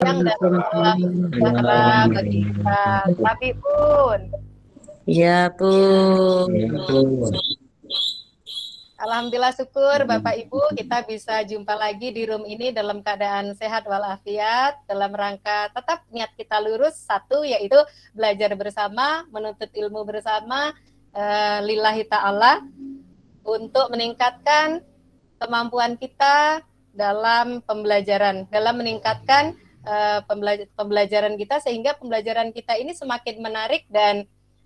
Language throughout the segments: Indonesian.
yang dan salam sejahtera bagi kita. Tapi pun, Ya pun. alhamdulillah syukur Bapak Ibu kita bisa jumpa lagi di room ini dalam keadaan sehat walafiat dalam rangka tetap niat kita lurus satu yaitu belajar bersama, menuntut ilmu bersama lillahi ta'ala untuk meningkatkan kemampuan kita dalam pembelajaran, dalam meningkatkan pembelajaran kita sehingga pembelajaran kita ini semakin menarik dan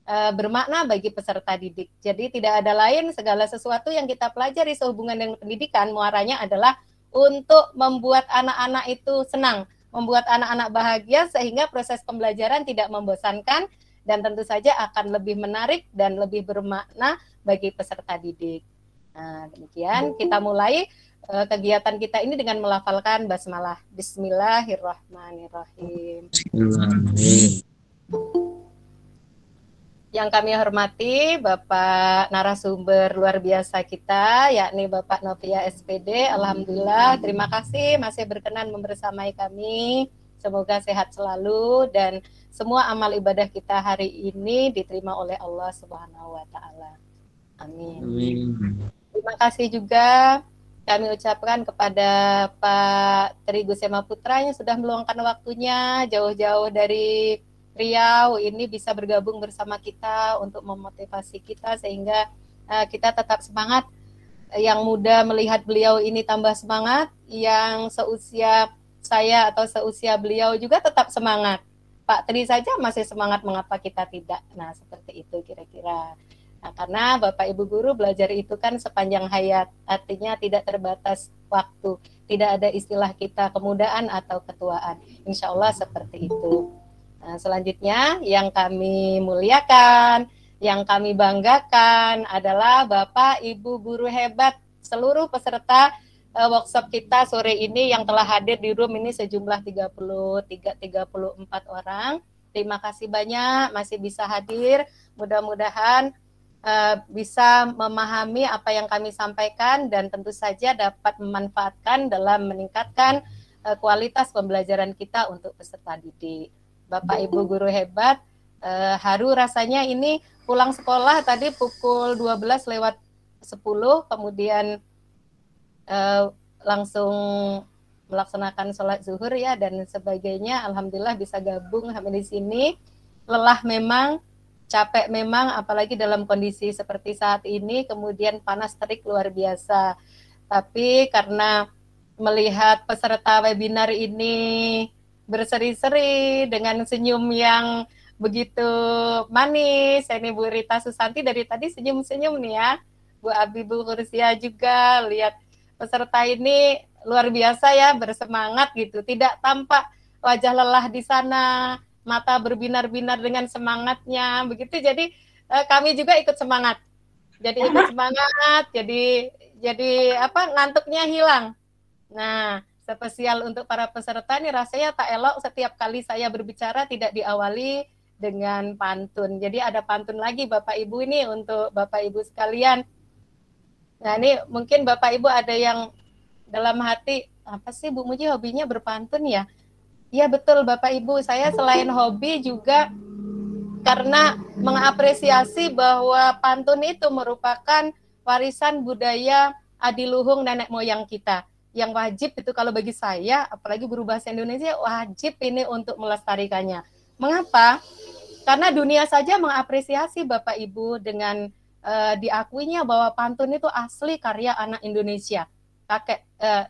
bermakna bagi peserta didik. Jadi tidak ada lain segala sesuatu yang kita pelajari sehubungan dengan pendidikan muaranya adalah untuk membuat anak-anak itu senang, membuat anak-anak bahagia sehingga proses pembelajaran tidak membosankan dan tentu saja akan lebih menarik dan lebih bermakna bagi peserta didik. Nah, demikian kita mulai kegiatan kita ini dengan melafalkan basmalah. Bismillahirrahmanirrahim. Yang kami hormati Bapak narasumber luar biasa kita, yakni Bapak Novia SPD. Alhamdulillah, terima kasih masih berkenan membersamai kami. Semoga sehat selalu dan semua amal ibadah kita hari ini diterima oleh Allah Subhanahu wa Ta'ala. Amin. Terima kasih juga kami ucapkan kepada Pak Tri Gusema Putra yang sudah meluangkan waktunya jauh-jauh dari Riau ini bisa bergabung bersama kita untuk memotivasi kita sehingga kita tetap semangat. Yang muda melihat beliau ini tambah semangat, yang seusia saya atau seusia beliau juga tetap semangat. Pak Tri saja masih semangat, mengapa kita tidak? Nah, seperti itu kira-kira. Nah, karena Bapak Ibu Guru belajar itu kan sepanjang hayat, artinya tidak terbatas waktu, tidak ada istilah kita kemudaan atau ketuaan. Insya Allah seperti itu. Nah, selanjutnya yang kami muliakan, yang kami banggakan adalah Bapak Ibu Guru hebat, seluruh peserta workshop kita sore ini yang telah hadir di room ini sejumlah 34 orang. Terima kasih banyak masih bisa hadir. Mudah-mudahan bisa memahami apa yang kami sampaikan dan tentu saja dapat memanfaatkan dalam meningkatkan kualitas pembelajaran kita untuk peserta didik. Bapak Ibu Guru hebat, haru rasanya ini pulang sekolah tadi pukul 12:10, kemudian langsung melaksanakan sholat zuhur ya dan sebagainya. Alhamdulillah bisa gabung sampai di sini. Lelah memang, capek memang, apalagi dalam kondisi seperti saat ini, kemudian panas terik luar biasa. Tapi karena melihat peserta webinar ini berseri-seri dengan senyum yang begitu manis, ini Bu Rita Susanti dari tadi senyum-senyum nih ya, Bu Abi, Bu Kursia juga, lihat peserta ini luar biasa ya, bersemangat gitu, tidak tampak wajah lelah di sana, mata berbinar-binar dengan semangatnya, begitu. Jadi kami juga ikut semangat. Jadi ikut semangat, jadi apa, ngantuknya hilang. Nah, spesial untuk para peserta ini rasanya tak elok setiap kali saya berbicara tidak diawali dengan pantun. Jadi ada pantun lagi Bapak Ibu ini untuk Bapak Ibu sekalian. Nah, ini mungkin Bapak Ibu ada yang dalam hati, apa sih Bu Muji hobinya berpantun ya? Iya betul Bapak Ibu, saya selain hobi juga karena mengapresiasi bahwa pantun itu merupakan warisan budaya adiluhung nenek moyang kita. Yang wajib itu kalau bagi saya, apalagi guru bahasa Indonesia, wajib ini untuk melestarikannya. Mengapa? Karena dunia saja mengapresiasi Bapak Ibu dengan diakuinya bahwa pantun itu asli karya anak Indonesia. Kakek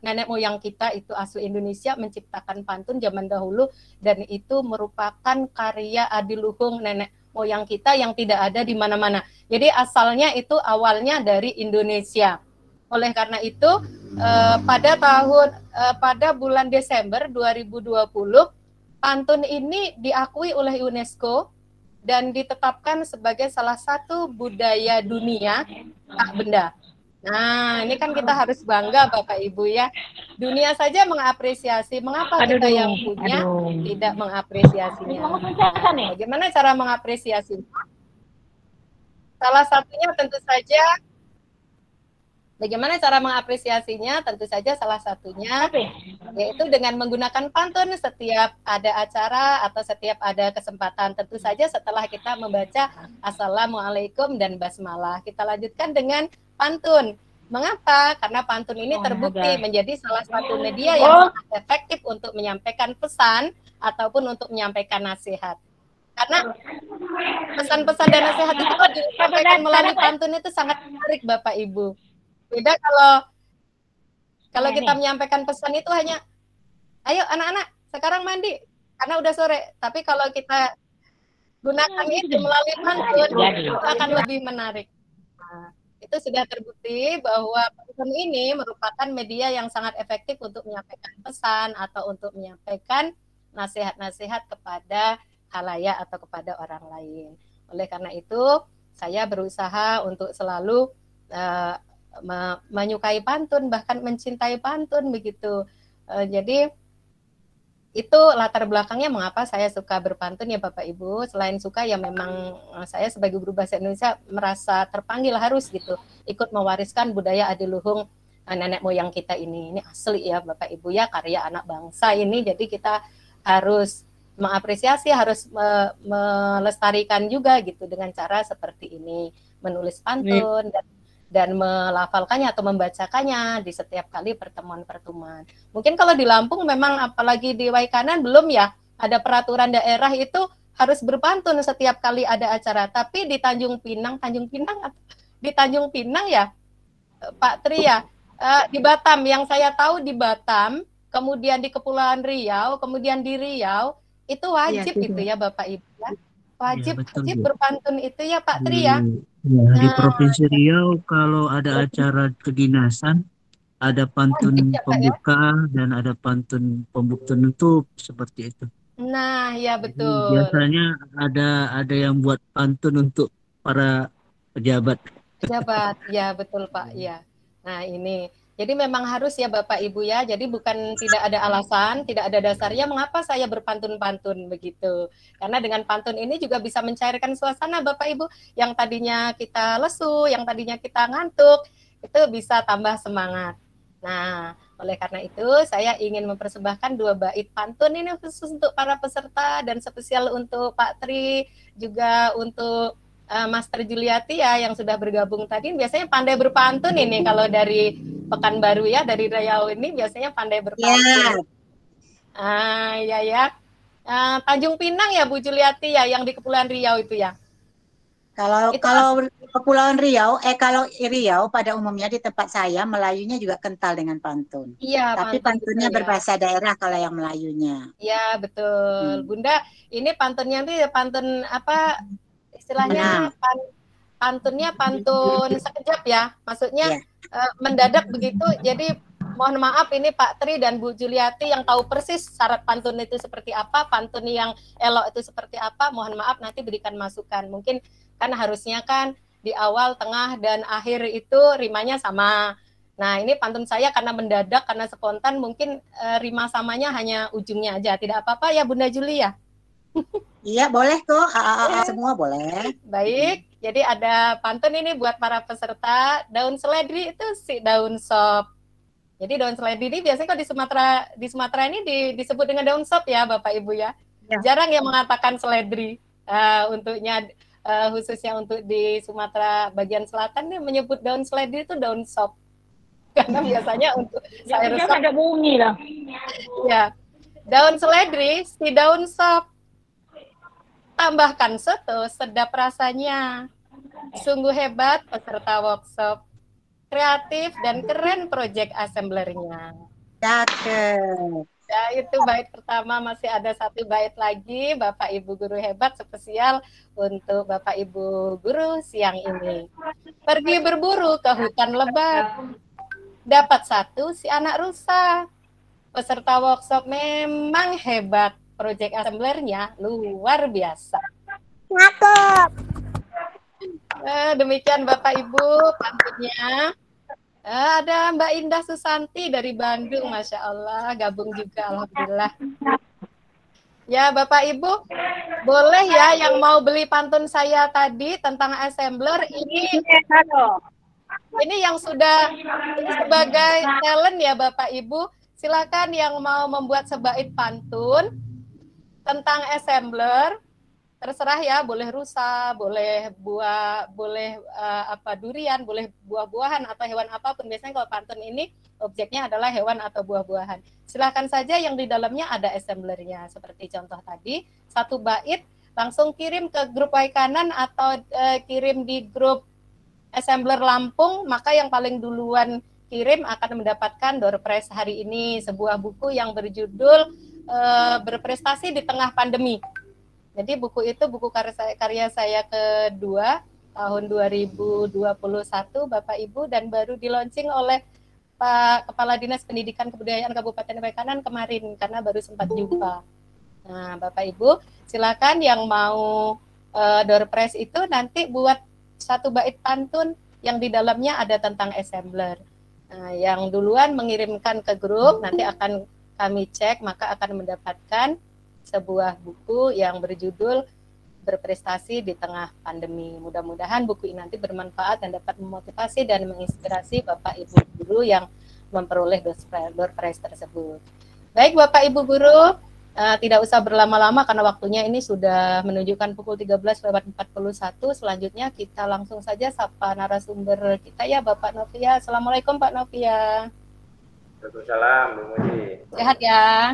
nenek moyang kita itu asli Indonesia menciptakan pantun zaman dahulu dan itu merupakan karya adiluhung nenek moyang kita yang tidak ada di mana-mana. Jadi asalnya itu awalnya dari Indonesia. Oleh karena itu pada bulan Desember 2020 pantun ini diakui oleh UNESCO dan ditetapkan sebagai salah satu budaya dunia tak benda. Nah, ini kan kita harus bangga Bapak Ibu ya. Dunia saja mengapresiasi, mengapa kita yang punya tidak mengapresiasinya? Nah, bagaimana cara mengapresiasi? Salah satunya tentu saja Bagaimana cara mengapresiasinya? Tentu saja salah satunya yaitu dengan menggunakan pantun setiap ada acara atau setiap ada kesempatan. Tentu saja setelah kita membaca Assalamualaikum dan Basmalah. Kita lanjutkan dengan pantun. Mengapa? Karena pantun ini terbukti menjadi salah satu media yang sangat efektif untuk menyampaikan pesan ataupun untuk menyampaikan nasihat. Karena pesan-pesan dan nasihat itu kalau disampaikan melalui pantun itu sangat menarik, Bapak Ibu. Beda kalau kita menyampaikan pesan itu hanya, ayo anak-anak sekarang mandi karena udah sore. Tapi kalau kita gunakan itu melalui pantun, itu akan lebih menarik. Nah, itu sudah terbukti bahwa pantun ini merupakan media yang sangat efektif untuk menyampaikan pesan atau untuk menyampaikan nasihat-nasihat kepada khalayak atau kepada orang lain. Oleh karena itu, saya berusaha untuk selalu menyukai pantun, bahkan mencintai pantun begitu. Jadi itu latar belakangnya mengapa saya suka berpantun ya Bapak Ibu. Selain suka ya memang saya sebagai guru bahasa Indonesia merasa terpanggil harus gitu ikut mewariskan budaya adiluhung nenek moyang kita ini. Ini asli ya Bapak Ibu ya, karya anak bangsa ini. Jadi kita harus mengapresiasi, harus melestarikan juga gitu dengan cara seperti ini, menulis pantun dan melafalkannya atau membacakannya di setiap kali pertemuan-pertemuan. Mungkin kalau di Lampung memang apalagi di Waikanan belum ya, ada peraturan daerah itu harus berpantun setiap kali ada acara. Tapi di Tanjung Pinang ya, Pak Tri ya, di Batam yang saya tahu di Batam, kemudian di Kepulauan Riau, kemudian di Riau, itu wajib itu ya Bapak Ibu ya. Wajib berpantun itu ya Pak Tri ya. Di Provinsi Riau kalau ada acara kedinasan ada pantun pembuka dan ada pantun penutup seperti itu. Nah, ya betul. Biasanya ada yang buat pantun untuk para pejabat. Pejabat, ya betul Pak, ya. Nah ini, jadi memang harus ya Bapak Ibu ya. Jadi bukan tidak ada alasan, tidak ada dasarnya mengapa saya berpantun-pantun begitu. Karena dengan pantun ini juga bisa mencairkan suasana Bapak Ibu yang tadinya kita lesu, yang tadinya kita ngantuk, itu bisa tambah semangat. Nah, oleh karena itu saya ingin mempersembahkan 2 bait pantun ini khusus untuk para peserta dan spesial untuk Pak Tri, juga untuk Master Juliati ya yang sudah bergabung tadi. Biasanya pandai berpantun ini kalau dari Pekanbaru ya, dari Riau ini biasanya pandai berpantun. Ya. Tanjung Pinang ya Bu Juliati ya, yang di Kepulauan Riau itu ya. Kalau Kepulauan Riau, kalau Riau pada umumnya di tempat saya Melayunya juga kental dengan pantun. Iya, tapi pantunnya berbahasa daerah kalau yang Melayunya. Iya, betul. Bunda, ini pantunnya itu pantun apa istilahnya pantunnya pantun sekejap ya. Maksudnya mendadak begitu. Jadi mohon maaf ini Pak Tri dan Bu Juliati yang tahu persis syarat pantun itu seperti apa, pantun yang elok itu seperti apa. Mohon maaf nanti berikan masukan. Mungkin kan harusnya kan di awal, tengah, dan akhir itu rimanya sama. Nah ini pantun saya karena mendadak, karena spontan, mungkin rima samanya hanya ujungnya aja. Tidak apa-apa ya Bunda Juli ya? Iya boleh kok, semua boleh. Baik, jadi ada pantun ini buat para peserta. Daun seledri itu si daun sop. Jadi daun seledri ini biasanya kalau di Sumatera ini disebut dengan daun sop ya Bapak Ibu ya. Jarang yang mengatakan seledri. Khususnya untuk di Sumatera bagian selatan nih menyebut daun seledri itu daun sop. Karena biasanya untuk sayur sop ada bunyi lah. Ya. Daun seledri si daun sop. Tambahkan soto, sedap rasanya. Sungguh hebat peserta workshop. Kreatif dan keren project assemblernya. Cakep. Ya, itu bait pertama, masih ada 1 bait lagi, Bapak Ibu guru hebat spesial untuk Bapak Ibu guru siang ini. Pergi berburu ke hutan lebat. Dapat 1 si anak rusa. Peserta workshop memang hebat. Project assemblernya luar biasa. Cakep. Demikian Bapak Ibu pantunnya. Ada Mbak Indah Susanti dari Bandung, Masya Allah, gabung juga, Alhamdulillah. Ya Bapak Ibu, boleh ya yang mau beli pantun saya tadi tentang assembler ini. ini yang sudah ini sebagai talent ya Bapak Ibu, silakan yang mau membuat sebait pantun tentang assembler, terserah ya, boleh rusa, boleh buah, boleh durian, boleh buah-buahan atau hewan apapun. Biasanya kalau pantun ini objeknya adalah hewan atau buah-buahan. Silakan saja yang di dalamnya ada assemblernya. Seperti contoh tadi, 1 bait langsung kirim ke grup Waikanan atau kirim di grup assembler Lampung, maka yang paling duluan kirim akan mendapatkan door prize hari ini, sebuah buku yang berjudul Berprestasi di Tengah Pandemi. Jadi buku itu buku karya saya kedua tahun 2021 Bapak Ibu, dan baru di-launching oleh Pak Kepala Dinas Pendidikan Kebudayaan Kabupaten Waikanan kemarin karena baru sempat jumpa. Nah, Bapak Ibu, silakan yang mau door prize itu nanti buat 1 bait pantun yang di dalamnya ada tentang assembler. Nah, yang duluan mengirimkan ke grup nanti akan kami cek, maka akan mendapatkan sebuah buku yang berjudul Berprestasi di Tengah Pandemi. Mudah-mudahan buku ini nanti bermanfaat dan dapat memotivasi dan menginspirasi Bapak Ibu guru yang memperoleh door prize tersebut. Baik Bapak Ibu guru, tidak usah berlama-lama karena waktunya ini sudah menunjukkan pukul 13:41. Selanjutnya kita langsung saja sapa narasumber kita ya Bapak Novia. Assalamualaikum Pak Novia. Waalaikumsalam Bu Muji. Sehat ya?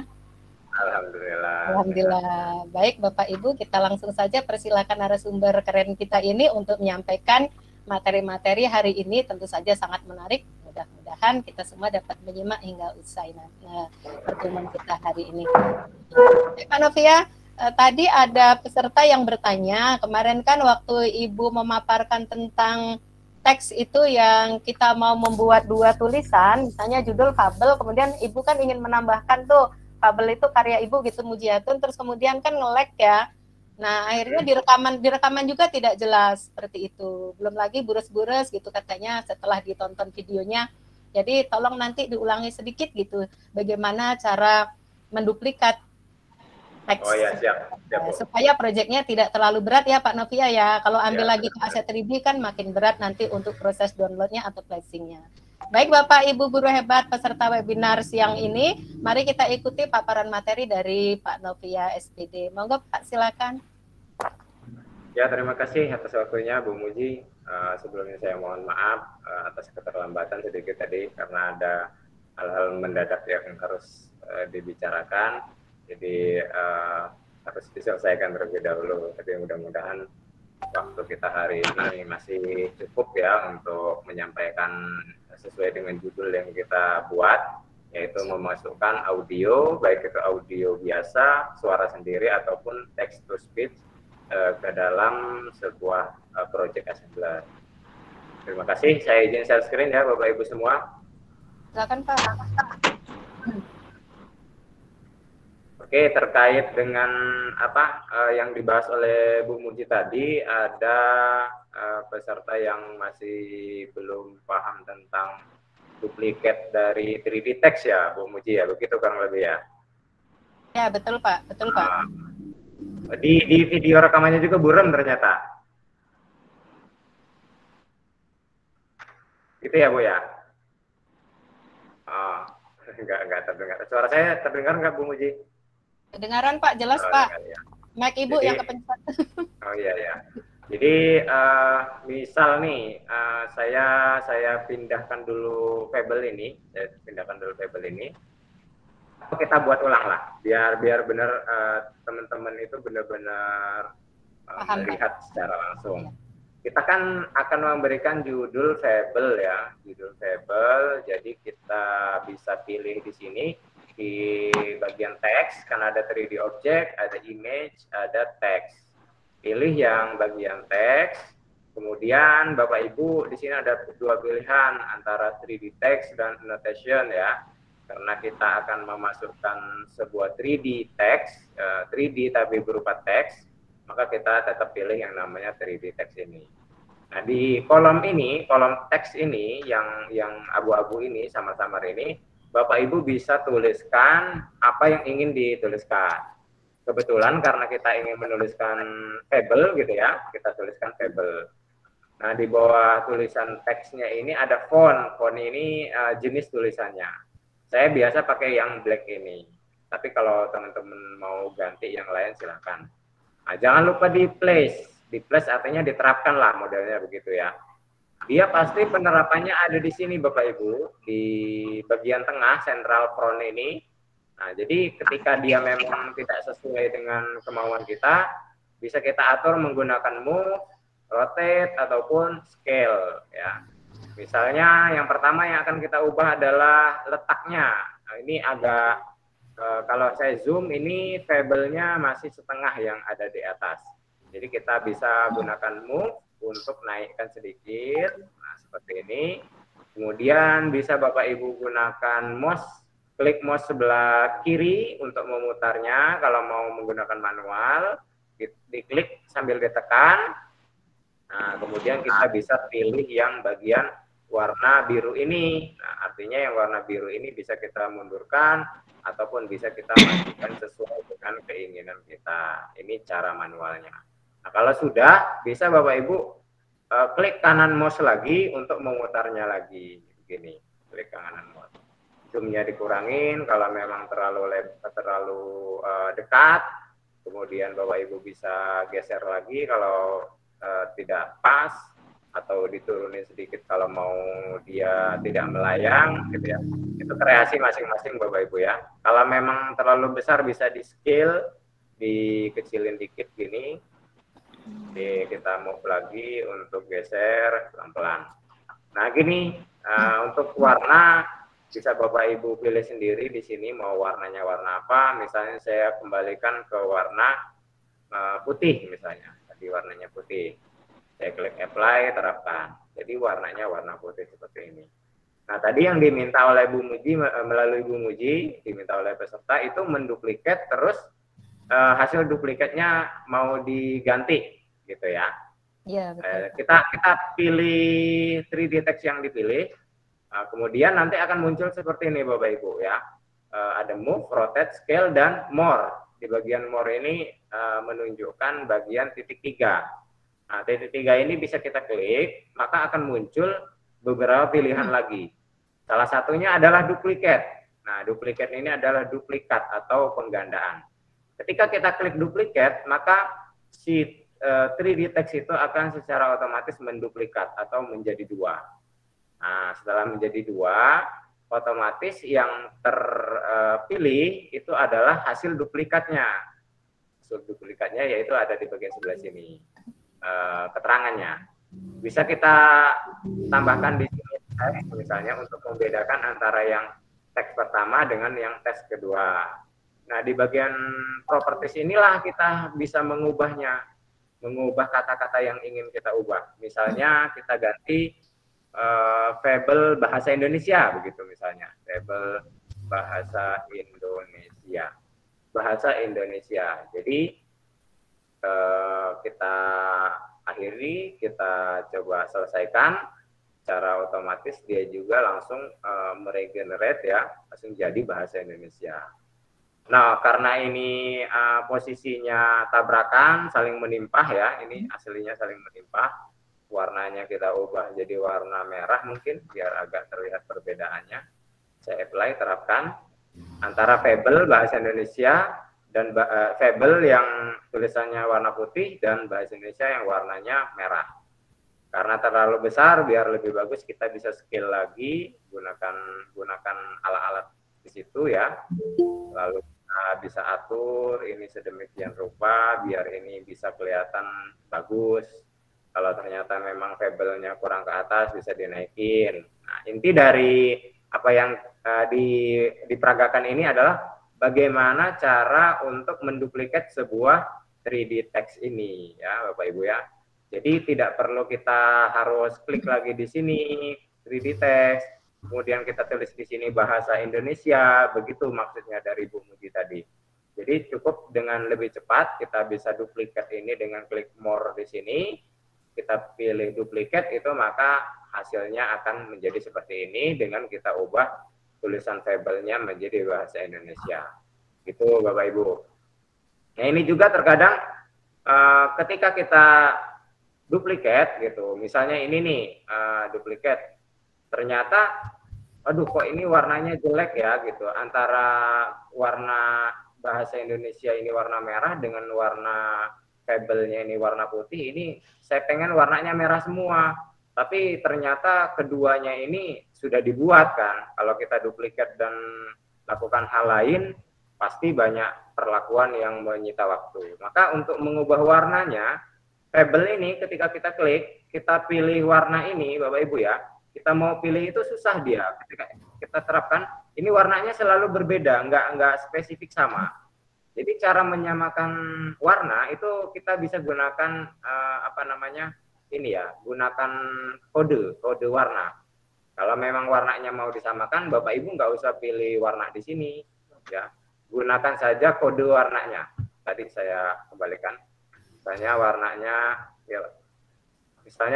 Alhamdulillah. Alhamdulillah. Baik Bapak Ibu, kita langsung saja persilakan narasumber keren kita ini untuk menyampaikan materi-materi hari ini. Tentu saja sangat menarik. Mudah-mudahan kita semua dapat menyimak hingga usai pertemuan kita hari ini. Pak Novia, tadi ada peserta yang bertanya, kemarin kan waktu Ibu memaparkan tentang teks itu yang kita mau membuat 2 tulisan, misalnya judul fabel, kemudian Ibu kan ingin menambahkan tuh fabel itu karya Ibu gitu Mujiatun, terus kemudian kan nge-lag ya. Nah, akhirnya di rekaman juga tidak jelas seperti itu. Belum lagi bures-bures gitu katanya setelah ditonton videonya. Jadi tolong nanti diulangi sedikit gitu bagaimana cara menduplikat teks. Oh ya, siap. Supaya proyeknya tidak terlalu berat ya Pak Novia ya. Kalau ambil lagi ke aset 3D kan makin berat nanti untuk proses downloadnya atau flashingnya. Baik Bapak Ibu guru hebat peserta webinar siang ini, mari kita ikuti paparan materi dari Pak Novia SPD. Monggo Pak, silakan. Ya, terima kasih atas waktunya Bu Muji. Sebelumnya saya mohon maaf atas keterlambatan sedikit tadi karena ada hal-hal mendadak yang harus dibicarakan. Jadi harus diselesaikan terlebih dahulu. Tapi mudah-mudahan waktu kita hari ini masih cukup ya untuk menyampaikan sesuai dengan judul yang kita buat, yaitu memasukkan audio, baik itu audio biasa, suara sendiri ataupun text to speech ke dalam sebuah project assembler. Terima kasih. Saya izin share screen ya Bapak Ibu semua. Silakan Pak. Oke, terkait dengan apa yang dibahas oleh Bu Muji tadi, ada peserta yang masih belum paham tentang duplikat dari 3D text ya, Bu Muji ya, begitu kurang lebih ya? Ya, betul Pak, betul Pak. Di video rekamannya juga buram ternyata. Gitu ya Bu ya? Oh, enggak terdengar. Suara saya terdengar enggak Bu Muji? Kedengaran Pak, jelas Pak. Ya. Mic Ibu yang kepencet. Oh iya ya. Jadi misal nih saya pindahkan dulu fabel ini, kita buat ulang lah, biar benar teman-teman itu benar-benar melihat secara langsung. Kita kan akan memberikan judul fabel ya, judul fabel. Jadi kita bisa pilih di sini. Di bagian teks kan ada 3D object, ada image, ada teks. Pilih yang bagian teks. Kemudian Bapak Ibu di sini ada 2 pilihan antara 3D text dan annotation ya. Karena kita akan memasukkan sebuah 3D text, 3D tapi berupa teks, maka kita tetap pilih yang namanya 3D text ini. Nah, di kolom ini, kolom teks ini yang abu-abu ini sama-samar ini, Bapak Ibu bisa tuliskan apa yang ingin dituliskan. Kebetulan karena kita ingin menuliskan fabel gitu ya, kita tuliskan fabel. Nah, di bawah tulisan teksnya ini ada font. Font ini jenis tulisannya. Saya biasa pakai yang black ini. Tapi kalau teman-teman mau ganti yang lain silahkan. Nah, jangan lupa di place. Di place artinya diterapkan lah modelnya begitu ya. Dia pasti penerapannya ada di sini Bapak Ibu, di bagian tengah central front ini. Nah, jadi ketika dia memang tidak sesuai dengan kemauan kita, bisa kita atur menggunakan move, rotate ataupun scale ya. Misalnya yang pertama yang akan kita ubah adalah letaknya. Nah, ini agak kalau saya zoom ini fable-nya masih setengah yang ada di atas. Jadi kita bisa gunakan move untuk naikkan sedikit. Nah, seperti ini. Kemudian bisa Bapak Ibu gunakan mouse, klik mouse sebelah kiri untuk memutarnya kalau mau menggunakan manual. Diklik sambil ditekan. Nah, kemudian kita bisa pilih yang bagian warna biru ini. Nah, artinya yang warna biru ini bisa kita mundurkan ataupun bisa kita majukan sesuai dengan keinginan kita. Ini cara manualnya. Nah, kalau sudah, bisa Bapak Ibu klik kanan mouse lagi untuk memutarnya lagi. Begini, klik kanan mouse. Zoom-nya dikurangin kalau memang terlalu dekat. Kemudian Bapak Ibu bisa geser lagi kalau tidak pas, atau diturunin sedikit kalau mau dia tidak melayang gitu ya. Itu kreasi masing-masing Bapak Ibu ya. Kalau memang terlalu besar bisa di scale, dikecilin dikit gini. Jadi kita move lagi untuk geser pelan-pelan. Nah gini, untuk warna bisa Bapak Ibu pilih sendiri di sini mau warnanya warna apa. Misalnya saya kembalikan ke warna putih misalnya. Tadi warnanya putih. Saya klik apply, terapkan. Jadi warnanya warna putih seperti ini. Nah, tadi yang diminta oleh Bu Muji, melalui Bu Muji, diminta oleh peserta itu menduplikat, terus hasil duplikatnya mau diganti, gitu ya. Iya, betul. Kita pilih 3D text yang dipilih, kemudian nanti akan muncul seperti ini Bapak Ibu ya. Ada move, rotate, scale, dan more. Di bagian more ini menunjukkan bagian titik 3. Nah, titik 3 ini bisa kita klik, maka akan muncul beberapa pilihan lagi. Salah satunya adalah duplikat. Nah, duplikat ini adalah duplikat atau penggandaan. Ketika kita klik duplikat, maka si 3D text itu akan secara otomatis menduplikat atau menjadi 2. Nah, setelah menjadi 2, otomatis yang terpilih itu adalah hasil duplikatnya. Hasil duplikatnya yaitu ada di bagian sebelah sini. Keterangannya bisa kita tambahkan di sini misalnya untuk membedakan antara yang teks pertama dengan yang teks kedua. Nah, di bagian properties inilah kita bisa mengubahnya, mengubah kata-kata yang ingin kita ubah. Misalnya kita ganti fable bahasa Indonesia begitu misalnya, fable bahasa Indonesia. Jadi kita akhiri, kita coba selesaikan secara otomatis, dia juga langsung meregenerate ya, langsung jadi bahasa Indonesia. Nah, karena ini posisinya tabrakan, saling menimpah ya, ini aslinya saling menimpah, warnanya kita ubah jadi warna merah mungkin, biar agak terlihat perbedaannya. Saya apply, terapkan, antara fable bahasa Indonesia dan fable yang tulisannya warna putih dan bahasa Indonesia yang warnanya merah. Karena terlalu besar, biar lebih bagus kita bisa scale lagi, gunakan alat-alat di situ ya. Lalu kita bisa atur ini sedemikian rupa biar ini bisa kelihatan bagus. Kalau ternyata memang fable-nya kurang ke atas, bisa dinaikin. Nah, inti dari apa yang diperagakan ini adalah bagaimana cara untuk menduplikat sebuah 3D text ini ya Bapak Ibu ya. Jadi tidak perlu kita harus klik lagi di sini 3D text, kemudian kita tulis di sini bahasa Indonesia, begitu maksudnya dari Bu Muji tadi. Jadi cukup dengan lebih cepat kita bisa duplikat ini dengan klik more di sini, kita pilih duplikat itu maka hasilnya akan menjadi seperti ini dengan kita ubah tulisan fable-nya menjadi bahasa Indonesia. Gitu Bapak Ibu. Nah, ini juga terkadang ketika kita duplikat gitu. Misalnya ini nih duplikat. Ternyata aduh kok ini warnanya jelek ya gitu. Antara warna bahasa Indonesia ini warna merah dengan warna fabelnya ini warna putih, ini saya pengen warnanya merah semua. Tapi ternyata keduanya ini sudah dibuat kan. Kalau kita duplikat dan lakukan hal lain, pasti banyak perlakuan yang menyita waktu. Maka untuk mengubah warnanya, fabel ini ketika kita klik, kita pilih warna ini, Bapak Ibu ya, kita mau pilih itu susah dia. Ketika kita terapkan, ini warnanya selalu berbeda, nggak spesifik sama. Jadi cara menyamakan warna itu kita bisa gunakan gunakan kode warna. Kalau memang warnanya mau disamakan, Bapak Ibu nggak usah pilih warna di sini, ya. Gunakan saja kode warnanya. Tadi saya kembalikan. Misalnya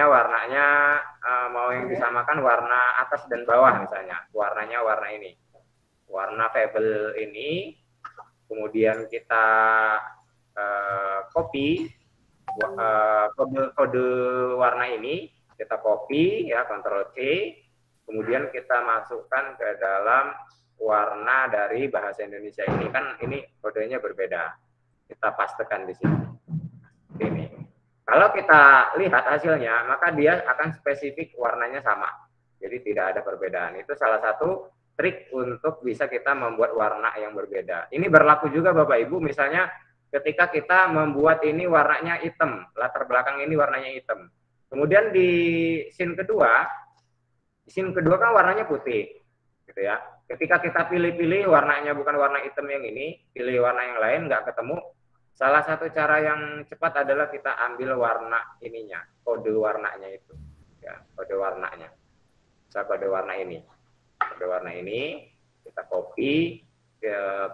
warnanya mau yang disamakan warna atas dan bawah misalnya. Warnanya warna ini. Warna fabel ini. Kemudian kita copy kode warna ini. Kita copy ya, Ctrl C. Kemudian kita masukkan ke dalam warna dari bahasa Indonesia ini, kan ini kodenya berbeda. Kita pastekan di sini. Ini. Kalau kita lihat hasilnya, maka dia akan spesifik warnanya sama. Jadi tidak ada perbedaan. Itu salah satu trik untuk bisa kita membuat warna yang berbeda. Ini berlaku juga Bapak Ibu, misalnya ketika kita membuat ini warnanya hitam, latar belakang ini warnanya hitam. Kemudian di scene kedua kan warnanya putih, gitu ya. Ketika kita pilih-pilih warnanya bukan warna hitam yang ini, pilih warna yang lain, nggak ketemu. Salah satu cara yang cepat adalah kita ambil warna ininya, kode warnanya itu, ya, kode warnanya. Bisa kode warna ini, kita copy,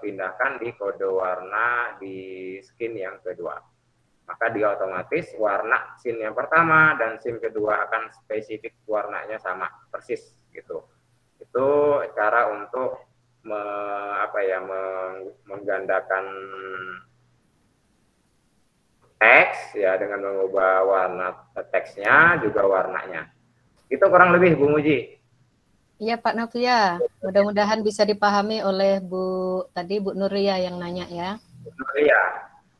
pindahkan di kode warna di scene yang kedua. Maka dia otomatis warna scene yang pertama dan scene kedua akan spesifik warnanya sama persis gitu. Itu cara untuk menggandakan teks ya dengan mengubah warna teksnya juga warnanya. Itu kurang lebih Bu Muji. Iya Pak Nafia, mudah-mudahan bisa dipahami oleh Bu Nurlia yang nanya ya. Bu Nurlia.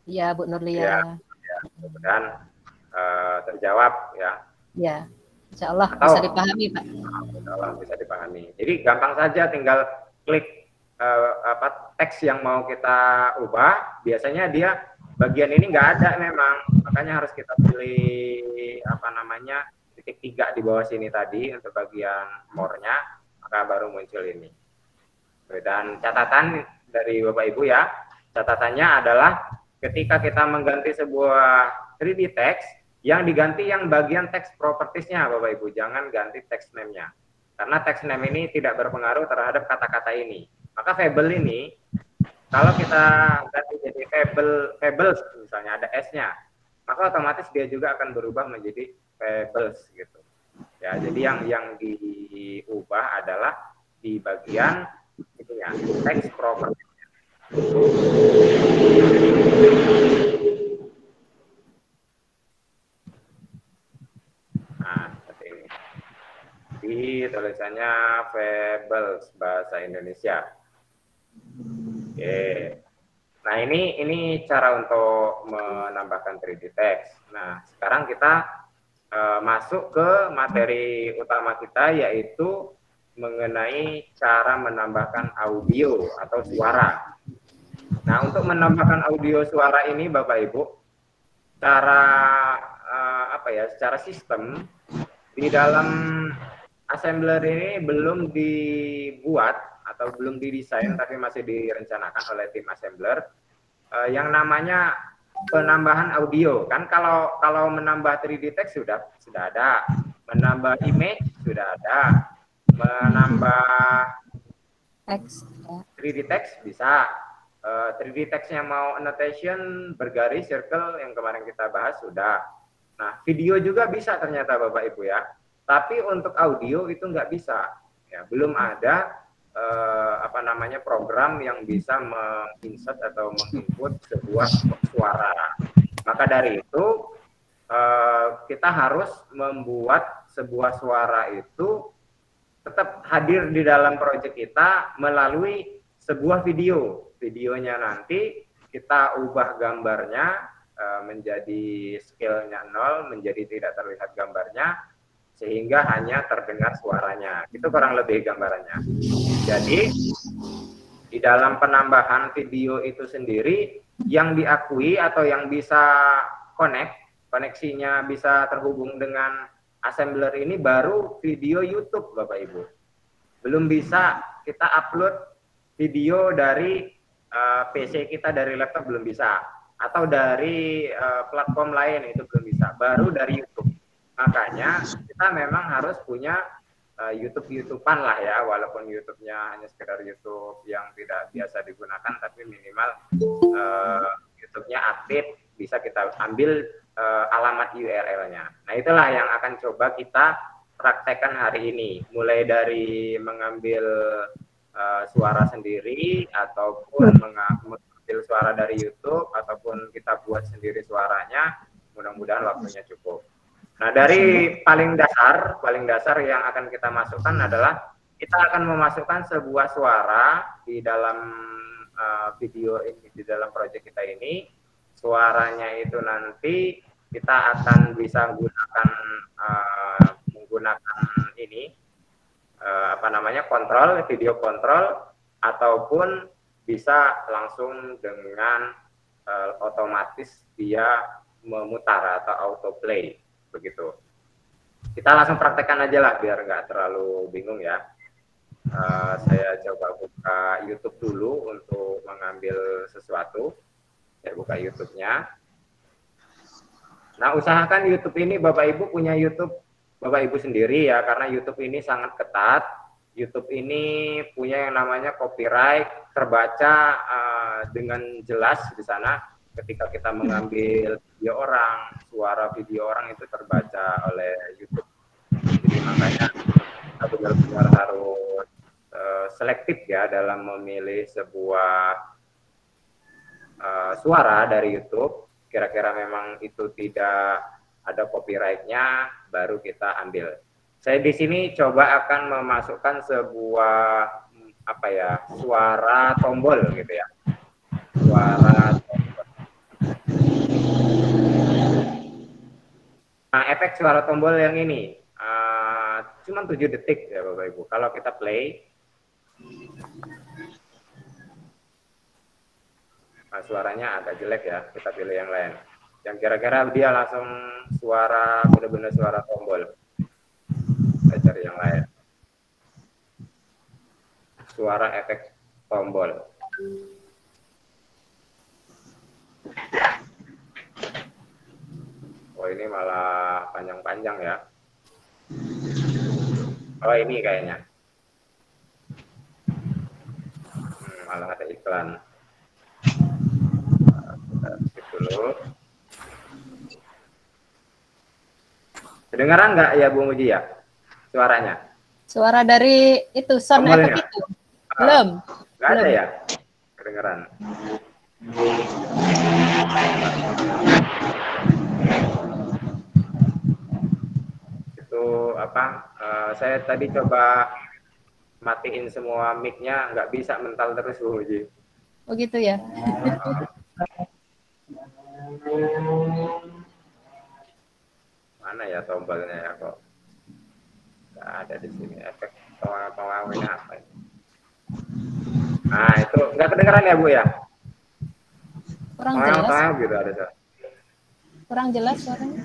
Iya Bu Nurlia. Ya, mudah-mudahan terjawab ya. Ya, insya Allah bisa dipahami Pak. Insya Allah bisa dipahami. Jadi gampang saja, tinggal klik teks yang mau kita ubah. Biasanya dia bagian ini nggak ada memang, makanya harus kita pilih titik 3 di bawah sini tadi untuk bagian more-nya, maka baru muncul ini. Dan catatan dari Bapak Ibu ya, catatannya adalah ketika kita mengganti sebuah 3D text, yang diganti yang bagian text properties-nya Bapak Ibu, jangan ganti text name-nya. Karena text name ini tidak berpengaruh terhadap kata-kata ini. Maka fabel ini, kalau kita ganti jadi fables, misalnya ada S-nya, maka otomatis dia juga akan berubah menjadi fables gitu. Ya, jadi yang diubah adalah di bagian itunya, text properties. Nah, seperti ini. Di tulisannya fables bahasa Indonesia. Oke. Nah, ini cara untuk menambahkan 3D text. Nah, sekarang kita masuk ke materi utama kita, yaitu mengenai cara menambahkan audio atau suara. Nah, untuk menambahkan audio suara ini Bapak Ibu, secara sistem di dalam assembler ini belum dibuat atau belum didesain, tapi masih direncanakan oleh tim assembler yang namanya penambahan audio. Kan kalau menambah 3D text sudah ada, menambah image sudah ada, menambah 3D text bisa. 3D text-nya mau annotation, bergaris, circle yang kemarin kita bahas sudah. Nah, video juga bisa ternyata Bapak Ibu ya. Tapi untuk audio itu nggak bisa. Ya, belum ada program yang bisa menginsert atau menginput sebuah suara. Maka dari itu kita harus membuat sebuah suara itu tetap hadir di dalam proyek kita melalui sebuah video. Videonya nanti kita ubah gambarnya menjadi scale-nya 0, menjadi tidak terlihat gambarnya, sehingga hanya terdengar suaranya. Itu kurang lebih gambarannya. Jadi di dalam penambahan video itu sendiri, yang diakui atau yang bisa koneksinya bisa terhubung dengan assembler ini baru video YouTube, Bapak Ibu. Belum bisa kita upload video dari PC kita, dari laptop belum bisa, atau dari platform lain itu belum bisa, baru dari YouTube. Makanya kita memang harus punya YouTube-YouTubean lah ya, walaupun YouTube-nya hanya sekedar YouTube yang tidak biasa digunakan, tapi minimal YouTube-nya aktif, bisa kita ambil alamat URL-nya. Nah, itulah yang akan coba kita praktekkan hari ini, mulai dari mengambil suara sendiri, ataupun mengambil suara dari YouTube, ataupun kita buat sendiri suaranya. Mudah-mudahan waktunya cukup. Nah, dari paling dasar yang akan kita masukkan adalah kita akan memasukkan sebuah suara di dalam video ini, di dalam proyek kita ini. Suaranya itu nanti kita akan bisa menggunakan ini kontrol, video kontrol, ataupun bisa langsung dengan otomatis dia memutar atau autoplay begitu. Kita langsung praktekkan aja lah biar nggak terlalu bingung ya. Saya coba buka YouTube dulu untuk mengambil sesuatu. Saya buka YouTube-nya. Nah, usahakan YouTube ini Bapak Ibu punya YouTube Bapak Ibu sendiri ya, karena YouTube ini sangat ketat. YouTube ini punya yang namanya copyright, terbaca dengan jelas di sana. Ketika kita mengambil video orang, suara video orang itu terbaca oleh YouTube. Jadi makanya kita benar-benar harus selektif ya dalam memilih sebuah suara dari YouTube. Kira-kira memang itu tidak ada copyright-nya, baru kita ambil. Saya di sini coba akan memasukkan sebuah suara tombol gitu ya. Suara tombol. Nah, efek suara tombol yang ini cuma 7 detik ya Bapak Ibu. Kalau kita play, nah, suaranya agak jelek ya, kita pilih yang lain. Yang kira-kira dia langsung suara, benar-benar suara tombol. Kita cari yang lain. Suara efek tombol. Oh, ini malah panjang-panjang ya. Oh, ini kayaknya. Malah ada iklan. Kita skip dulu. Kedengaran nggak ya Bu Muji ya suaranya? Suara dari itu sound effect itu belum? Nggak ada ya kedengaran. Itu saya tadi coba matiin semua mic-nya, nggak bisa mental terus Bu Muji. Oh gitu ya. Mana ya tombolnya ya kok nggak ada di sini. Efek pengawinnya apa ini? Nah, itu nggak kedengeran ya Bu ya? Kurang jelas. Gitu ada. Kurang jelas suaranya.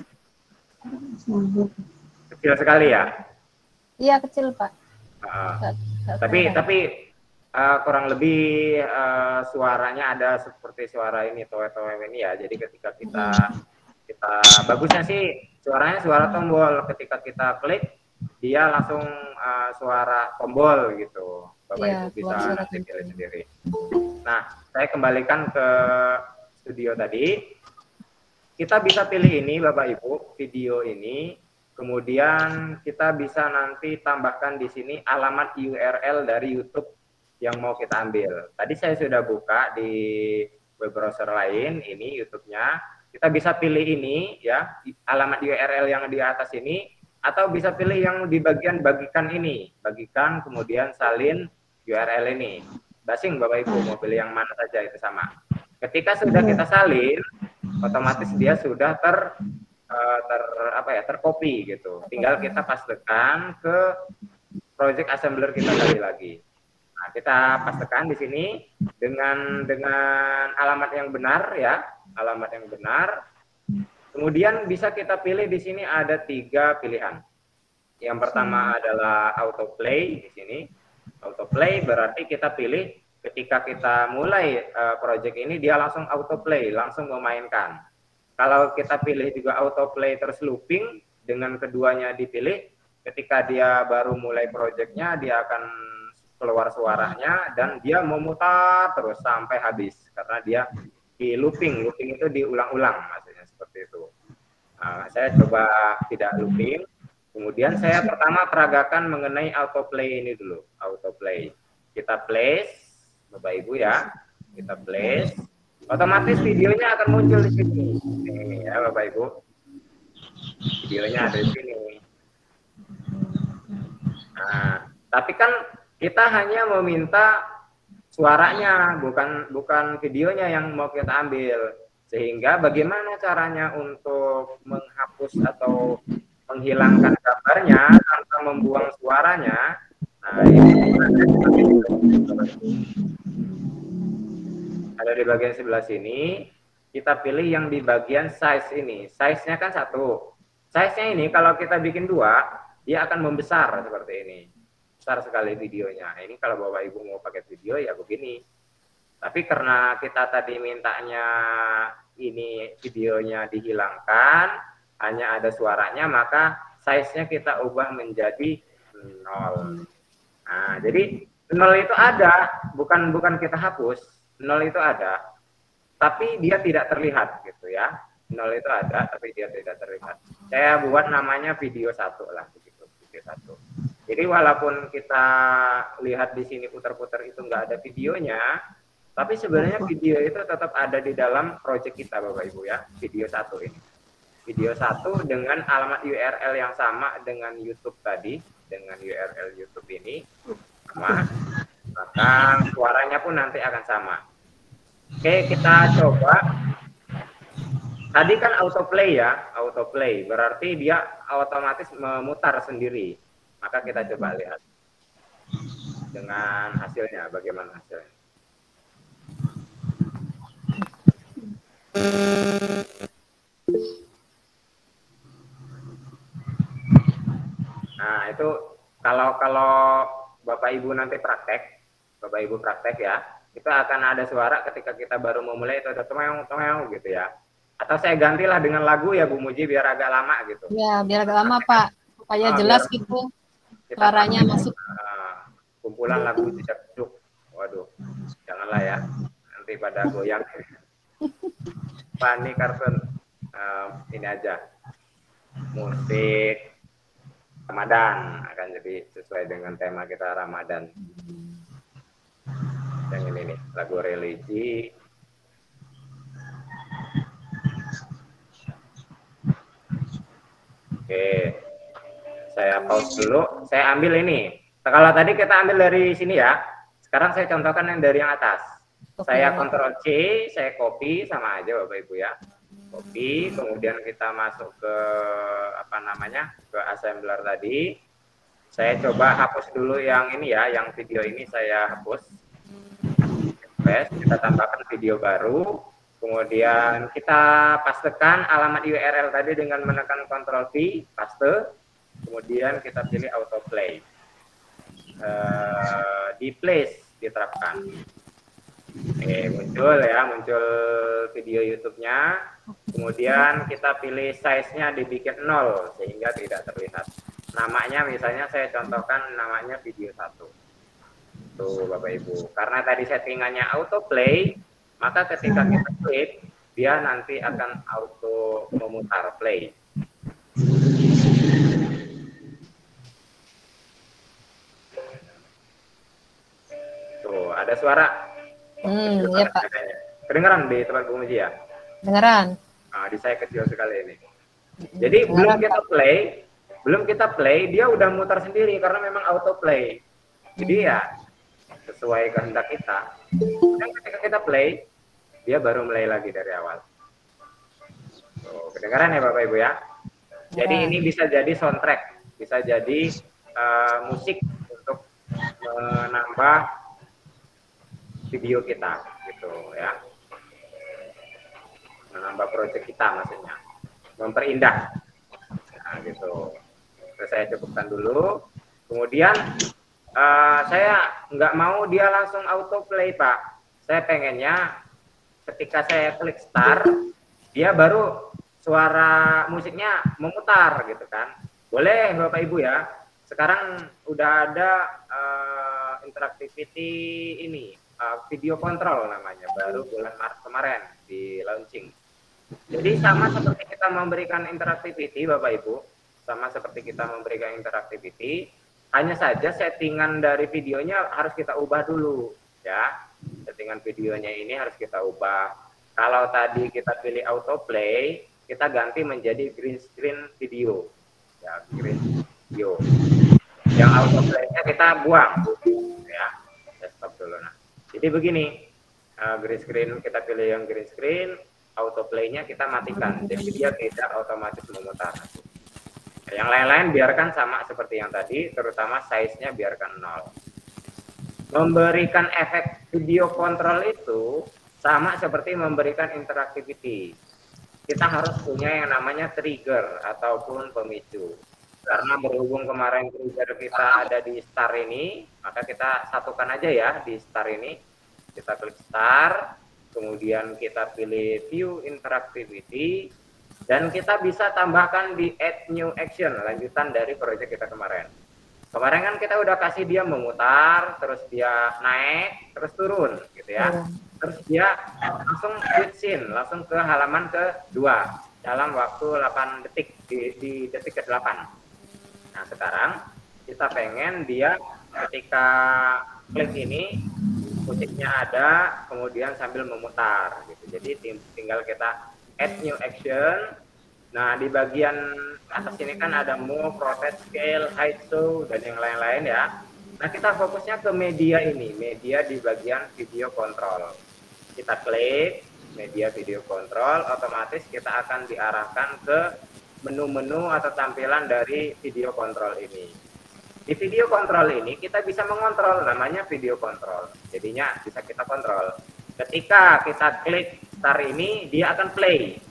Kecil sekali ya? Iya kecil Pak. Tapi kurang lebih suaranya ada seperti suara ini towe-towe ini ya. Jadi ketika kita bagusnya sih suaranya suara tombol, ketika kita klik dia langsung suara tombol gitu. Bapak Ibu bisa nanti pilih sendiri. Nah, saya kembalikan ke studio tadi. Kita bisa pilih ini Bapak Ibu, video ini. Kemudian kita bisa nanti tambahkan di sini alamat URL dari YouTube yang mau kita ambil. Tadi saya sudah buka di web browser lain, ini YouTube-nya. Kita bisa pilih ini ya, alamat URL yang di atas ini, atau bisa pilih yang di bagian bagikan ini, bagikan kemudian salin URL ini. Basing Bapak Ibu mau pilih yang mana saja itu sama. Ketika sudah kita salin, otomatis dia sudah tercopy gitu. Tinggal kita pastekan ke project assembler kita lagi. Nah, kita pastekan di sini dengan alamat yang benar ya, alamat yang benar. Kemudian bisa kita pilih di sini ada 3 pilihan. Yang pertama adalah autoplay di sini. Autoplay berarti kita pilih ketika kita mulai project ini dia langsung autoplay, langsung memainkan. Kalau kita pilih juga autoplay terus looping dengan keduanya dipilih, ketika dia baru mulai projectnya dia akan keluar suaranya dan dia memutar terus sampai habis karena dia di looping itu diulang-ulang maksudnya seperti itu. Saya coba tidak looping, kemudian saya pertama peragakan mengenai autoplay ini dulu. Autoplay kita place Bapak Ibu ya, kita place, otomatis videonya akan muncul di sini. Nih ya Bapak Ibu, videonya ada di sini. Nah, tapi kan kita hanya meminta suaranya, bukan videonya yang mau kita ambil. Sehingga bagaimana caranya untuk menghapus atau menghilangkan gambarnya tanpa membuang suaranya? Nah, ini ada di bagian sebelah sini. Kita pilih yang di bagian size ini. Size-nya kan 1. Size-nya ini kalau kita bikin 2, dia akan membesar seperti ini. Besar sekali videonya. Ini kalau Bapak Ibu mau pakai video ya begini. Tapi karena kita tadi mintanya ini videonya dihilangkan, hanya ada suaranya, maka size-nya kita ubah menjadi 0. Nah, jadi 0 itu ada, bukan kita hapus. 0 itu ada, tapi dia tidak terlihat gitu ya. 0 itu ada, tapi dia tidak terlihat. Saya buat namanya video 1 lah begitu, video 1. Jadi walaupun kita lihat di sini putar-putar itu nggak ada videonya, tapi sebenarnya video itu tetap ada di dalam project kita Bapak Ibu ya, video 1 ini. Video 1 dengan alamat URL yang sama dengan YouTube tadi, dengan URL YouTube ini sama, maka suaranya pun nanti akan sama. Oke, kita coba. Tadi kan autoplay ya, autoplay berarti dia otomatis memutar sendiri. Maka kita coba lihat dengan hasilnya, bagaimana hasilnya. Nah, itu kalau Bapak Ibu nanti praktek, Bapak Ibu praktek ya, itu akan ada suara ketika kita baru memulai itu ada tomeong gitu ya. Atau saya gantilah dengan lagu ya Bu Muji biar agak lama gitu. Ya, biar agak lama Pak, supaya jelas gitu. Suaranya masuk. Kumpulan lagu Cicak-Cuk. Waduh, janganlah ya. Nanti pada goyang. Pani kartun. Ini aja. Musik Ramadan. Akan jadi sesuai dengan tema kita Ramadan. Yang ini nih, lagu religi. Oke. Saya pause dulu, saya ambil ini. Kalau tadi kita ambil dari sini ya, sekarang saya contohkan yang dari yang atas. Saya Ctrl C, saya copy, sama aja Bapak Ibu ya. Copy, kemudian kita masuk ke ke assembler tadi. Saya coba hapus dulu yang ini ya, yang video ini saya hapus. Kita tambahkan video baru. Kemudian kita pastekan alamat URL tadi dengan menekan Ctrl V, paste. Kemudian kita pilih autoplay. Di place diterapkan. Oke, muncul ya, muncul video YouTube-nya. Kemudian kita pilih size-nya dibikin 0 sehingga tidak terlihat. Namanya misalnya saya contohkan namanya video 1. Tuh Bapak Ibu. Karena tadi settingannya autoplay, maka ketika kita klik, dia nanti akan auto memutar play. Tuh, ada suara. Ya Pak. Kedengaran di tempat Bu Muji ya? Dengeran. Nah, di saya kecil sekali ini. Jadi belum kita play, dia udah muter sendiri karena memang auto play. Jadi ya sesuai kehendak kita. Dan ketika kita play, dia baru mulai lagi dari awal. Tuh, kedengaran ya Bapak Ibu ya? Jadi ini bisa jadi soundtrack, bisa jadi musik untuk menambah video kita, gitu ya. Menambah proyek kita maksudnya, memperindah. Nah, gitu. Terus saya cukupkan dulu. Kemudian saya nggak mau dia langsung auto play Pak. Saya pengennya ketika saya klik start, dia baru suara musiknya memutar gitu kan. Boleh Bapak Ibu ya. Sekarang udah ada interactivity ini, video control namanya, baru bulan Maret kemarin di launching. Jadi sama seperti kita memberikan interactivity Bapak Ibu, sama seperti kita memberikan interactivity, hanya saja settingan dari videonya harus kita ubah dulu ya. Settingan videonya ini harus kita ubah. Kalau tadi kita pilih autoplay, kita ganti menjadi green screen video. Ya, green video. Yang autoplay-nya kita buang. Ya, saya stop dulu. Nah, jadi begini, green screen kita pilih yang green screen, autoplay-nya kita matikan. Jadi dia tidak otomatis memutar. Yang lain-lain biarkan sama seperti yang tadi, terutama size-nya biarkan 0. Memberikan efek video control itu sama seperti memberikan interactivity. Kita harus punya yang namanya trigger ataupun pemicu. Karena berhubung kemarin trigger kita ada di start ini, maka kita satukan aja ya di start ini. Kita klik start, kemudian kita pilih view interactivity, dan kita bisa tambahkan di add new action, lanjutan dari proyek kita kemarin. Kemarin kan kita udah kasih dia memutar, terus dia naik, terus turun gitu ya. Terus dia langsung switch scene, langsung ke halaman kedua dalam waktu 8 detik, di detik ke-8. Nah sekarang kita pengen dia ketika klik ini, musiknya ada, kemudian sambil memutar gitu. Jadi tinggal kita add new action. Nah di bagian atas ini kan ada move, rotate, scale, hide, show, dan yang lain-lain ya. Nah kita fokusnya ke media ini, media di bagian video control. Kita klik media video control, otomatis kita akan diarahkan ke menu-menu atau tampilan dari video control ini. Di video control ini kita bisa mengontrol, namanya video control. Jadinya bisa kita kontrol. Ketika kita klik start ini, dia akan play.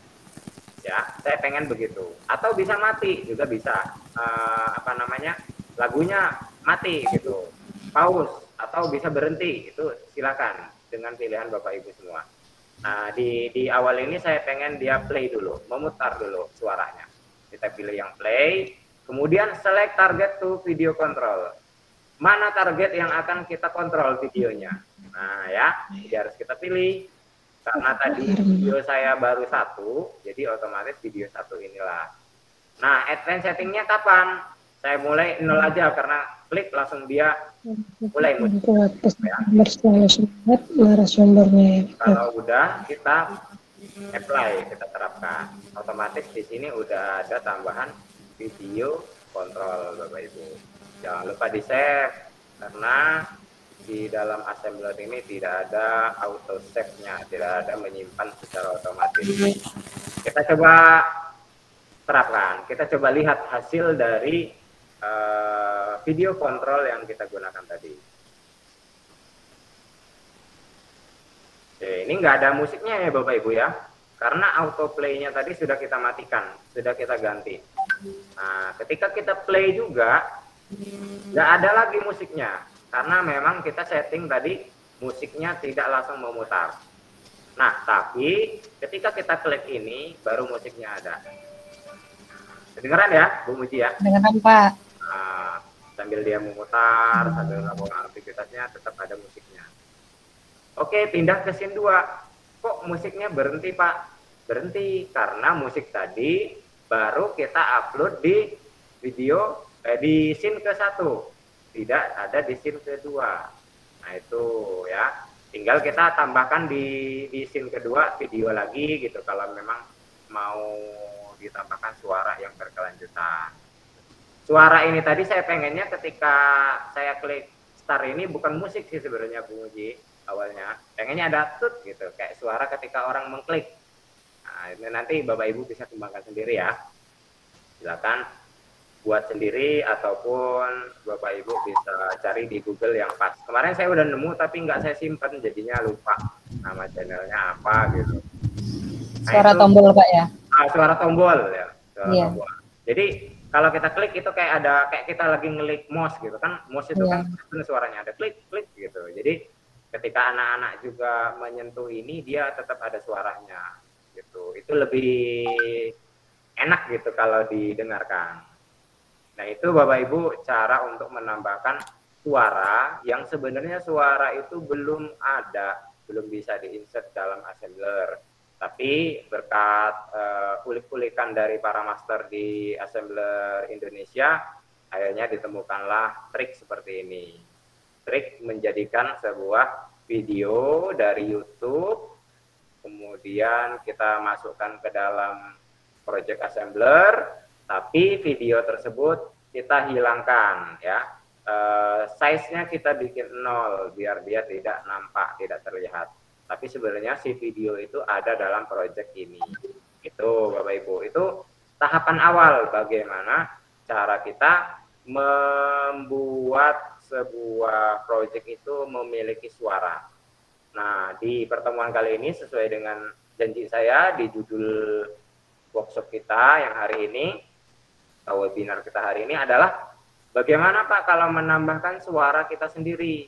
Ya, saya pengen begitu. Atau bisa mati juga bisa. Lagunya mati gitu. Pause atau bisa berhenti, itu silakan dengan pilihan Bapak Ibu semua. Nah, di awal ini saya pengen dia play dulu, memutar dulu suaranya. Kita pilih yang play, kemudian select target to video control. Mana target yang akan kita kontrol videonya? Nah ya, jadi harus kita pilih. Karena tadi video saya baru 1, jadi otomatis video 1 inilah. Nah, advance settingnya kapan? Saya mulai 0 aja karena klik langsung dia mulai musik. Kalau udah kita apply, kita terapkan. Otomatis di sini udah ada tambahan video kontrol Bapak Ibu. Jangan lupa di save karena di dalam assembler ini tidak ada auto save-nya, tidak ada menyimpan secara otomatis. Kita coba terapkan, kita coba lihat hasil dari video kontrol yang kita gunakan tadi. Oke, ini nggak ada musiknya ya Bapak Ibu ya, karena autoplay-nya tadi sudah kita matikan, sudah kita ganti. Nah, ketika kita play juga nggak ada lagi musiknya, karena memang kita setting tadi musiknya tidak langsung memutar. Nah, tapi ketika kita klik ini baru musiknya ada. Kedengeran ya, Bu Muji ya? Kedengeran Pak. Nah, sambil dia memutar, sambil melakukan aktivitasnya tetap ada musiknya. Oke, pindah ke scene 2. Kok musiknya berhenti Pak? Berhenti karena musik tadi baru kita upload di video di scene ke-1, tidak ada di scene kedua. Nah itu ya, Tinggal kita tambahkan di scene kedua video lagi gitu kalau memang mau ditambahkan suara yang berkelanjutan. Suara ini tadi saya pengennya ketika saya klik start ini bukan musik sih sebenarnya Bu Muji awalnya. Pengennya ada tut gitu kayak suara ketika orang mengklik. Nah, ini nanti Bapak Ibu bisa kembangkan sendiri ya. Silakan buat sendiri ataupun Bapak Ibu bisa cari di Google yang pas. Kemarin saya udah nemu tapi nggak saya simpen jadinya lupa nama channelnya apa gitu. Nah, Suara itu, tombol Pak ya? suara tombol ya. Suara Iya. tombol. Jadi kalau kita klik itu kayak ada kayak kita lagi ngelik mouse gitu kan. Mouse itu Iya. kan suaranya ada klik klik gitu. Jadi ketika anak-anak juga menyentuh ini dia tetap ada suaranya gitu. Itu lebih enak gitu kalau didengarkan. Nah, itu Bapak Ibu cara untuk menambahkan suara yang sebenarnya suara itu belum ada, belum bisa diinsert dalam assembler. Tapi berkat ulik-ulikan dari para master di assembler Indonesia, akhirnya ditemukanlah trik seperti ini. Trik menjadikan sebuah video dari YouTube, kemudian kita masukkan ke dalam project assembler, tapi video tersebut kita hilangkan ya, size-nya kita bikin 0 biar dia tidak nampak, tidak terlihat. Tapi sebenarnya si video itu ada dalam project ini. Itu Bapak Ibu, itu tahapan awal bagaimana cara kita membuat sebuah project itu memiliki suara. Nah, di pertemuan kali ini sesuai dengan janji saya di judul workshop kita yang hari ini, webinar kita hari ini adalah bagaimana Pak kalau menambahkan suara kita sendiri.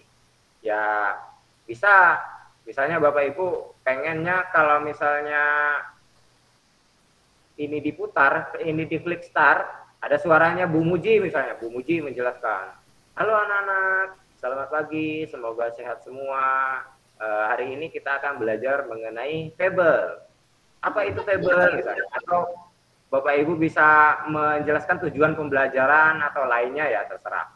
Ya bisa, misalnya Bapak Ibu pengennya kalau misalnya ini diputar, ini diklik start, ada suaranya Bu Muji misalnya, Bu Muji menjelaskan, halo anak-anak, selamat pagi, semoga sehat semua. Hari ini kita akan belajar mengenai fable. Apa itu fable misalnya? Atau Bapak Ibu bisa menjelaskan tujuan pembelajaran atau lainnya ya terserah.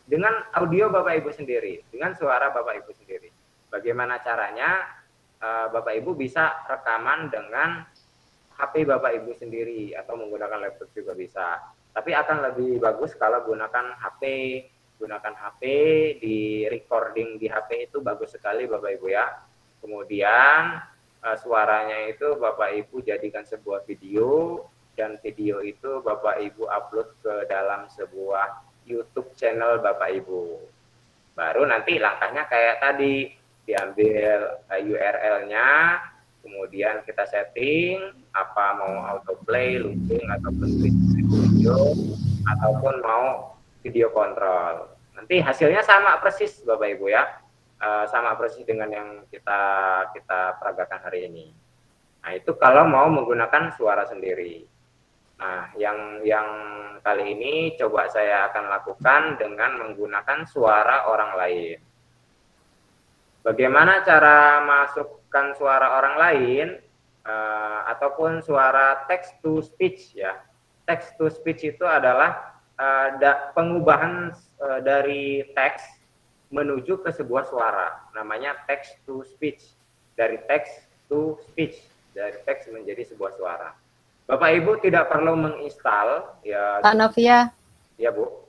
Dengan audio Bapak Ibu sendiri, dengan suara Bapak Ibu sendiri. Bagaimana caranya? Bapak Ibu bisa rekaman dengan HP Bapak Ibu sendiri atau menggunakan laptop juga bisa. Tapi akan lebih bagus kalau gunakan HP. Gunakan HP, di recording di HP itu bagus sekali Bapak Ibu ya. Kemudian suaranya itu Bapak Ibu jadikan sebuah video, dan video itu Bapak Ibu upload ke dalam sebuah YouTube channel Bapak Ibu. Baru nanti langkahnya kayak tadi, diambil URL-nya, kemudian kita setting apa mau autoplay, looping ataupun video, ataupun mau video kontrol. Nanti hasilnya sama persis Bapak Ibu ya, sama persis dengan yang kita peragakan hari ini. Nah, itu kalau mau menggunakan suara sendiri. Nah, yang kali ini coba saya akan lakukan dengan menggunakan suara orang lain. Bagaimana cara masukkan suara orang lain ataupun suara text to speech ya. Text to speech itu adalah pengubahan dari teks menuju ke sebuah suara. Namanya text to speech. Dari text to speech, dari teks menjadi sebuah suara. Bapak Ibu tidak perlu menginstal ya. Pak Novia. Ya Bu.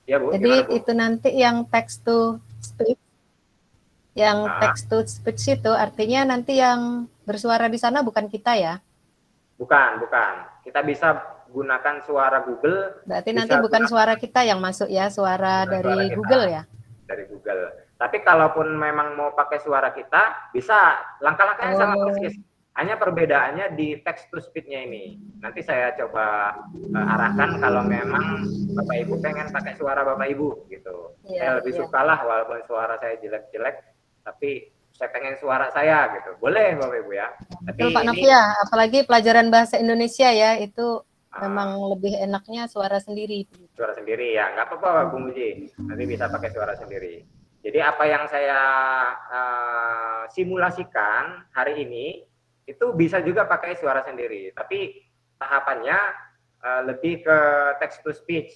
Ya Bu. Jadi Gimana, Bu? itu nanti yang text to speech. Yang text to speech itu artinya nanti yang bersuara di sana bukan kita ya? Bukan. Kita bisa gunakan suara Google. Berarti nanti bukan suara kita yang masuk ya, suara dari Google ya? Dari Google. Tapi kalaupun memang mau pakai suara kita, bisa. Langkah-langkahnya sama persis. Hanya perbedaannya di text to speech-nya ini. Nanti saya coba arahkan kalau memang Bapak Ibu pengen pakai suara Bapak Ibu gitu. Saya lebih suka lah walaupun suara saya jelek-jelek, tapi saya pengen suara saya gitu. Boleh Bapak Ibu ya. Tapi Pak Novia, apalagi pelajaran bahasa Indonesia ya, itu memang lebih enaknya suara sendiri. Suara sendiri ya, nggak apa-apa Bu Muji. Nanti bisa pakai suara sendiri. Jadi apa yang saya simulasikan hari ini, itu bisa juga pakai suara sendiri, tapi tahapannya lebih ke text to speech,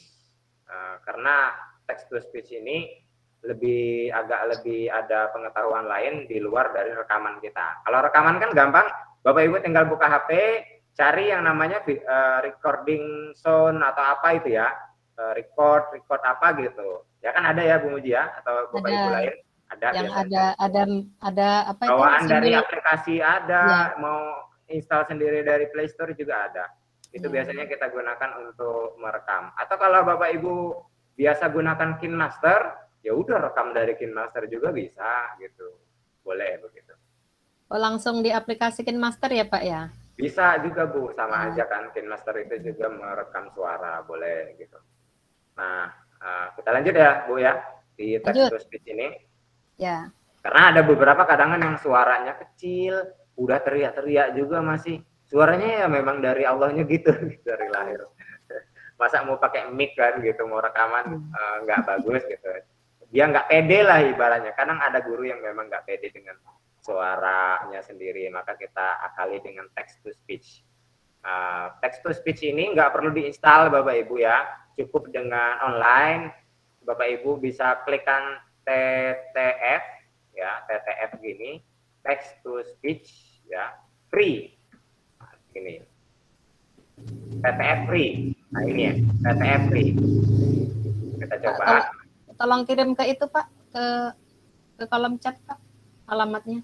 karena text to speech ini agak lebih ada pengetahuan lain di luar dari rekaman kita. Kalau rekaman kan gampang, Bapak Ibu tinggal buka HP, cari yang namanya recording sound atau apa itu ya, record apa gitu. Ya kan ada ya Bu Muji ya, atau Bapak Ibu lain ada. Yang biasanya. ada apa itu? Bawaan dari aplikasi ada, mau install sendiri dari Play Store juga ada. Itu biasanya kita gunakan untuk merekam. Atau kalau Bapak Ibu biasa gunakan KineMaster, ya udah rekam dari KineMaster juga bisa gitu. Boleh begitu. Oh, langsung diaplikasikan master ya Pak ya? Bisa juga Bu, sama aja kan KineMaster itu juga merekam suara, boleh gitu. Nah, kita lanjut ya Bu ya di text to speech ini. Ya. Karena ada beberapa kadang yang suaranya kecil, udah teriak-teriak juga masih. Suaranya ya memang dari Allahnya gitu dari lahir. Masa mau pakai mic kan gitu, mau rekaman nggak bagus gitu. Dia nggak pede lah ibaratnya. Kadang ada guru yang memang nggak pede dengan suaranya sendiri, maka kita akali dengan text to speech. Text to speech ini nggak perlu diinstal Bapak Ibu ya, cukup dengan online. Bapak Ibu bisa klikkan TTF ya, TTF gini, text to speech ya, free. Nah, ini TTF free. Nah ini ya, TTF free. Kita coba. Tolong kirim ke itu Pak, ke kolom chat Pak, alamatnya.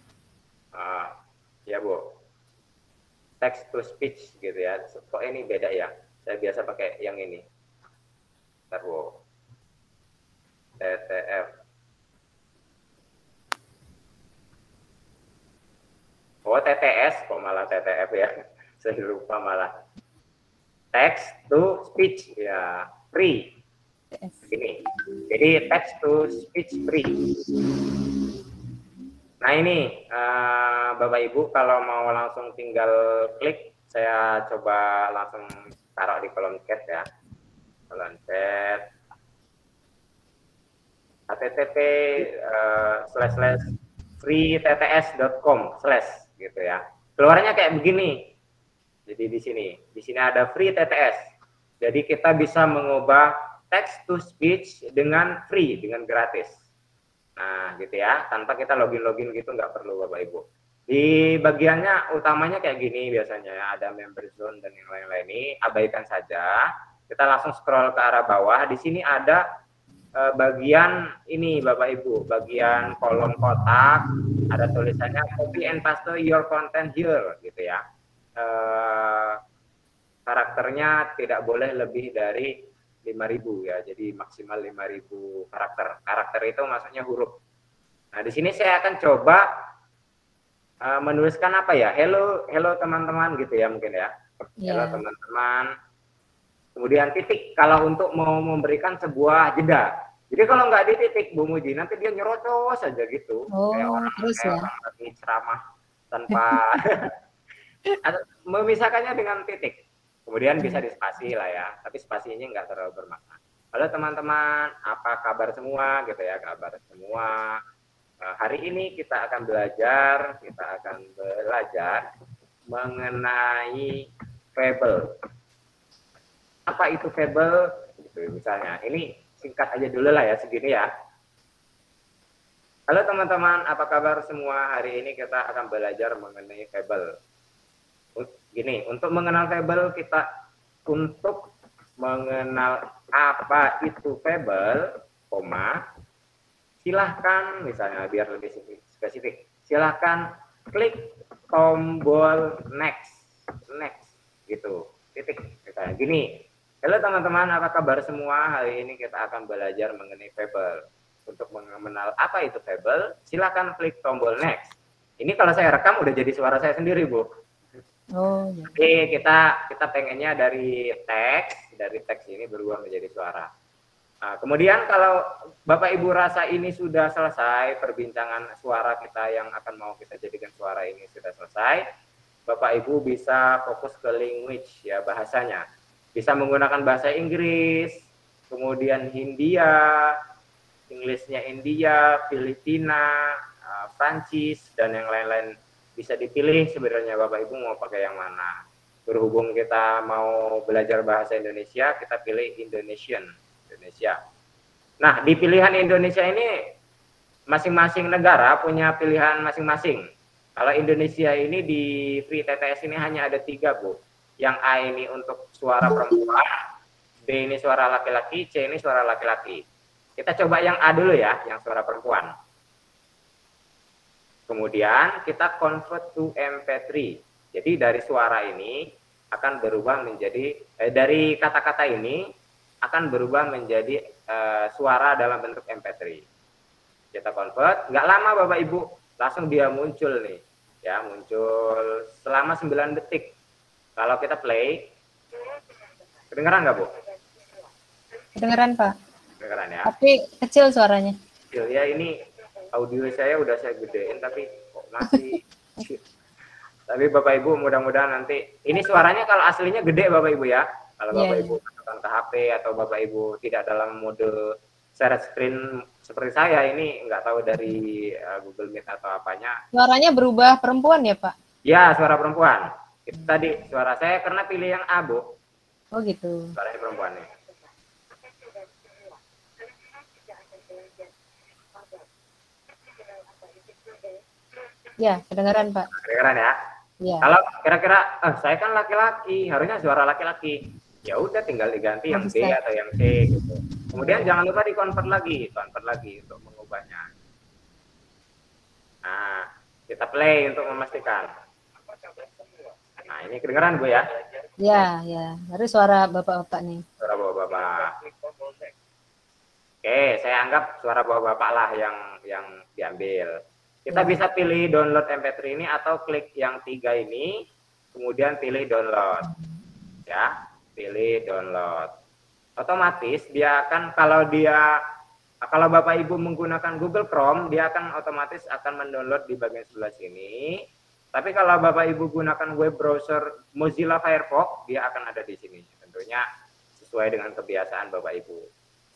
Ya Bu, text to speech gitu ya. Kok ini beda ya? Saya biasa pakai yang ini. Bentar Bu. TTF. Oh TTS, kok malah TTF ya? Saya lupa malah. Text to speech ya, free. Ini. Jadi text to speech free. Nah ini Bapak Ibu kalau mau langsung tinggal klik, saya coba langsung taruh di kolom chat ya. Kolom chat http://freetts.com/ gitu ya. Keluarnya kayak begini. Jadi di sini ada free TTS. Jadi kita bisa mengubah text to speech dengan free, dengan gratis. Nah, gitu ya, tanpa kita login gitu nggak perlu Bapak Ibu. Di bagiannya utamanya kayak gini biasanya ya, ada member zone dan yang lain-lain ini, abaikan saja. Kita langsung scroll ke arah bawah. Di sini ada bagian ini Bapak Ibu, bagian kolom kotak, ada tulisannya copy and paste your content here gitu ya. Karakternya tidak boleh lebih dari 5.000 ya, jadi maksimal 5.000 karakter. Karakter itu maksudnya huruf. Nah, di sini saya akan coba menuliskan apa ya? Hello teman-teman gitu ya mungkin ya. Hello teman-teman. Kemudian titik kalau untuk mau memberikan sebuah jeda. Jadi kalau nggak dititik Bu Muji, nanti dia nyerocos saja gitu. Kayak orang lagi ceramah tanpa memisahkannya dengan titik. Kemudian bisa dispasi lah ya, tapi spasinya nggak terlalu bermakna. Halo teman-teman, apa kabar semua gitu ya, kabar semua. Hari ini kita akan belajar mengenai fable. Apa itu fable? Gitu misalnya. Ini singkat aja dulu lah ya, segini ya. Halo teman-teman, apa kabar semua? Hari ini kita akan belajar mengenai fable. Gini, untuk mengenal fable untuk mengenal apa itu fable, silahkan misalnya biar lebih spesifik, silahkan klik tombol next gitu, titik misalnya gini. Halo teman-teman, apa kabar semua? Hari ini kita akan belajar mengenai fable. Untuk mengenal apa itu fable, silahkan klik tombol next. Ini kalau saya rekam udah jadi suara saya sendiri Bu. Oh, ya. Jadi kita pengennya dari teks ini berubah menjadi suara. Nah, kemudian kalau Bapak Ibu rasa ini sudah selesai, perbincangan suara kita yang akan mau kita jadikan suara ini sudah selesai, Bapak Ibu bisa fokus ke language ya, bahasanya. Bisa menggunakan bahasa Inggris, kemudian Hindia, Inggrisnya India, Filipina, Prancis dan yang lain-lain. Bisa dipilih sebenarnya Bapak Ibu mau pakai yang mana. Berhubung kita mau belajar bahasa Indonesia, kita pilih Indonesia. Nah, di pilihan Indonesia ini masing-masing negara punya pilihan masing-masing. Kalau Indonesia ini di Free TTS ini hanya ada 3, Bu. Yang A ini untuk suara perempuan, B ini suara laki-laki, C ini suara laki-laki. Kita coba yang A dulu ya, yang suara perempuan. Kemudian kita convert to MP3. Jadi dari suara ini akan berubah menjadi, dari kata-kata ini akan berubah menjadi suara dalam bentuk MP3. Kita convert, nggak lama Bapak Ibu, langsung dia muncul nih. Ya, muncul selama 9 detik. Kalau kita play, kedengeran nggak Bu? Kedengeran Pak. Kedengeran ya. Tapi kecil suaranya. Kecil ya, ini audio saya udah saya gedein tapi kok masih. Tapi Bapak Ibu mudah-mudahan nanti, ini suaranya kalau aslinya gede Bapak Ibu ya. Kalau Bapak Ibu masukkan ke HP atau Bapak Ibu tidak dalam mode share screen seperti saya, ini nggak tahu dari Google Meet atau apanya. Suaranya berubah perempuan ya Pak? Ya, suara perempuan. Itu tadi suara saya karena pilih yang A, Bu. Oh gitu. Suaranya perempuan nih. Ya, kedengaran Pak. Kedengeran ya? Ya. Kalau kira-kira, saya kan laki-laki, harusnya suara laki-laki. Ya udah tinggal diganti yang B atau yang C gitu. Kemudian jangan lupa convert lagi untuk mengubahnya. Nah, kita play untuk memastikan. Nah, ini kedengeran Bu ya? Ya, ya. Baru suara bapak-bapak nih. Suara bapak-bapak. Oke, saya anggap suara bapak-bapak lah yang diambil. Kita bisa pilih download MP3 ini atau klik yang 3 ini, kemudian pilih download. Ya, pilih download. Otomatis dia akan, kalau Bapak Ibu menggunakan Google Chrome, dia akan otomatis akan mendownload di bagian sebelah sini. Tapi kalau Bapak Ibu gunakan web browser Mozilla Firefox, dia akan ada di sini. Tentunya sesuai dengan kebiasaan Bapak Ibu.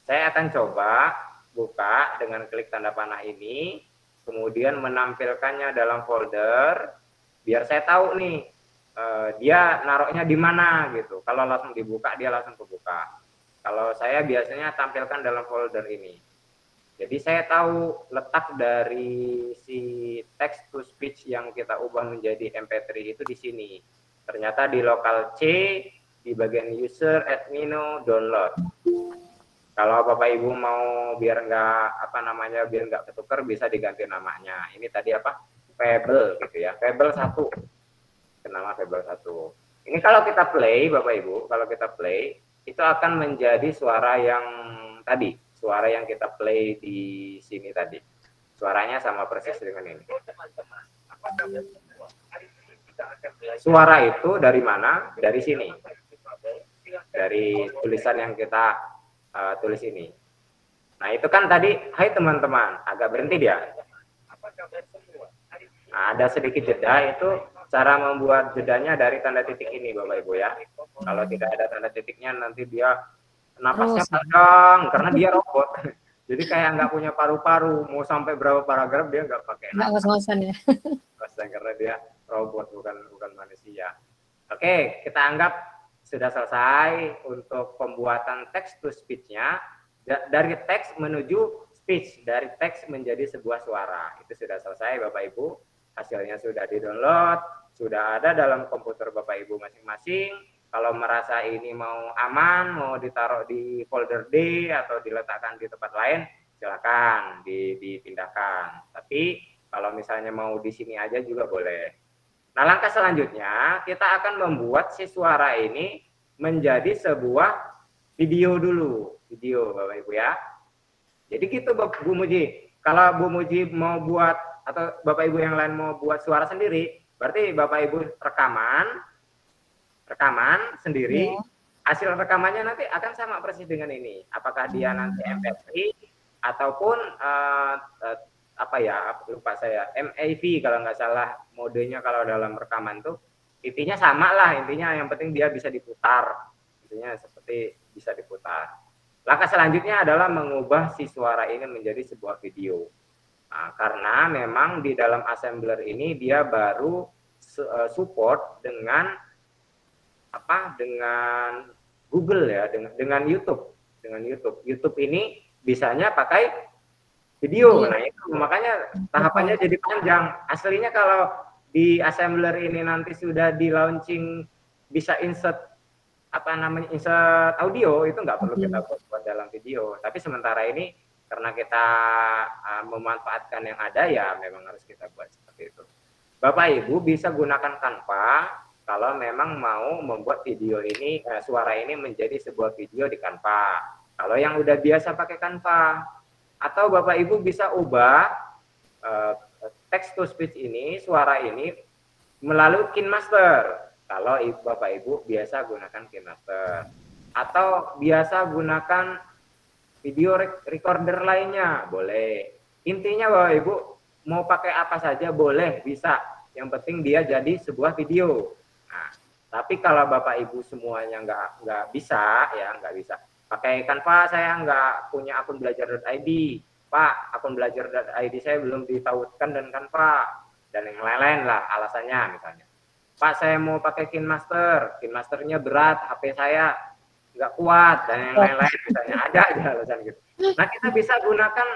Saya akan coba buka dengan klik tanda panah ini, kemudian menampilkannya dalam folder, biar saya tahu nih, dia naruhnya di mana gitu. Kalau langsung dibuka, dia langsung kebuka. Kalau saya biasanya tampilkan dalam folder ini. Jadi saya tahu letak dari si text to speech yang kita ubah menjadi MP3 itu di sini. Ternyata di local C, di bagian user, admino, download. Kalau Bapak Ibu mau biar biar nggak ketukar, bisa diganti namanya. Ini tadi apa? Fable gitu ya. Fable 1. Nama Fable 1. Ini kalau kita play Bapak Ibu, kalau kita play itu akan menjadi suara yang tadi, suara yang kita play di sini tadi. Suaranya sama persis dengan ini. Suara itu dari mana? Dari sini. Dari tulisan yang kita tulis ini. Nah, itu kan tadi, hai teman-teman, agak berhenti dia. Nah, ada sedikit jeda, itu cara membuat jedanya dari tanda titik ini Bapak Ibu ya. Kalau tidak ada tanda titiknya nanti dia napasnya panjang karena dia robot. Jadi kayak nggak punya paru-paru, mau sampai berapa paragraf dia nggak pakai napas. Ngos-ngosan ya. Karena dia robot, bukan manusia. Oke, kita anggap sudah selesai untuk pembuatan text to speech-nya. Dari teks menuju speech, dari teks menjadi sebuah suara. Itu sudah selesai Bapak Ibu. Hasilnya sudah di-download, sudah ada dalam komputer Bapak Ibu masing-masing. Kalau merasa ini mau aman, mau ditaruh di folder D atau diletakkan di tempat lain, silakan dipindahkan. Tapi kalau misalnya mau di sini aja juga boleh. Nah, langkah selanjutnya kita akan membuat si suara ini menjadi sebuah video dulu. Video Bapak Ibu ya. Jadi gitu Bu Muji. Kalau Bu Muji mau buat atau Bapak Ibu yang lain mau buat suara sendiri, berarti Bapak Ibu rekaman sendiri. Hasil rekamannya nanti akan sama persis dengan ini. Apakah dia nanti MP3 ataupun lupa saya, MAV kalau nggak salah modenya kalau dalam rekaman tuh. Intinya sama lah, intinya yang penting dia bisa diputar. Intinya seperti bisa diputar. Langkah selanjutnya adalah mengubah si suara ini menjadi sebuah video. Nah, karena memang di dalam assembler ini dia baru support dengan Google ya, dengan YouTube. Dengan YouTube. YouTube ini bisanya pakai video. Nah itu makanya tahapannya jadi panjang. Aslinya kalau di assembler ini nanti sudah di launching bisa insert insert audio, itu nggak perlu kita buat dalam video. Tapi sementara ini karena kita memanfaatkan yang ada, ya memang harus kita buat seperti itu. Bapak Ibu bisa gunakan Canva kalau memang mau membuat video ini, suara ini menjadi sebuah video di Canva. Kalau yang udah biasa pakai Canva, atau Bapak Ibu bisa ubah text to speech ini, suara ini melalui KineMaster. Kalau Bapak Ibu biasa gunakan KineMaster, atau biasa gunakan video recorder lainnya, boleh. Intinya Bapak Ibu mau pakai apa saja boleh, bisa. Yang penting dia jadi sebuah video. Nah, tapi kalau Bapak Ibu semuanya nggak bisa, ya nggak bisa. Pakai Canva, saya nggak punya akun belajar.id. Pak, akun belajar.id saya belum ditautkan dengan Canva. Dan yang lain-lain lah alasannya misalnya. Pak, saya mau pakai KineMaster, KineMasternya berat, HP saya nggak kuat, dan yang lain-lain misalnya, ada aja alasan gitu. Nah, kita bisa gunakan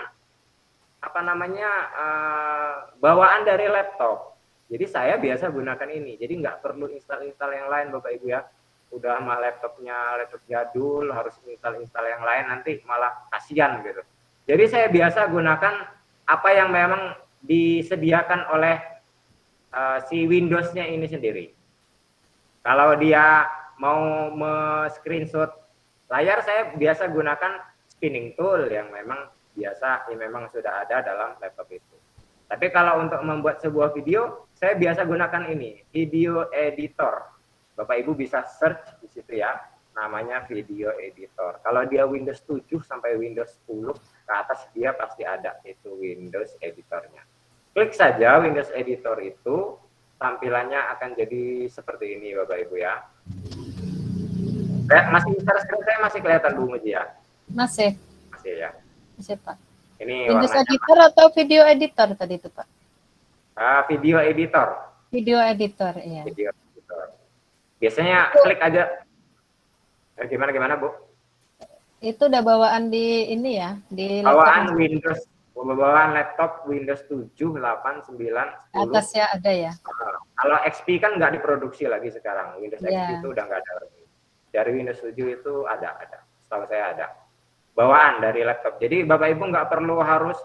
bawaan dari laptop. Jadi saya biasa gunakan ini, jadi nggak perlu install yang lain Bapak Ibu ya. Udah mah laptop jadul, harus install yang lain, nanti malah kasihan gitu. Jadi saya biasa gunakan apa yang memang disediakan oleh si Windows-nya ini sendiri. Kalau dia mau screenshot layar, saya biasa gunakan spinning tool yang memang biasa, yang memang sudah ada dalam laptop itu. Tapi kalau untuk membuat sebuah video, saya biasa gunakan ini, video editor. Bapak Ibu bisa search di situ ya, namanya video editor. Kalau dia Windows 7 sampai Windows 10 ke atas, dia pasti ada itu Windows editornya. Klik saja Windows Editor itu, tampilannya akan jadi seperti ini Bapak Ibu ya. Masih share screen saya masih kelihatan Bu Muji ya? Masih. Masih ya. Masih Pak. Ini Windows Editor atau video editor tadi itu Pak? Video editor. Video editor, iya. Video editor. Biasanya klik aja. Gimana Bu? Itu udah bawaan di ini ya, di bawaan Windows. Bawaan laptop Windows 7, 8, 9, 10. Atasnya ada ya? Kalau XP kan nggak diproduksi lagi sekarang. Windows XP itu udah nggak ada lagi. Dari Windows 7 itu ada. Setahu saya ada. Bawaan dari laptop. Jadi Bapak Ibu nggak perlu harus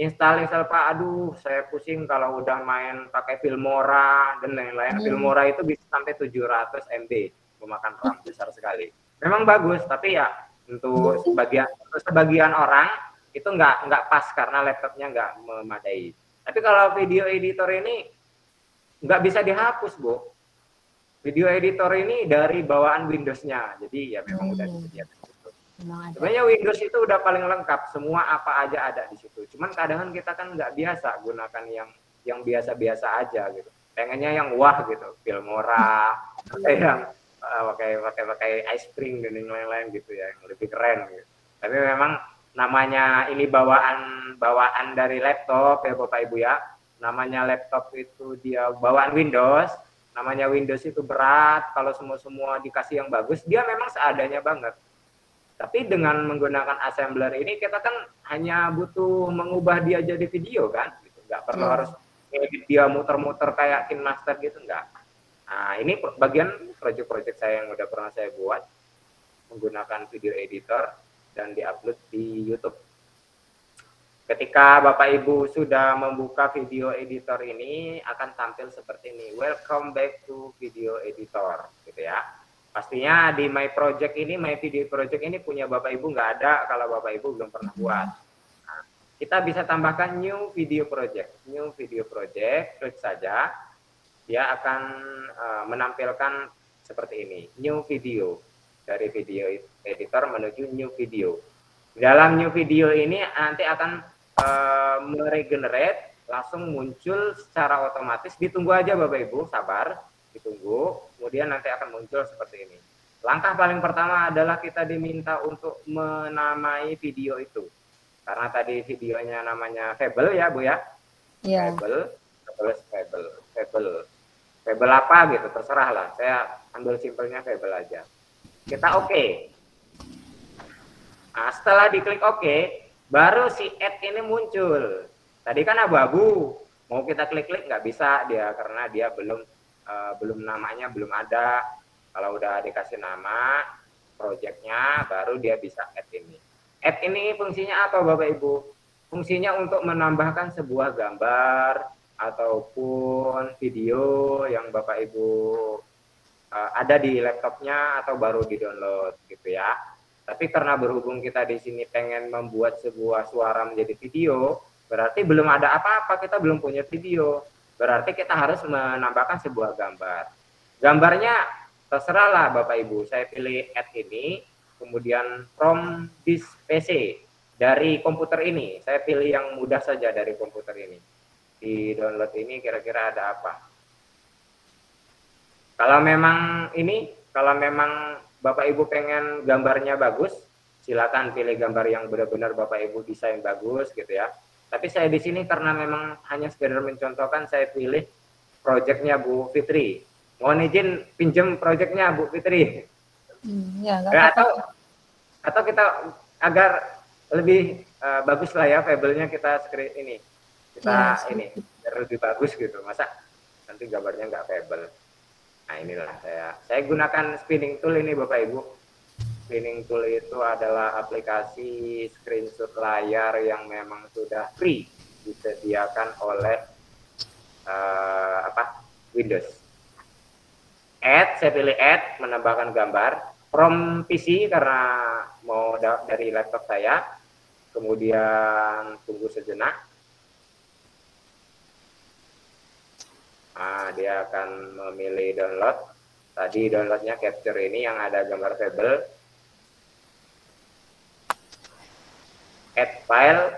install Pak. Aduh, saya pusing kalau udah main pakai Filmora dan lain-lain. Filmora itu bisa sampai 700 MB. Memakan RAM besar sekali. Memang bagus, tapi ya untuk sebagian orang itu nggak pas karena laptopnya nggak memadai. Tapi kalau video editor ini nggak bisa dihapus, Bu. Video editor ini dari bawaan Windows-nya, jadi ya memang udah disediakan gitu. Sebenarnya Windows itu udah paling lengkap, semua apa aja ada di situ. Cuman kadang kita kan nggak biasa gunakan yang biasa-biasa aja gitu. Pengennya yang wah gitu, Filmora, yang pakai ice spring dan yang lain-lain gitu ya, yang lebih keren gitu. Tapi memang namanya ini bawaan dari laptop ya Bapak Ibu ya. Namanya laptop itu dia bawaan Windows. Namanya Windows itu berat. Kalau semua dikasih yang bagus, dia memang seadanya banget. Tapi dengan menggunakan assembler ini kita kan hanya butuh mengubah dia jadi video kan. Gitu. Nggak perlu harus edit dia muter-muter kayak KineMaster gitu, enggak. Nah ini bagian proyek-proyek saya yang udah pernah saya buat menggunakan video editor dan diupload di YouTube. Ketika Bapak Ibu sudah membuka video editor ini, akan tampil seperti ini. Welcome back to video editor, gitu ya. Pastinya di My Project ini, My Video Project ini punya Bapak Ibu nggak ada kalau Bapak Ibu belum pernah buat. Nah, kita bisa tambahkan New Video Project. New Video Project, klik saja. Dia akan menampilkan seperti ini. New Video. Dari video editor menuju new video. Dalam new video ini nanti akan meregenerate, langsung muncul secara otomatis. Ditunggu aja Bapak Ibu, sabar, ditunggu. Kemudian nanti akan muncul seperti ini. Langkah paling pertama adalah kita diminta untuk menamai video itu. Karena tadi videonya namanya Fable ya Bu ya. Iya. Fable apa gitu, terserah lah. Saya ambil simpelnya Fable aja. Kita oke. Nah, setelah diklik OK, baru si add ini muncul. Tadi kan abu-abu, mau kita klik-klik nggak bisa dia karena dia belum namanya belum ada. Kalau udah dikasih nama projectnya, baru dia bisa add ini. Add ini fungsinya apa Bapak Ibu? Fungsinya untuk menambahkan sebuah gambar ataupun video yang Bapak Ibu ada di laptopnya atau baru di-download gitu ya. Tapi karena berhubung kita di sini pengen membuat sebuah suara menjadi video, berarti belum ada apa-apa, kita belum punya video. Berarti kita harus menambahkan sebuah gambar. Gambarnya terserahlah Bapak Ibu, saya pilih add ini, kemudian from this PC, dari komputer ini. Saya pilih yang mudah saja dari komputer ini. Di download ini kira-kira ada apa? Kalau memang Bapak Ibu pengen gambarnya bagus, silakan pilih gambar yang benar-benar Bapak Ibu desain bagus gitu ya. Tapi saya di sini karena memang hanya sekedar mencontohkan, saya pilih projectnya Bu Fitri. Mohon izin pinjam projectnya Bu Fitri. Atau kita agar lebih bagus lah ya, fabelnya kita screen ini. Kita ini biar lebih bagus gitu. Masa nanti gambarnya nggak fabel. Nah inilah saya gunakan spinning tool ini Bapak Ibu. Spinning tool itu adalah aplikasi screenshot layar yang memang sudah free disediakan oleh Windows. Add, saya pilih add, menambahkan gambar from PC karena mau dari laptop saya. Kemudian tunggu sejenak. Nah, dia akan memilih download. Tadi downloadnya capture ini yang ada gambar fable. Add file,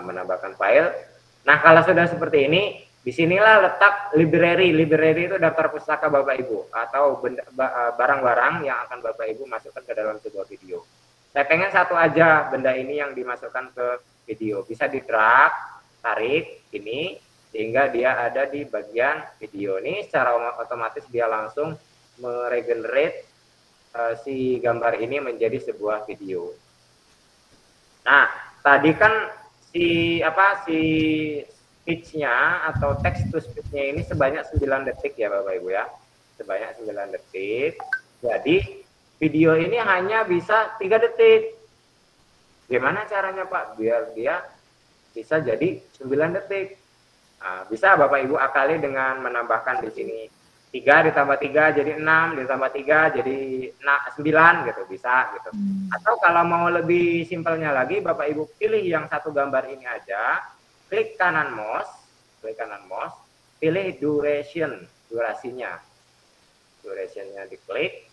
menambahkan file. Nah, kalau sudah seperti ini, disinilah letak library. Library itu daftar pustaka Bapak Ibu atau barang-barang yang akan Bapak Ibu masukkan ke dalam sebuah video. Saya pengen satu aja benda ini yang dimasukkan ke video. Bisa di drag, tarik ini, sehingga dia ada di bagian video ini. Secara otomatis dia langsung meregenerate si gambar ini menjadi sebuah video. Nah, tadi kan si speech-nya atau text to speech-nya ini sebanyak 9 detik ya Bapak Ibu ya. Sebanyak 9 detik. Jadi video ini hanya bisa 3 detik. Gimana caranya Pak? Biar dia bisa jadi 9 detik. Nah, bisa Bapak Ibu akali dengan menambahkan di sini 3 ditambah 3 jadi 6, ditambah 3 jadi 9 gitu, bisa gitu. Atau kalau mau lebih simpelnya lagi, Bapak Ibu pilih yang satu gambar ini aja, klik kanan mouse, pilih durasinya. Durasinya diklik,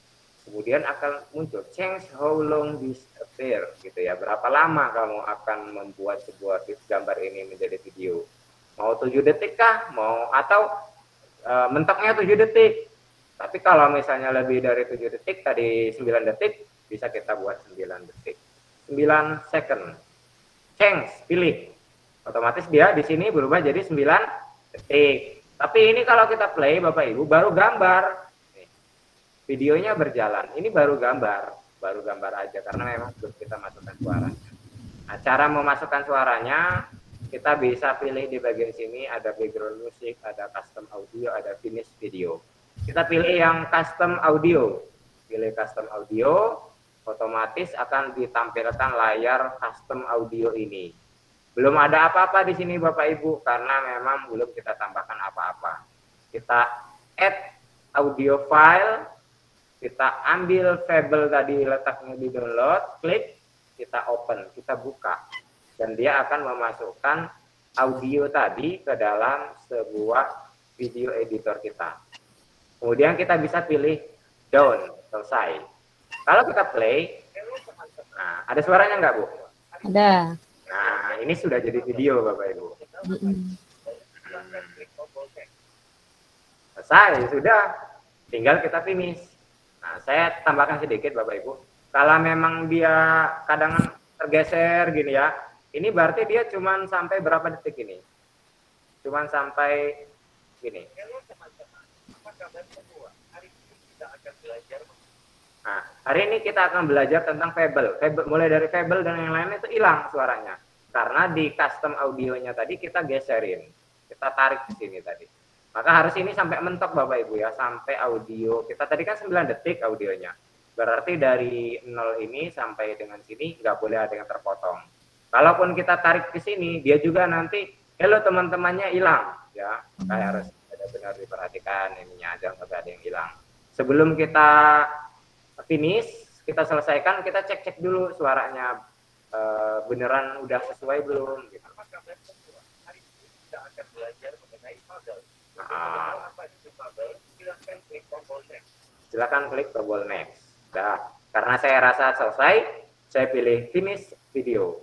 kemudian akan muncul change how long this appear gitu ya. Berapa lama kamu akan membuat sebuah gambar ini menjadi video? Mau 7 detik kah? Mau atau mentoknya 7 detik. Tapi kalau misalnya lebih dari 7 detik, tadi 9 detik, bisa kita buat 9 detik. 9 second. Change, pilih. Otomatis dia di sini berubah jadi 9 detik. Tapi ini kalau kita play Bapak Ibu baru gambar. Videonya berjalan. Ini baru gambar aja karena memang belum kita masukkan suara. Nah, cara memasukkan suaranya kita bisa pilih di bagian sini, ada background music, ada custom audio, ada finish video. Kita pilih yang custom audio. Pilih custom audio, otomatis akan ditampilkan layar custom audio ini. Belum ada apa-apa di sini Bapak Ibu, karena memang belum kita tambahkan apa-apa. Kita add audio file, kita ambil file tadi letaknya di download, klik, kita open, kita buka. Dan dia akan memasukkan audio tadi ke dalam sebuah video editor kita. Kemudian kita bisa pilih down, selesai. Kalau kita play, nah, ada suaranya nggak Bu? Ada. Nah, ini sudah jadi video Bapak Ibu. Selesai, sudah. Tinggal kita finish. Nah, saya tambahkan sedikit Bapak Ibu. Kalau memang dia kadang tergeser gini ya, ini berarti dia cuman sampai berapa detik ini? Cuman sampai gini. Nah, Hari ini kita akan belajar tentang Fable. Mulai dari Fable dan yang lainnya itu hilang suaranya. Karena di custom audionya tadi kita geserin. Kita tarik ke sini tadi. Maka harus ini sampai mentok Bapak Ibu ya, sampai audio. Kita tadi kan 9 detik audionya. Berarti dari 0 ini sampai dengan sini nggak boleh ada yang terpotong. Kalaupun kita tarik ke sini, dia juga nanti, hello teman-temannya hilang. Ya, kayak harus benar-benar diperhatikan ininya, jangan sampai ada yang hilang. Sebelum kita finish, kita selesaikan, kita cek-cek dulu suaranya beneran udah sesuai belum gitu. Silakan klik tombol next. Nah, karena saya rasa selesai, saya pilih finish video.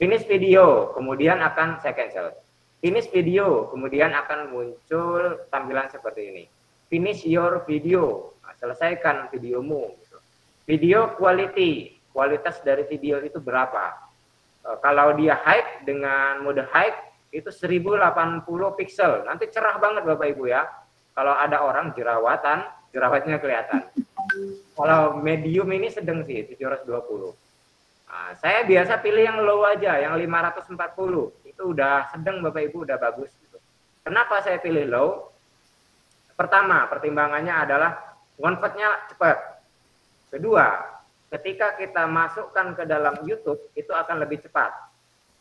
Finish video, kemudian akan saya cancel. Finish video, kemudian akan muncul tampilan seperti ini. Finish your video, nah, selesaikan videomu. Video quality, kualitas dari video itu berapa? Kalau dia high dengan mode high itu 1080 pixel. Nanti cerah banget Bapak Ibu ya. Kalau ada orang jerawatan, jerawatnya kelihatan. Kalau medium ini sedang sih 720. Nah, saya biasa pilih yang low aja, yang 540. Itu udah sedang Bapak Ibu, udah bagus gitu. Kenapa saya pilih low? Pertama, pertimbangannya adalah convertnya cepat. Kedua, ketika kita masukkan ke dalam YouTube, itu akan lebih cepat.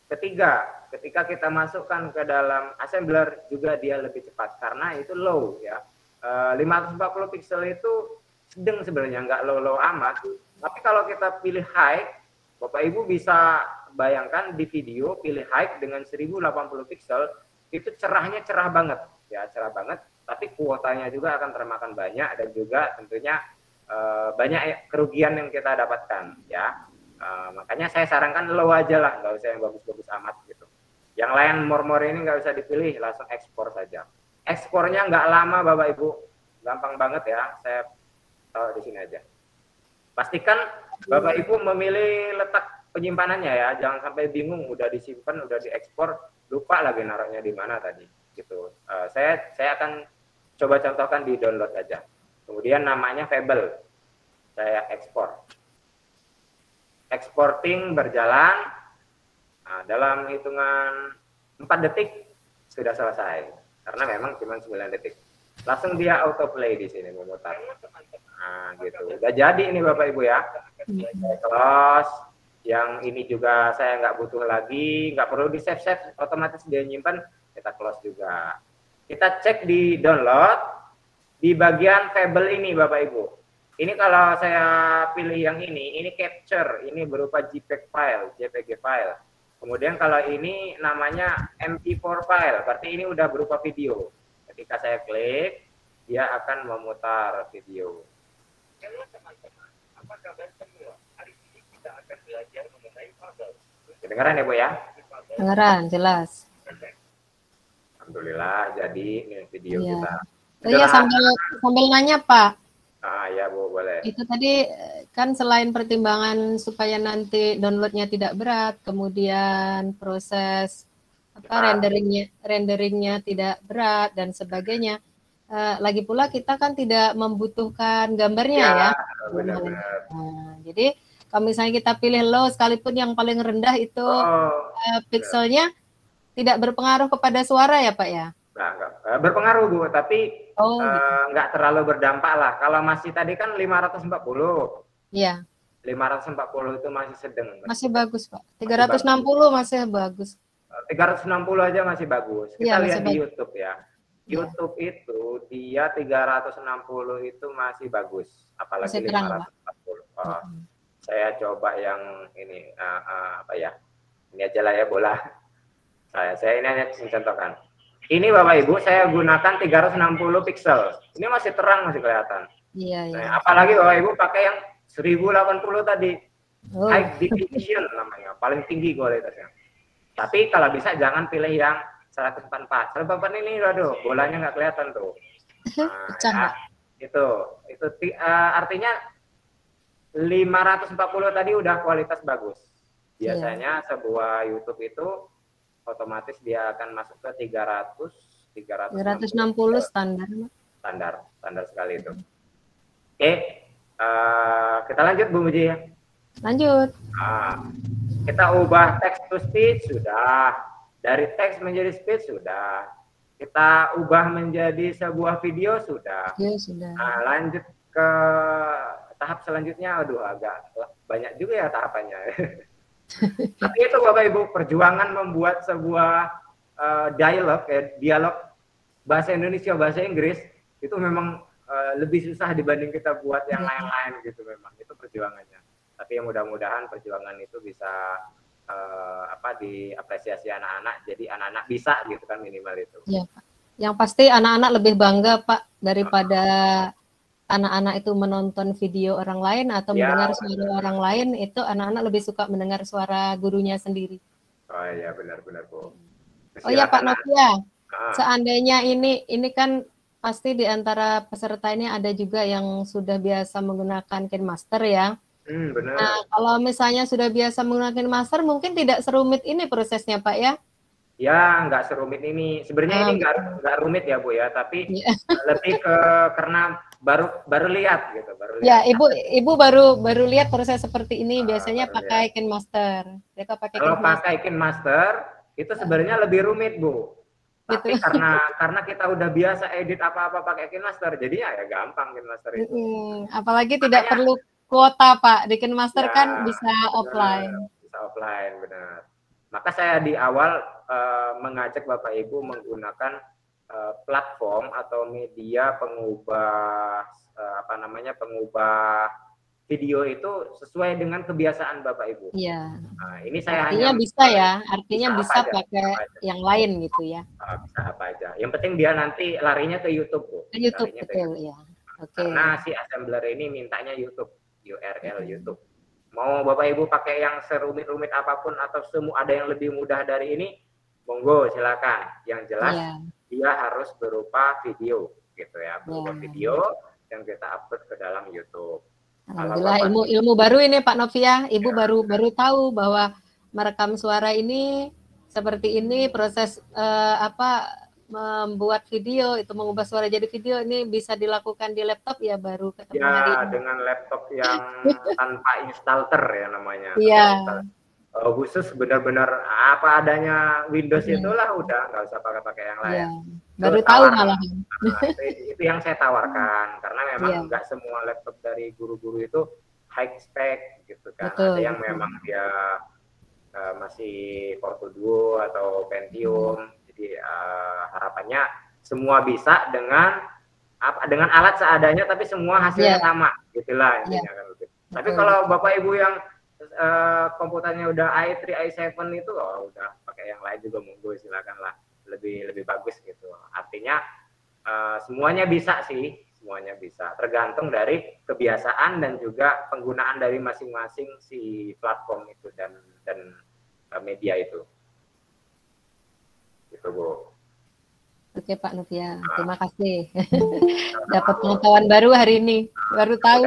Ketiga, ketika kita masukkan ke dalam assembler, juga dia lebih cepat. Karena itu low ya. 540 pixel itu sedang sebenarnya, nggak low-low amat. Tapi kalau kita pilih high, Bapak Ibu bisa bayangkan di video, pilih high dengan 1080 pixel, itu cerahnya cerah banget. Ya, cerah banget. Tapi kuotanya juga akan termakan banyak, dan juga tentunya banyak kerugian yang kita dapatkan ya. Makanya saya sarankan low aja lah, nggak usah yang bagus-bagus amat gitu. Yang lain murmur ini nggak usah dipilih, langsung ekspor saja. Ekspornya nggak lama Bapak Ibu, gampang banget ya. Saya taruh di sini aja. Pastikan Bapak Ibu memilih letak penyimpanannya ya, jangan sampai bingung udah disimpan, udah diekspor, lupa lagi naruhnya di mana tadi gitu. Saya akan coba contohkan di download aja. Kemudian namanya Fable, saya ekspor. Exporting berjalan, nah, dalam hitungan 4 detik sudah selesai. Karena memang cuma 9 detik. Langsung dia autoplay di sini memutar. Nah, gitu. Udah jadi ini Bapak Ibu ya. Saya close. Yang ini juga saya nggak butuh lagi, nggak perlu di save, otomatis dia nyimpan. Kita close juga. Kita cek di download. Di bagian Fable ini Bapak Ibu, ini kalau saya pilih yang ini capture, ini berupa JPEG file, JPG file. Kemudian kalau ini namanya MP4 file, berarti ini udah berupa video. Ketika saya klik, dia akan memutar video. Kedengaran ya Bu ya? Kedengaran, jelas. Alhamdulillah, jadi ini video Iya. kita. Oh iya, sambil nanya Pak. Ya Bu, boleh. Itu tadi kan selain pertimbangan supaya nanti downloadnya tidak berat, kemudian proses renderingnya tidak berat dan sebagainya. Lagi pula kita kan tidak membutuhkan gambarnya ya. Benar-benar. Nah, jadi kalau misalnya kita pilih low, sekalipun yang paling rendah itu pixelnya tidak berpengaruh kepada suara ya Pak ya? Enggak berpengaruh Bu, tapi nggak terlalu berdampak lah. Kalau masih tadi kan 540. Iya. 540 itu masih sedang. Masih bagus Pak. 360 masih bagus. 360 aja masih bagus. Kita lihat di YouTube ya. YouTube itu dia 360 itu masih bagus, apalagi masih 540. Saya coba yang ini apa ya? Ini aja lah ya bola. Saya ini hanya contohkan. Ini Bapak Ibu, saya gunakan 360 pixel. Ini masih terang, masih kelihatan. Iya, iya. Nah, apalagi Bapak Ibu pakai yang 1080 tadi. High definition namanya, paling tinggi kualitasnya. Tapi kalau bisa jangan pilih yang 144. 144 ini waduh, bolanya nggak kelihatan tuh. Nah, ya, itu artinya 540 tadi udah kualitas bagus. Biasanya sebuah YouTube itu otomatis dia akan masuk ke 360 standar. Standar sekali itu. Oke, Kita lanjut Bu Muji ya. Lanjut. Kita ubah text to speech sudah, dari teks menjadi speech sudah, kita ubah menjadi sebuah video sudah. Ya, sudah. Nah, lanjut ke tahap selanjutnya, aduh agak banyak juga ya tahapannya. Tapi itu Bapak Ibu, perjuangan membuat sebuah dialog bahasa Indonesia bahasa Inggris itu memang lebih susah dibanding kita buat yang lain-lain gitu, memang itu perjuangannya. Tapi mudah-mudahan perjuangan itu bisa diapresiasi anak-anak, jadi anak-anak bisa gitu kan, minimal itu. Iya, Pak. Yang pasti anak-anak lebih bangga, Pak, daripada anak-anak itu menonton video orang lain atau mendengar suara orang lain, itu anak-anak lebih suka mendengar suara gurunya sendiri. Oh iya, benar-benar Bu. Oh iya Pak Novia, seandainya ini kan pasti di antara peserta ini ada juga yang sudah biasa menggunakan KineMaster ya. Benar. Nah, kalau misalnya sudah biasa menggunakan KineMaster, mungkin tidak serumit ini prosesnya Pak ya? Ya, nggak serumit ini. Sebenarnya ini nggak rumit ya Bu ya, tapi lebih ke karena baru lihat gitu, baru lihat. Ya, Ibu baru lihat proses seperti ini. Biasanya pakai KineMaster. Kalau pakai KineMaster itu sebenarnya lebih rumit Bu. Tapi karena kita udah biasa edit apa-apa pakai KineMaster, jadinya ya gampang KineMaster itu. Apalagi tidak perlu kuota Pak. Di KineMaster kan bisa offline. Bisa offline, benar. Maka saya di awal mengajak Bapak Ibu menggunakan platform atau media pengubah pengubah video itu sesuai dengan kebiasaan Bapak Ibu. Iya. Nah, ini saya artinya bisa pakai yang lain gitu ya. Bisa apa aja. Yang penting dia nanti larinya ke YouTube, Bu. Ke YouTube, betul ya. Oke. Karena si assembler ini mintanya YouTube, URL YouTube. Mau Bapak Ibu pakai yang serumit-rumit apapun atau ada yang lebih mudah dari ini, monggo silakan. Yang jelas dia harus berupa video gitu ya, berupa video yang kita upload ke dalam YouTube. Alhamdulillah, ilmu baru ini Pak Novia. Ibu baru tahu bahwa merekam suara ini seperti ini, proses membuat video itu, mengubah suara jadi video ini bisa dilakukan di laptop ya, baru ketemu hari ini. Dengan laptop yang tanpa instalter ya namanya. Iya. Khusus benar-benar apa adanya Windows itulah, udah nggak usah pakai yang lain. Baru tahu malah. Itu yang saya tawarkan karena memang nggak semua laptop dari guru-guru itu high spec gitu kan. Ada yang memang dia masih Core 2 Duo atau Pentium. Jadi harapannya semua bisa dengan alat seadanya, tapi semua hasilnya sama, gitulah intinya kan. Tapi kalau Bapak Ibu yang komputernya udah i3, i7 itu udah pakai yang lain juga monggo, silakanlah, lebih bagus gitu. Artinya semuanya bisa sih, semuanya bisa. Tergantung dari kebiasaan dan juga penggunaan dari masing-masing si platform itu dan media itu. Gitu, Bu. Oke Pak Novia, terima kasih. Dapat pengetahuan baru hari ini, baru tahu.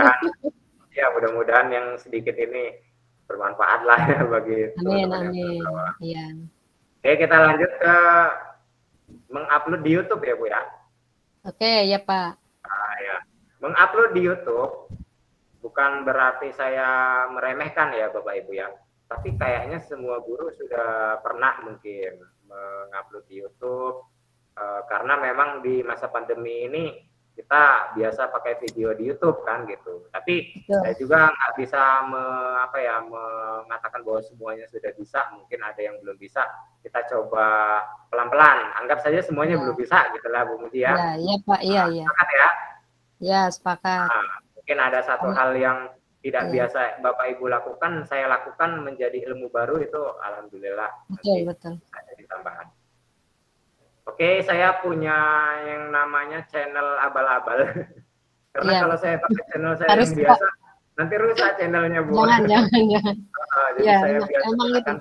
Ya, mudah-mudahan yang sedikit ini bermanfaat lah ya bagi teman-teman. Amin. Iya. Oke, kita lanjut ke mengupload di YouTube ya Bu ya. Oke, ya Pak. Ya. Mengupload di YouTube bukan berarti saya meremehkan ya Bapak Ibu ya. Tapi kayaknya semua guru sudah pernah mungkin mengupload di YouTube karena memang di masa pandemi ini kita biasa pakai video di YouTube kan gitu. Tapi saya juga nggak bisa mengatakan bahwa semuanya sudah bisa. Mungkin ada yang belum bisa. Kita coba pelan-pelan. Anggap saja semuanya belum bisa gitulah Bu Muji ya. Iya Pak, iya. Sepakat ya? Ya, sepakat. Mungkin ada satu hal yang tidak biasa Bapak Ibu lakukan, saya lakukan menjadi ilmu baru, itu alhamdulillah. Betul. Ada ditambahan. Oke, saya punya yang namanya channel abal-abal. Karena kalau saya pakai channel saya yang biasa, nanti rusak channelnya Bu. Jangan. Jadi saya biasa menggunakan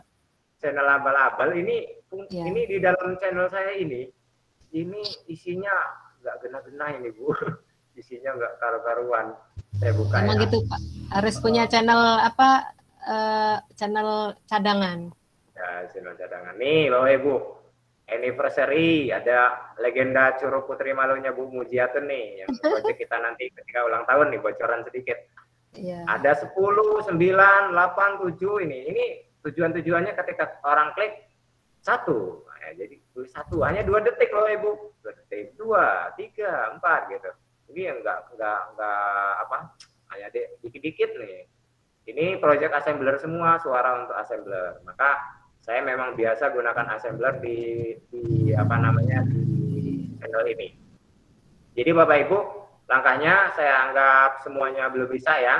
channel abal-abal. Ini di dalam channel saya ini isinya nggak gena-gena ini Bu. Isinya nggak karu-karuan. Saya buka. Emang gitu Pak. Harus punya channel channel cadangan. Ya, channel cadangan. Nih loh Ibu. Anniversary, ada legenda Curug Putri Malunya Bu Mujiatun nih, yang project kita nanti ketika ulang tahun nih, bocoran sedikit. Iya. Ada 10, 9, 8, 7 ini. Ini tujuannya ketika orang klik 1. Nah, jadi tulis 1 hanya 2 detik loh Ibu. 2 detik, 2, 3, 4 gitu. Ini yang enggak apa? Hanya dikit-dikit nih. Ini project assembler semua, suara untuk assembler. Maka saya memang biasa gunakan assembler di apa namanya di channel ini. Jadi Bapak Ibu, langkahnya saya anggap semuanya belum bisa ya.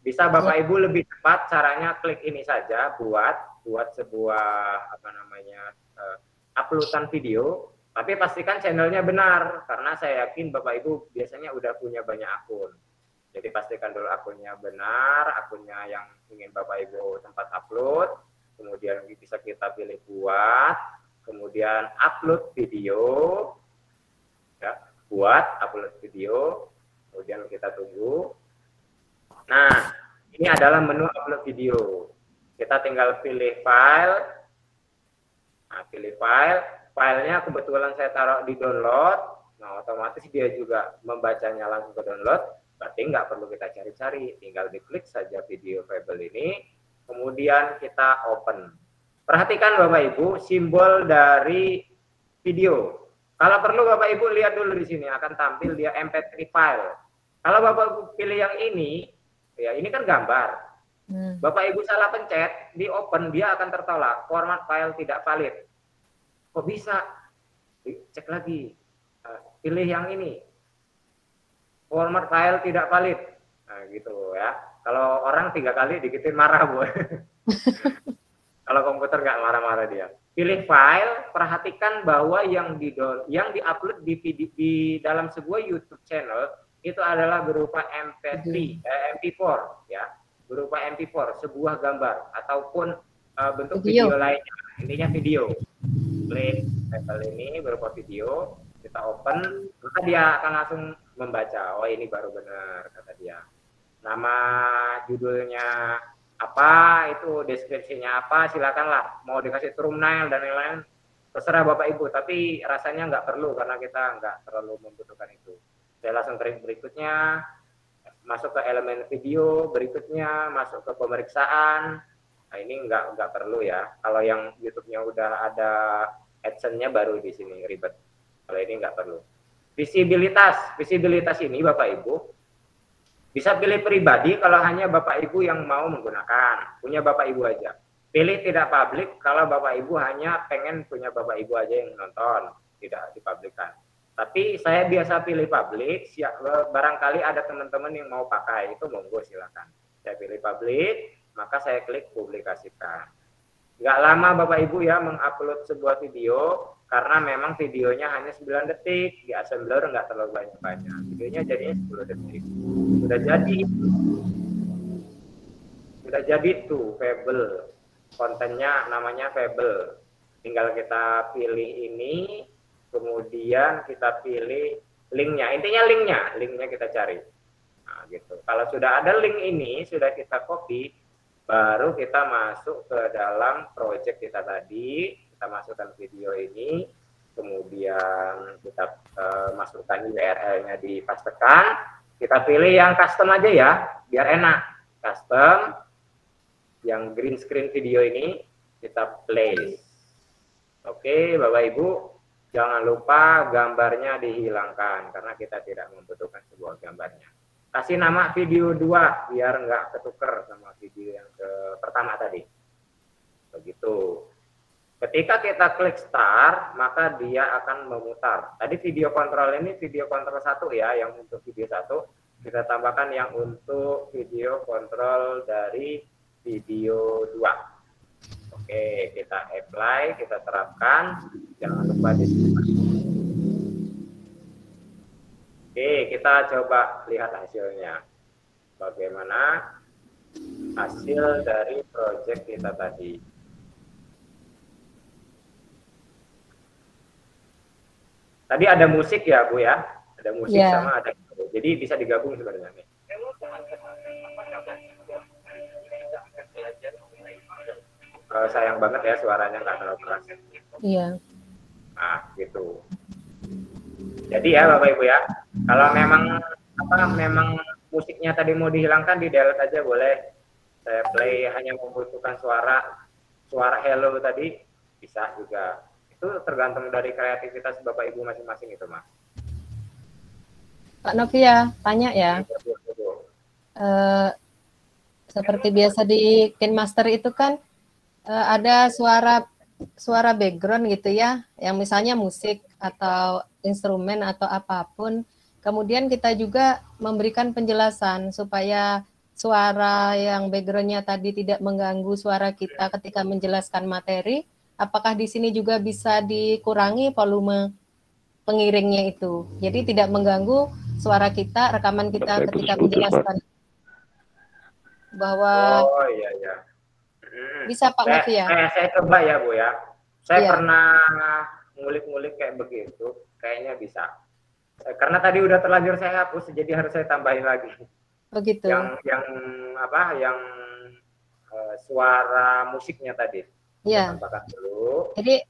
Bisa Bapak Ibu lebih cepat, caranya klik ini saja buat sebuah apa namanya uploadan video, tapi pastikan channelnya benar karena saya yakin Bapak Ibu biasanya udah punya banyak akun. Jadi pastikan dulu akunnya benar, akunnya yang ingin Bapak Ibu tempat upload, kemudian bisa kita pilih buat, kemudian upload video, ya, buat upload video, kemudian kita tunggu. Nah, ini adalah menu upload video. Kita tinggal pilih file. Nah, pilih file. Filenya kebetulan saya taruh di download. Nah, otomatis dia juga membacanya langsung ke download. Berarti nggak perlu kita cari-cari. Tinggal diklik saja video file ini. Kemudian kita open. Perhatikan Bapak Ibu, simbol dari video. Kalau perlu Bapak Ibu lihat dulu di sini. Akan tampil dia MP3 file. Kalau Bapak Ibu pilih yang ini, ya ini kan gambar. Bapak Ibu salah pencet, di open dia akan tertolak. Format file tidak valid. Kok bisa? Cek lagi. Pilih yang ini. Format file tidak valid. Nah, gitu ya. Kalau orang 3 kali dikitin marah, Bu. Kalau komputer nggak marah-marah dia. Pilih file, perhatikan bahwa yang di-upload di dalam sebuah YouTube channel itu adalah berupa MP4 ya. Berupa MP4, sebuah gambar ataupun bentuk video lainnya. Intinya video. Klik file ini berupa video, kita open, maka dia akan langsung membaca. Oh, ini baru benar kata dia. Nama judulnya apa, itu deskripsinya apa, silakanlah. Mau dikasih thumbnail dan lain-lain, terserah Bapak Ibu. Tapi rasanya nggak perlu karena kita nggak terlalu membutuhkan itu. Saya langsung klik berikutnya, masuk ke elemen video, berikutnya masuk ke pemeriksaan. Nah, ini nggak perlu ya. Kalau yang YouTube-nya udah ada AdSense-nya baru di sini ribet. Kalau ini nggak perlu. Visibilitas ini Bapak Ibu bisa pilih pribadi kalau hanya Bapak Ibu yang mau menggunakan, punya Bapak Ibu aja. Pilih tidak publik kalau Bapak Ibu hanya pengen punya Bapak Ibu aja yang nonton, tidak dipublikkan. Tapi saya biasa pilih publik, barangkali ada teman-teman yang mau pakai, itu monggo silakan. Saya pilih publik, maka saya klik publikasikan. Nggak lama Bapak Ibu ya mengupload sebuah video, karena memang videonya hanya 9 detik, di assembler nggak terlalu banyak-banyak. Videonya jadinya 10 detik. Sudah jadi tuh Fable. Kontennya namanya Fable. Tinggal kita pilih ini, kemudian kita pilih linknya. Intinya linknya kita cari. Nah, gitu. Kalau sudah ada link ini, sudah kita copy, baru kita masuk ke dalam project kita tadi. Kita masukkan video ini, kemudian kita masukkan URL-nya dipastekan. Kita pilih yang custom aja ya, biar enak. Custom, yang green screen video ini kita play. Oke, Bapak Ibu, jangan lupa gambarnya dihilangkan karena kita tidak membutuhkan sebuah gambarnya. Kasih nama video 2 biar nggak ketuker sama video yang pertama tadi. Begitu. Ketika kita klik start, maka dia akan memutar. Tadi video kontrol ini video kontrol 1 ya, yang untuk video 1. Kita tambahkan yang untuk video kontrol dari video 2. Oke, kita apply, kita terapkan. Jangan lupa disimpan. Oke, kita coba lihat hasilnya. Bagaimana hasil dari project kita tadi. Tadi ada musik ya, Bu ya? Ada musik sama ada video. Jadi bisa digabung sebenarnya nih. Sayang banget ya suaranya nggak terlalu keras. Iya. Nah, gitu. Jadi ya Bapak Ibu ya, kalau memang musiknya tadi mau dihilangkan, di delete aja boleh. Saya play hanya membutuhkan suara hello tadi, bisa juga. Itu tergantung dari kreativitas Bapak Ibu masing-masing itu, Mas. Pak Novia, tanya ya. Seperti biasa di KineMaster itu kan ada suara background gitu ya, yang misalnya musik atau instrumen atau apapun. Kemudian kita juga memberikan penjelasan supaya suara yang backgroundnya tadi tidak mengganggu suara kita ketika menjelaskan materi. Apakah di sini juga bisa dikurangi volume pengiringnya itu? Jadi tidak mengganggu suara kita, rekaman kita ketika menjelaskan. Bahwa oh iya iya. Bisa Pak Novia. Saya coba ya Bu ya. Saya Iya. pernah ngulik-ngulik kayak begitu, kayaknya bisa. Karena tadi udah terlanjur saya hapus, jadi harus saya tambahin lagi. Begitu. Yang apa? Yang suara musiknya tadi. Iya. Tambahkan dulu. Jadi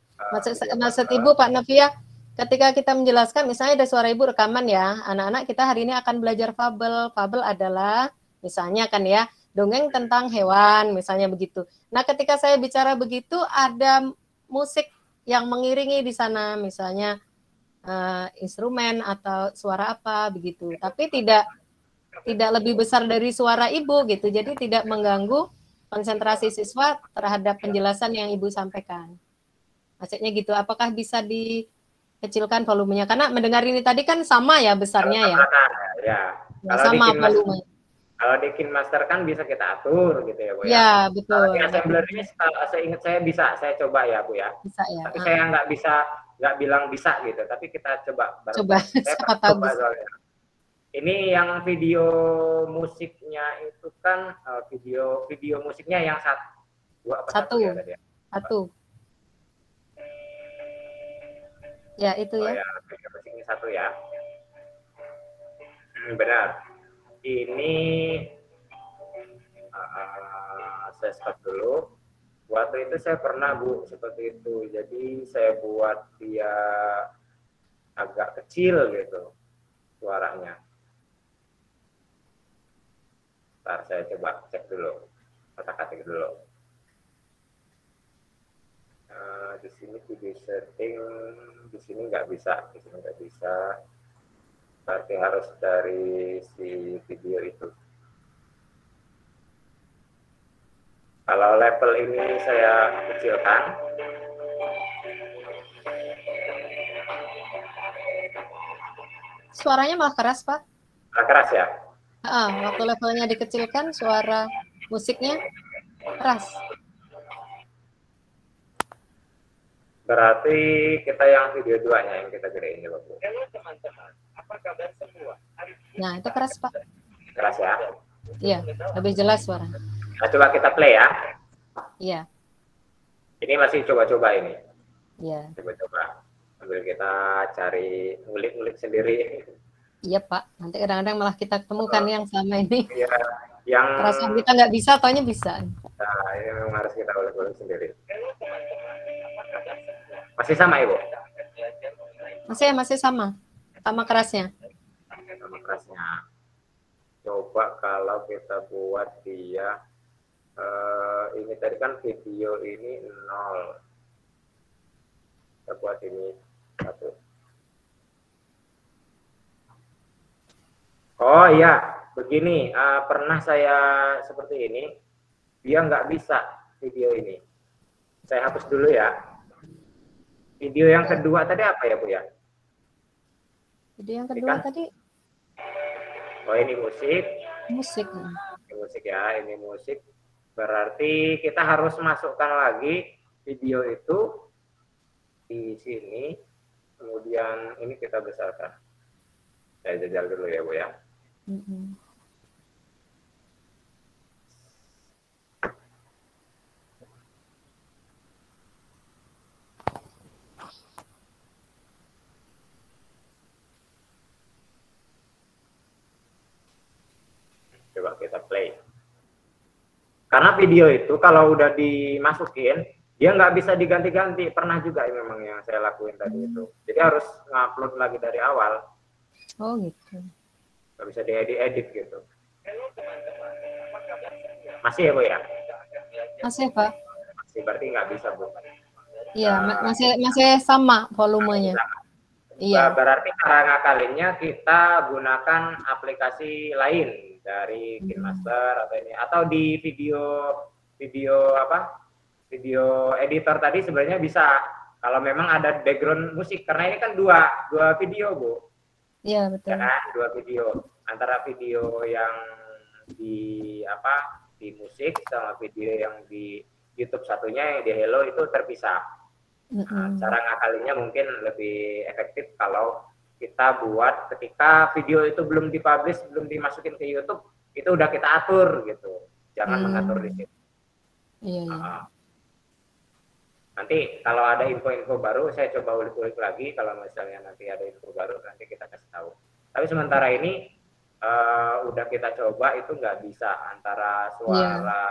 maksud Ibu Pak Novia, ketika kita menjelaskan, misalnya ada suara Ibu rekaman ya, anak-anak kita hari ini akan belajar fabel. Fabel adalah misalnya kan ya, dongeng tentang hewan, misalnya begitu. Nah, ketika saya bicara begitu, ada musik yang mengiringi di sana, misalnya instrumen atau suara apa begitu. Tapi tidak lebih besar dari suara Ibu gitu. Jadi tidak mengganggu konsentrasi siswa terhadap penjelasan yang Ibu sampaikan. Maksudnya gitu. Apakah bisa dikecilkan volumenya? Karena mendengar ini tadi kan sama ya besarnya ya. Ya. Ya, sama volume. Kalau di KineMaster kan bisa kita atur gitu ya Bu ya. Ya, betul. Kalau di Assembler ini saya ingat saya bisa, saya coba ya Bu ya. Bisa ya. Tapi saya nggak bilang bisa gitu, tapi kita coba. Coba, siapa tahu bisa. Ini yang video musiknya itu kan video musiknya yang satu ya tadi ya? Satu. Ya itu ya. Ya, video musiknya satu ya. Benar. Ini saya stop dulu. Waktu itu saya pernah Bu seperti itu. Jadi saya buat dia agak kecil gitu suaranya. Ntar saya coba cek dulu, otak-atik dulu. Di sini video setting, di sini nggak bisa, Berarti harus dari si video itu. Kalau level ini saya kecilkan. Suaranya malah keras, Pak. Keras ya? Waktu levelnya dikecilkan, suara musiknya keras. Berarti kita yang video 2-nya yang kita gedein ya, Bu. Halo teman-teman, apa kabar semua? Nah, itu keras, Pak. Keras ya? Iya, lebih jelas suara. Nah, coba kita play ya. Iya. Ini masih coba-coba ini. Iya. Coba-coba. Sambil kita cari ngulik-ngulik sendiri. Iya, Pak. Nanti kadang-kadang malah kita temukan yang sama ini. Iya, yang perasaan kita nggak bisa, taunya bisa. Nah, ini memang harus kita ulik-ulik sendiri. Masih sama, Ibu? Masih sama. Sama kerasnya. Sama kerasnya. Coba kalau kita buat dia ini tadi kan video ini 0. Kita buat ini 1. Oh iya, begini. Pernah saya seperti ini. Dia nggak bisa video ini. Saya hapus dulu ya. Video yang kedua tadi apa ya, Bu ya? Video yang kedua kan? tadi Oh, ini musik. musik. Ini musik ya, ini musik. Berarti kita harus masukkan lagi video itu di sini. Kemudian ini kita besarkan. Saya jajal dulu ya, Bu ya. Coba kita play. Karena video itu kalau udah dimasukin, dia nggak bisa diganti-ganti. Pernah juga memang yang saya lakuin tadi itu. Jadi harus ngupload lagi dari awal. Oh gitu. nggak bisa diedit gitu. Masih ya Bu ya? Masih Pak? Masih, berarti nggak bisa Bu. Iya, masih sama volumenya. Iya. Berarti cara ngakalinnya kita gunakan aplikasi lain dari KineMaster atau ini, atau di video editor tadi sebenarnya bisa, kalau memang ada background musik, karena ini kan dua video Bu. Iya betul. Ya kan, dua video, antara video yang di musik sama video yang di YouTube satunya yang di Hello itu terpisah. Nah, cara ngakalinnya mungkin lebih efektif kalau kita buat ketika video itu belum dipublish, belum dimasukin ke YouTube, itu udah kita atur gitu. Jangan mengatur di situ. Iya. Nanti kalau ada info-info baru saya coba ulik-ulik lagi, kalau misalnya nanti ada info baru nanti kita kasih tahu. Tapi sementara ini udah kita coba itu nggak bisa, antara suara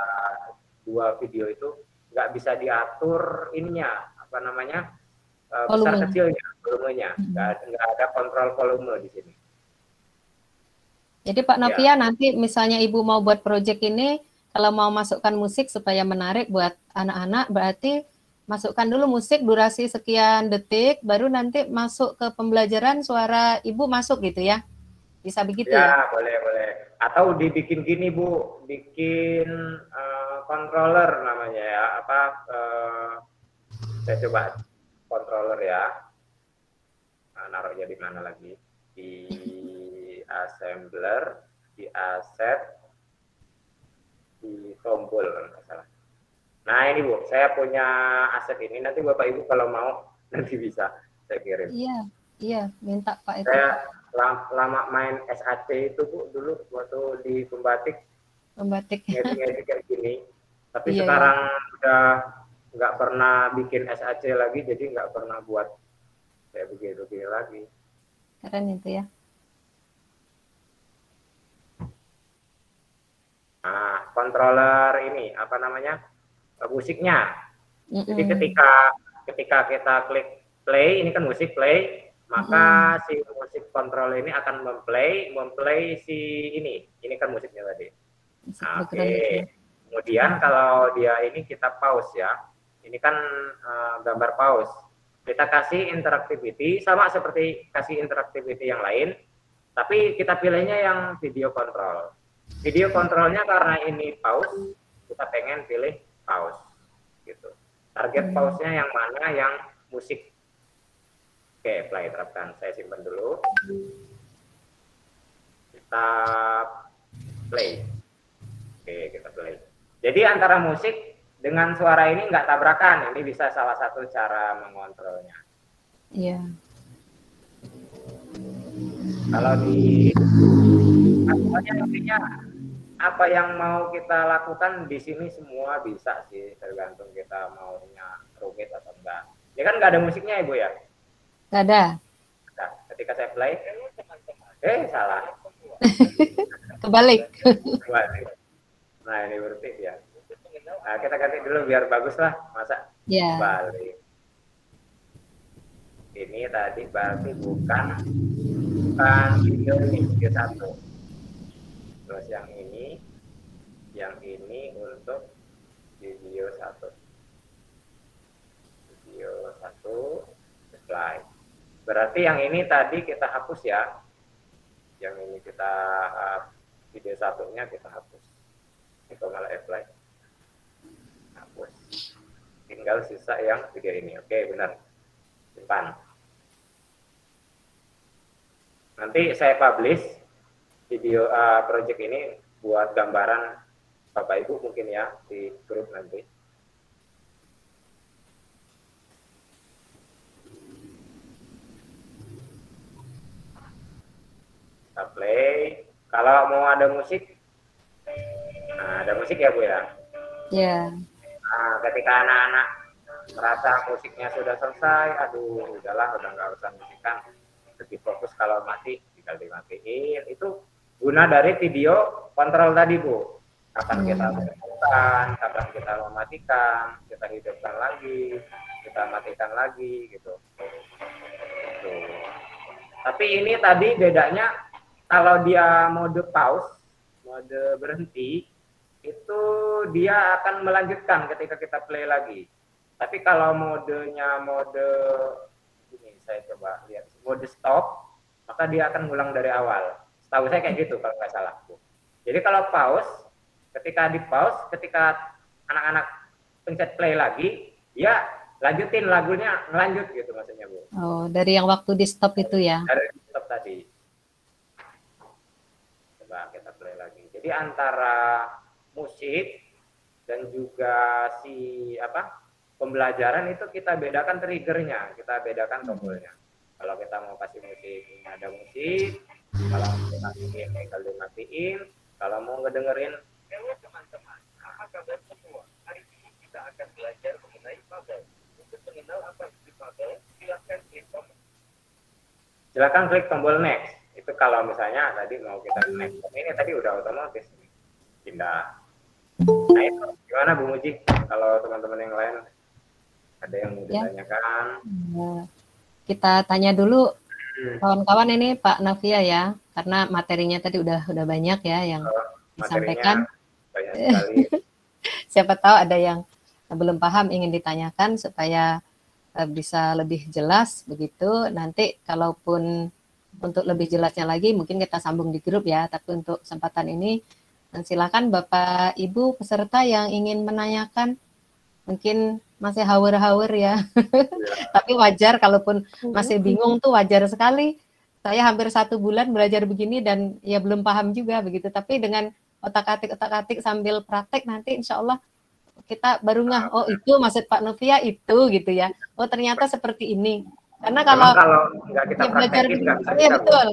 dua video itu nggak bisa diatur ininya, besar kecilnya, volumenya, nggak ada kontrol volume di sini. Jadi Pak Novia, nanti misalnya Ibu mau buat proyek ini, kalau mau masukkan musik supaya menarik buat anak-anak, berarti masukkan dulu musik durasi sekian detik, baru nanti masuk ke pembelajaran suara Ibu masuk gitu ya? Bisa begitu ya? Ya, boleh. Atau dibikin gini Bu, bikin controller namanya ya, saya coba controller ya, naruhnya di mana lagi, di assembler, di asset, di tombol kalau nggak salah. Nah ini Bu, saya punya aset ini, nanti Bapak Ibu kalau mau nanti bisa saya kirim. Iya, minta Pak itu. Saya lama main SAC itu Bu, dulu waktu di Pembatik ngedit kayak gini, tapi sekarang udah nggak pernah bikin SAC lagi, jadi nggak pernah buat kayak begini lagi. Keren itu ya. Nah, controller ini musiknya. Jadi ketika kita klik play, ini kan musik play, maka si musik control ini akan memplay si ini kan musiknya tadi. Oke. Kemudian kalau dia ini kita pause ya. Ini kan gambar pause. Kita kasih interactivity, sama seperti kasih interactivity yang lain, tapi kita pilihnya yang video control. Video controlnya karena ini pause, kita pengen pilih pause. Gitu. Target pause-nya yang mana, yang musik. Oke, play, terapkan. Saya simpan dulu. Kita play. Oke, kita play. Jadi antara musik dengan suara ini nggak tabrakan, ini bisa salah satu cara mengontrolnya. Iya. Kalau di nantinya apa yang mau kita lakukan di sini semua bisa sih, tergantung kita maunya rumit atau enggak. Ya kan nggak ada musiknya Ibu ya? Nggak ada. Nah, ketika saya play, salah. Kebalik. Nah ini berarti ya. Nah, kita ganti dulu biar bagus lah, masa balik. Ini tadi berarti bukan video ini, video satu. Terus yang ini untuk video satu. Video satu, slide. Berarti yang ini tadi kita hapus ya. Yang ini kita video satunya kita hapus. Ini kalau malah apply. Hapus. Tinggal sisa yang video ini. Oke, benar. Simpan. Nanti saya publish video project ini buat gambaran Bapak Ibu mungkin ya di grup nanti. Kita play. Kalau mau ada musik, ada musik ya Bu ya. Iya. Nah, ketika anak-anak merasa musiknya sudah selesai, aduh udahlah, udah nggak usah musikan, lebih fokus kalau mati, tinggal dimatiin. Itu guna dari video kontrol tadi Bu. Kapan kita matikan, kapan kita mematikan, kita hidupkan lagi, kita matikan lagi gitu. Tuh. Tapi ini tadi bedanya kalau dia mode pause, mode berhenti, itu dia akan melanjutkan ketika kita play lagi. Tapi kalau modenya mode ini, saya coba lihat, mode stop, maka dia akan ngulang dari awal. Setahu saya kayak gitu kalau nggak salah, Bu. Jadi kalau pause, ketika di pause, ketika anak-anak pencet play lagi, dia lanjutin lagunya, ngelanjut gitu maksudnya, Bu. Oh, dari yang waktu di stop itu ya? Dari stop tadi. Coba kita play lagi. Jadi antara musik dan juga pembelajaran itu kita bedakan triggernya, kita bedakan tombolnya. Kalau kita mau kasih musik, ada musik. Kalau mau matiin, tinggal dimatiin. Kalau mau ngedengerin, Halo teman-teman, apa kabar semua? Hari ini kita akan belajar mengenai fabel. Untuk mengenal apa itu fabel, silakan klik tombol next. Itu kalau misalnya tadi mau kita next. Ini tadi udah otomatis pindah. Nah itu gimana Bu Muji? Kalau teman-teman yang lain ada yang mau ditanyakan? Kita tanya dulu kawan-kawan ini Pak Navia ya, karena materinya tadi udah banyak ya yang disampaikan. Banyak sekali. Siapa tahu ada yang belum paham ingin ditanyakan supaya bisa lebih jelas begitu. Nanti kalaupun untuk lebih jelasnya lagi mungkin kita sambung di grup ya. Tapi untuk kesempatan ini silakan Bapak Ibu peserta yang ingin menanyakan, mungkin masih hawer-hawer ya. Tapi wajar kalaupun masih bingung tuh wajar sekali. Saya hampir 1 bulan belajar begini dan ya belum paham juga begitu. Tapi dengan otak-atik sambil praktek nanti insya Allah kita baru ngeh, oh itu maksud Pak Novia itu gitu ya. Oh ternyata seperti ini. Karena kalau nggak kita belajar praktekin, nggak bisa iya kita, betul.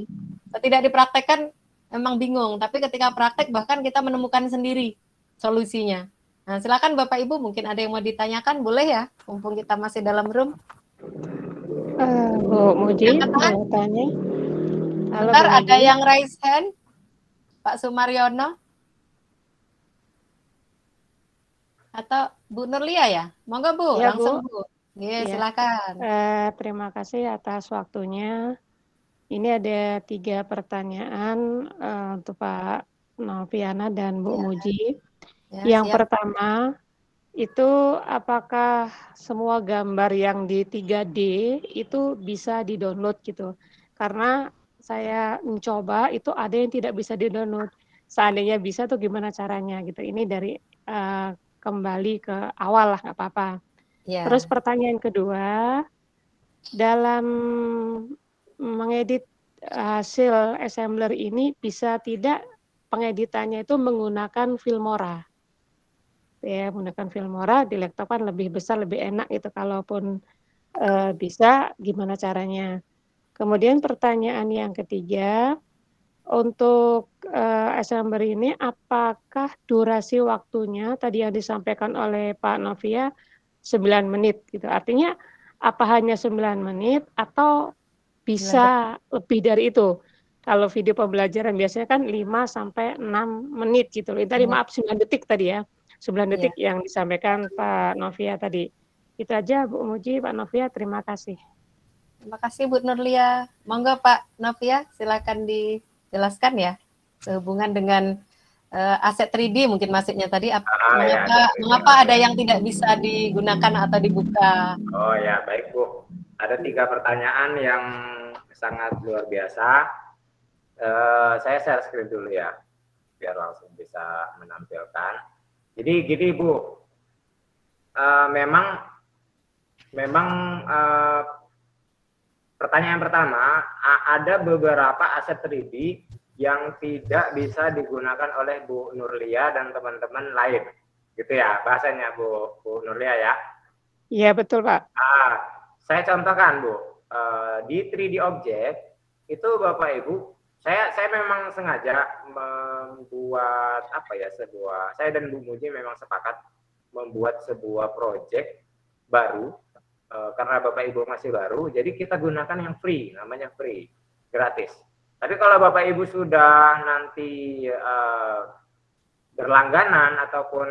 Tidak dipraktekkan memang bingung. Tapi ketika praktek bahkan kita menemukan sendiri solusinya. Nah silakan Bapak Ibu mungkin ada yang mau ditanyakan, boleh ya? Mumpung kita masih dalam room. Bu Muji mau tanya. Halo, Bentar, Bu ada Muji. yang raise hand? Pak Sumaryono? Atau Bu Nurlia ya? Monggo Bu, Ya, langsung Bu. Bu. Iya, Ya. silakan. Terima kasih atas waktunya. Ini ada 3 pertanyaan untuk Pak Noviana dan Bu Muji. Ya, Yang siap. pertama, itu apakah semua gambar yang di 3D itu bisa di-download gitu? Karena saya mencoba itu ada yang tidak bisa di-download. Seandainya bisa tuh gimana caranya gitu. Ini dari kembali ke awal lah, nggak apa-apa. Ya. Terus pertanyaan kedua, dalam mengedit hasil assembler ini bisa tidak pengeditannya itu menggunakan Filmora? Ya, menggunakan Filmora di laptop kan lebih besar, lebih enak gitu. Kalaupun bisa, gimana caranya? Kemudian pertanyaan yang ketiga, untuk assembler ini apakah durasi waktunya tadi yang disampaikan oleh Pak Novia 9 menit gitu. Artinya apa hanya 9 menit atau bisa lebih dari itu? Kalau video pembelajaran biasanya kan 5 sampai 6 menit gitu loh. Tadi maaf 9 detik tadi ya. 9 detik yang disampaikan Pak Novia tadi. Itu aja Bu Muji, Pak Novia, terima kasih. Terima kasih Bu Nurlia. Monggo Pak Novia, silakan dijelaskan ya sehubungan dengan aset 3D mungkin maksudnya tadi mengapa ada yang tidak bisa digunakan atau dibuka? Oh ya, baik Bu. Ada 3 pertanyaan yang sangat luar biasa. Saya share screen dulu ya, biar langsung bisa menampilkan. Jadi gini Bu, memang pertanyaan pertama, ada beberapa aset 3D yang tidak bisa digunakan oleh Bu Nurlia dan teman-teman lain, gitu ya bahasanya Bu Nurlia ya? Iya betul Pak. Saya contohkan Bu, di 3D Object itu Bapak Ibu, saya memang sengaja membuat saya dan Bu Muji memang sepakat membuat sebuah project baru karena Bapak Ibu masih baru, jadi kita gunakan yang free, namanya free, gratis. Tapi kalau Bapak Ibu sudah nanti berlangganan ataupun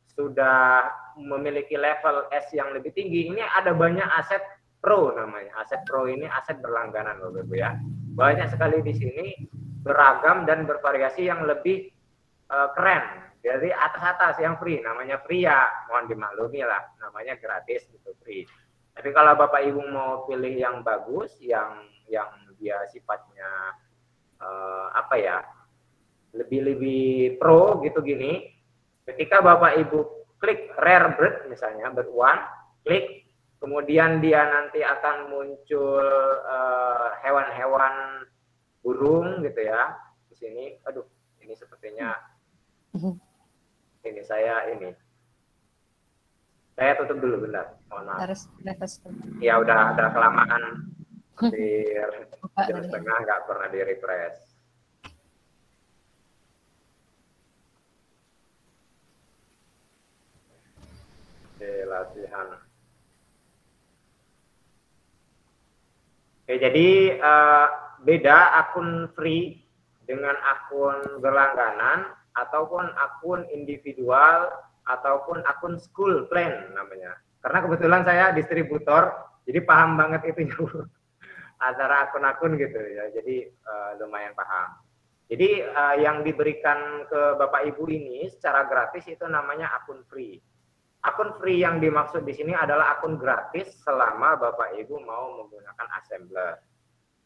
sudah memiliki level S yang lebih tinggi, ini ada banyak aset pro namanya. Aset pro ini aset berlangganan Bapak Ibu ya. Banyak sekali di sini beragam dan bervariasi yang lebih keren. Dari atas-atas yang free, namanya free ya, mohon dimaklumi lah, namanya gratis gitu, free. Tapi kalau Bapak Ibu mau pilih yang bagus, yang dia sifatnya apa ya, lebih pro gitu gini, ketika Bapak Ibu klik rare bird misalnya, bird one, klik, kemudian dia nanti akan muncul hewan-hewan burung gitu ya di sini. Aduh, ini sepertinya ini saya tutup dulu bentar, mohon maaf. Ya udah kelamaan di jam setengah nggak pernah di refresh. Oke, latihan. Oke, jadi beda akun free dengan akun berlangganan ataupun akun individual ataupun akun school plan namanya. Karena kebetulan saya distributor, jadi paham banget itu antara akun-akun gitu ya. Jadi lumayan paham. Jadi yang diberikan ke Bapak Ibu ini secara gratis itu namanya akun free. Akun free yang dimaksud di sini adalah akun gratis selama Bapak Ibu mau menggunakan assembler.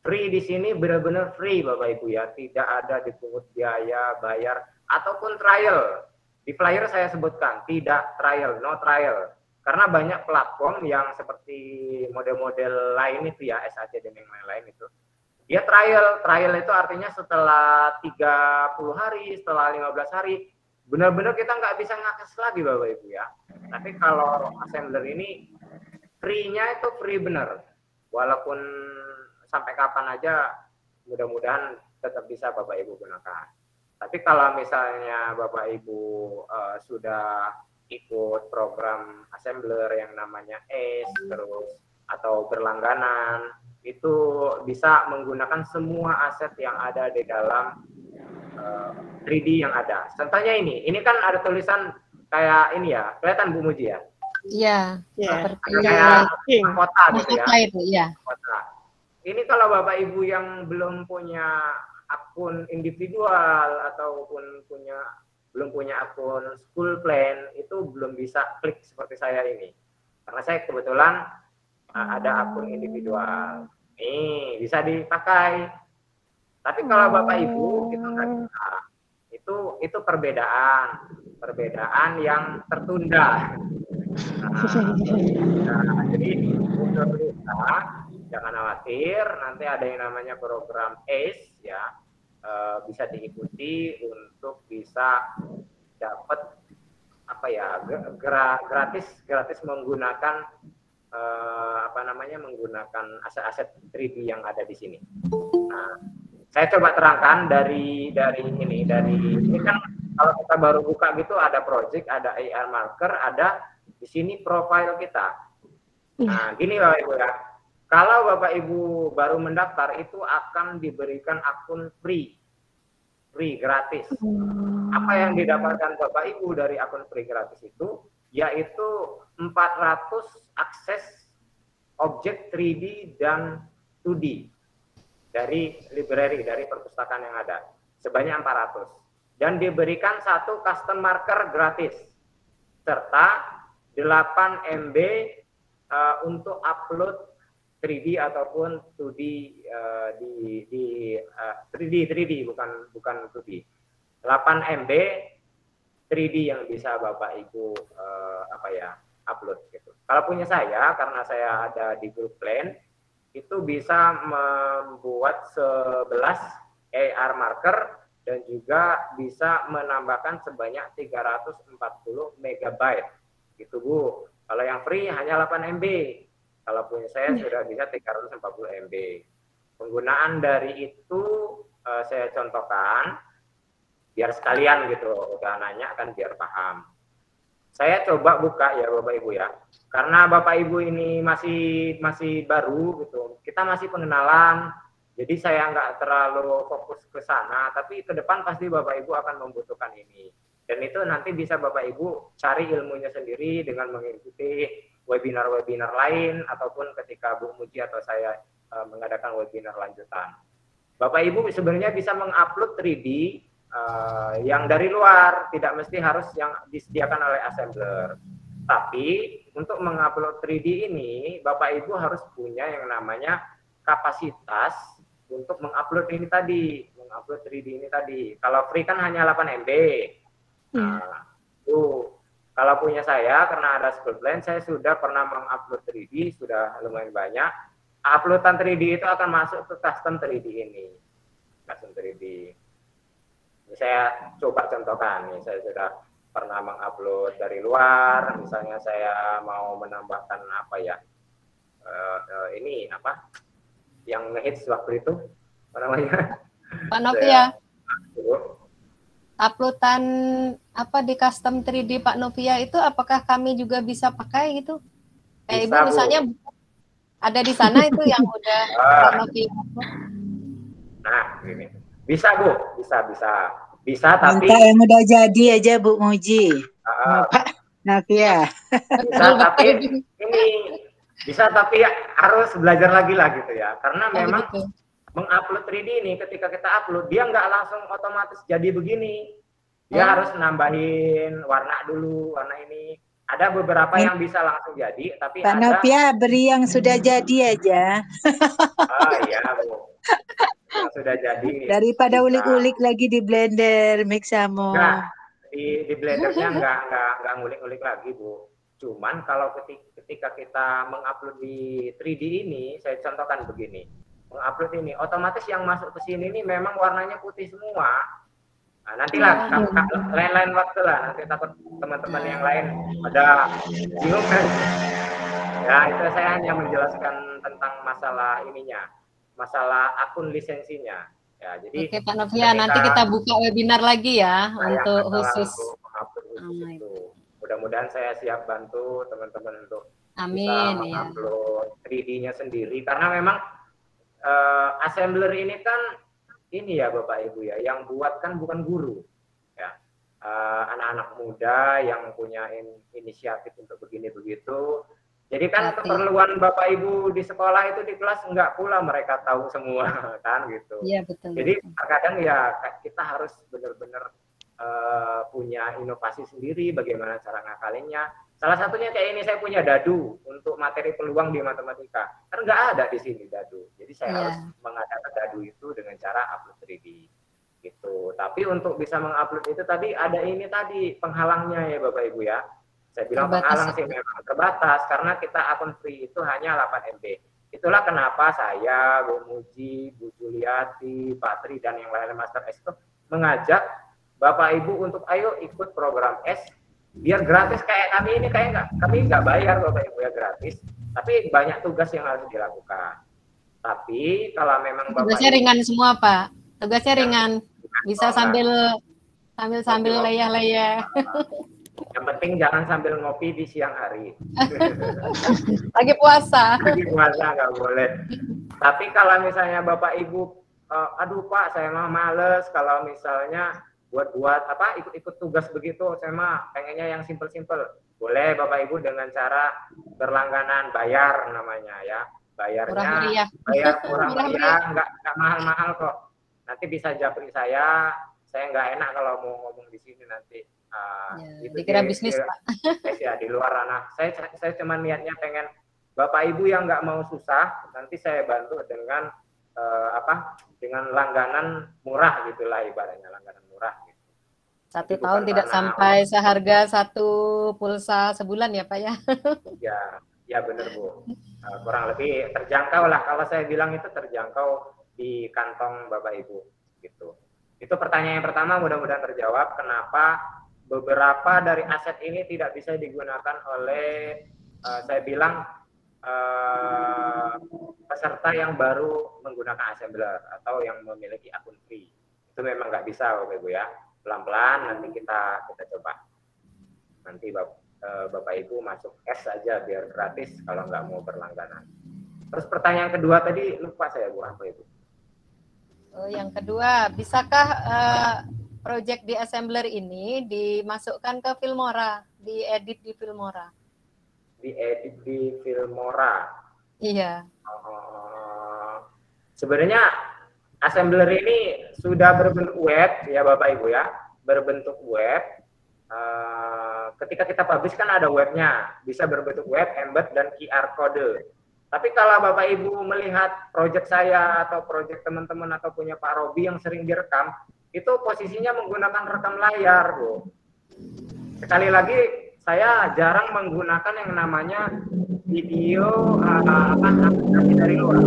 Free di sini benar-benar free Bapak Ibu ya, tidak ada dipungut biaya, bayar ataupun trial. Di flyer saya sebutkan tidak trial, no trial. Karena banyak platform yang seperti model-model lain itu ya, SAC dan yang lain-lain itu. Dia trial. Trial itu artinya setelah 30 hari, setelah 15 hari, benar-benar kita nggak bisa ngakses lagi Bapak Ibu ya. Tapi kalau assembler ini free-nya itu free benar. Walaupun sampai kapan aja mudah-mudahan tetap bisa Bapak Ibu gunakan. Tapi kalau misalnya Bapak Ibu sudah ikut program assembler yang namanya ACE terus atau berlangganan, itu bisa menggunakan semua aset yang ada di dalam 3D yang ada. Contohnya ini kan ada tulisan kayak ini ya, kelihatan Bu Muji ya? Iya. Kayak kota gitu ya. Itu, ya. Kota. Ini kalau Bapak Ibu yang belum punya akun individual ataupun belum punya akun school plan, itu belum bisa klik seperti saya ini. Karena saya kebetulan ada akun individual. Nih, bisa dipakai. Tapi kalau Bapak Ibu itu nggak bisa. Itu perbedaan yang tertunda. Jadi untuk kita jangan khawatir, nanti ada yang namanya program ACE ya, bisa diikuti untuk bisa dapat apa ya, gratis menggunakan menggunakan aset-aset 3D yang ada di sini. Nah, saya coba terangkan dari ini kan kalau kita baru buka gitu ada project, ada AR marker, ada di sini profile kita. Nah, gini Bapak Ibu ya. Kalau Bapak Ibu baru mendaftar itu akan diberikan akun free gratis. Apa yang didapatkan Bapak Ibu dari akun free gratis itu yaitu 400 akses objek 3D dan 2D dari library, dari perpustakaan yang ada. Sebanyak 400. Dan diberikan satu custom marker gratis. Serta 8 MB untuk upload 3D ataupun 2D 3D bukan 2D. 8 MB 3D yang bisa Bapak Ibu upload gitu. Kalau punya saya, karena saya ada di grup plan, itu bisa membuat 11 AR marker dan juga bisa menambahkan sebanyak 340 MB gitu Bu. Kalau yang free hanya 8 MB. Kalau punya saya sudah bisa 340 MB. Penggunaan dari itu saya contohkan biar sekalian gitu, udah nanya kan biar paham. Saya coba buka ya Bapak Ibu ya. Karena Bapak Ibu ini masih baru gitu. Kita masih pengenalan. Jadi saya nggak terlalu fokus ke sana, tapi ke depan pasti Bapak Ibu akan membutuhkan ini. Dan itu nanti bisa Bapak Ibu cari ilmunya sendiri dengan mengikuti webinar-webinar lain ataupun ketika Bu Muji atau saya mengadakan webinar lanjutan. Bapak Ibu sebenarnya bisa mengupload 3D yang dari luar, tidak mesti harus yang disediakan oleh assembler. Tapi untuk mengupload 3D ini, Bapak Ibu harus punya yang namanya kapasitas untuk mengupload ini tadi, mengupload 3D ini tadi. Kalau free kan hanya 8 MB. Nah, kalau punya saya, karena ada school plan, saya sudah pernah mengupload 3D, sudah lumayan banyak. Uploadan 3D itu akan masuk ke custom 3D ini. Custom 3D. Ini saya coba contohkan, nih saya sudah pernah mengupload dari luar, misalnya saya mau menambahkan apa ya, ini apa, yang ngehits waktu itu, apa namanya? Pak Novia. Uploadan apa di custom 3D Pak Novia itu apakah kami juga bisa pakai gitu? Kayak Bisa, Ibu misalnya ada di sana itu yang udah Pak Novia. Nah, ini. Bisa Bu, bisa tapi minta yang udah jadi aja Bu Muji. Pak Novia. bisa tapi ini bisa tapi harus belajar lagi lah gitu ya, karena memang mengupload 3D ini ketika kita upload dia nggak langsung otomatis jadi begini, dia harus nambahin warna dulu, warna ini. Ada beberapa yang bisa langsung jadi, tapi Pak Novia beri yang sudah jadi aja. Iya Bu, yang sudah jadi daripada ulik-ulik lagi di blender Mixamo. Nah, di blendernya nggak ngulik-ngulik lagi Bu. Cuman kalau ketika kita mengupload di 3D ini, saya contohkan begini, mengupload ini otomatis yang masuk ke sini ini memang warnanya putih semua. Nah, nantilah lain-lain waktu lah, nanti takut teman-teman yang lain pada bingung kan. Ya itu saya hanya menjelaskan tentang masalah ininya, masalah akun lisensinya. Ya, jadi Oke Pak Novia, nanti kita buka webinar lagi ya untuk khusus. Itu. Mudah-mudahan saya siap bantu teman-teman untuk Amin, bisa mengupload 3D-nya sendiri, karena memang assembler ini kan ini ya Bapak Ibu ya, yang buat kan bukan guru ya, anak-anak muda yang punya inisiatif untuk begini begitu. Jadi kan keperluan Bapak Ibu di sekolah itu di kelas enggak pula mereka tahu semua kan gitu. Iya betul. Jadi terkadang ya kita harus benar-benar punya inovasi sendiri bagaimana cara ngakalinnya. Salah satunya kayak ini, saya punya dadu untuk materi peluang di matematika. Kan nggak ada di sini dadu. Jadi saya harus mengadakan dadu itu dengan cara upload 3D gitu. Tapi untuk bisa mengupload itu tadi ada ini tadi penghalangnya ya Bapak Ibu ya. Saya bilang penghalang sih memang terbatas karena kita akun free itu hanya 8 MB. Itulah kenapa saya, Bu Muji, Bu Juliati, Pak Tri dan yang lain Master S itu mengajak Bapak Ibu untuk ayo ikut program S biar gratis kayak kami ini, kami nggak bayar Bapak Ibu ya, gratis, tapi banyak tugas yang harus dilakukan. Tapi kalau memang tugasnya ringan semua Pak, tugasnya ringan, bisa sambil leyeh-leyeh. Yang penting jangan sambil ngopi di siang hari. Lagi puasa. Lagi puasa nggak boleh. Tapi kalau misalnya Bapak Ibu, aduh Pak saya mah males kalau misalnya buat apa ikut tugas begitu, saya mah pengennya yang simple-simple. Boleh Bapak Ibu dengan cara berlangganan, bayar namanya ya. Bayarnya bayar murah meriah, nggak mahal-mahal kok. Nanti bisa japri saya nggak enak kalau mau ngomong di sini nanti. Dikira bisnis Pak. Ya di luar ranah. Saya cuma niatnya pengen Bapak Ibu yang nggak mau susah, nanti saya bantu dengan dengan langganan murah gitulah ibaratnya, langganan murah gitu. 1 tahun tidak sampai seharga 1 pulsa sebulan ya Pak ya? Ya benar Bu. Kurang lebih terjangkau lah, kalau saya bilang itu terjangkau di kantong Bapak Ibu gitu. Itu pertanyaan yang pertama, mudah-mudahan terjawab kenapa beberapa dari aset ini tidak bisa digunakan oleh saya bilang peserta yang baru menggunakan assembler atau yang memiliki akun free. Itu memang nggak bisa Bapak Ibu ya. Pelan-pelan nanti kita coba. Nanti Bapak Ibu masuk S saja biar gratis kalau nggak mau berlangganan. Terus pertanyaan kedua tadi lupa saya Bu, apa itu? Oh, yang kedua, bisakah project di assembler ini dimasukkan ke Filmora, diedit di Filmora? Diedit di Filmora. Iya. Sebenarnya assembler ini sudah berbentuk web ya Bapak Ibu ya, berbentuk web. Ketika kita publish kan ada webnya, bisa berbentuk web, embed dan QR code. Tapi kalau Bapak Ibu melihat project saya atau project teman-teman atau punya Pak Robi yang sering direkam, itu posisinya menggunakan rekam layar, Bu. Sekali lagi, saya jarang menggunakan yang namanya video aplikasi dari luar.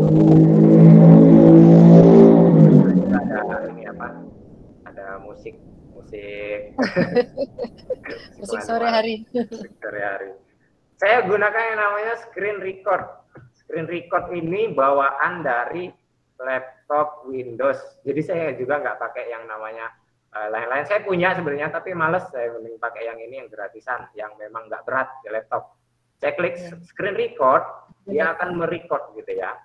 Ada ini apa? Ada musik musik sore hari. Sore hari. Saya gunakan yang namanya screen record. Screen record ini bawaan dari laptop Windows. Jadi saya juga nggak pakai yang namanya lain-lain. Saya punya sebenarnya, tapi males. Saya mending pakai yang ini, yang gratisan, yang memang nggak berat di laptop. Saya klik screen record, dia akan merecord gitu ya.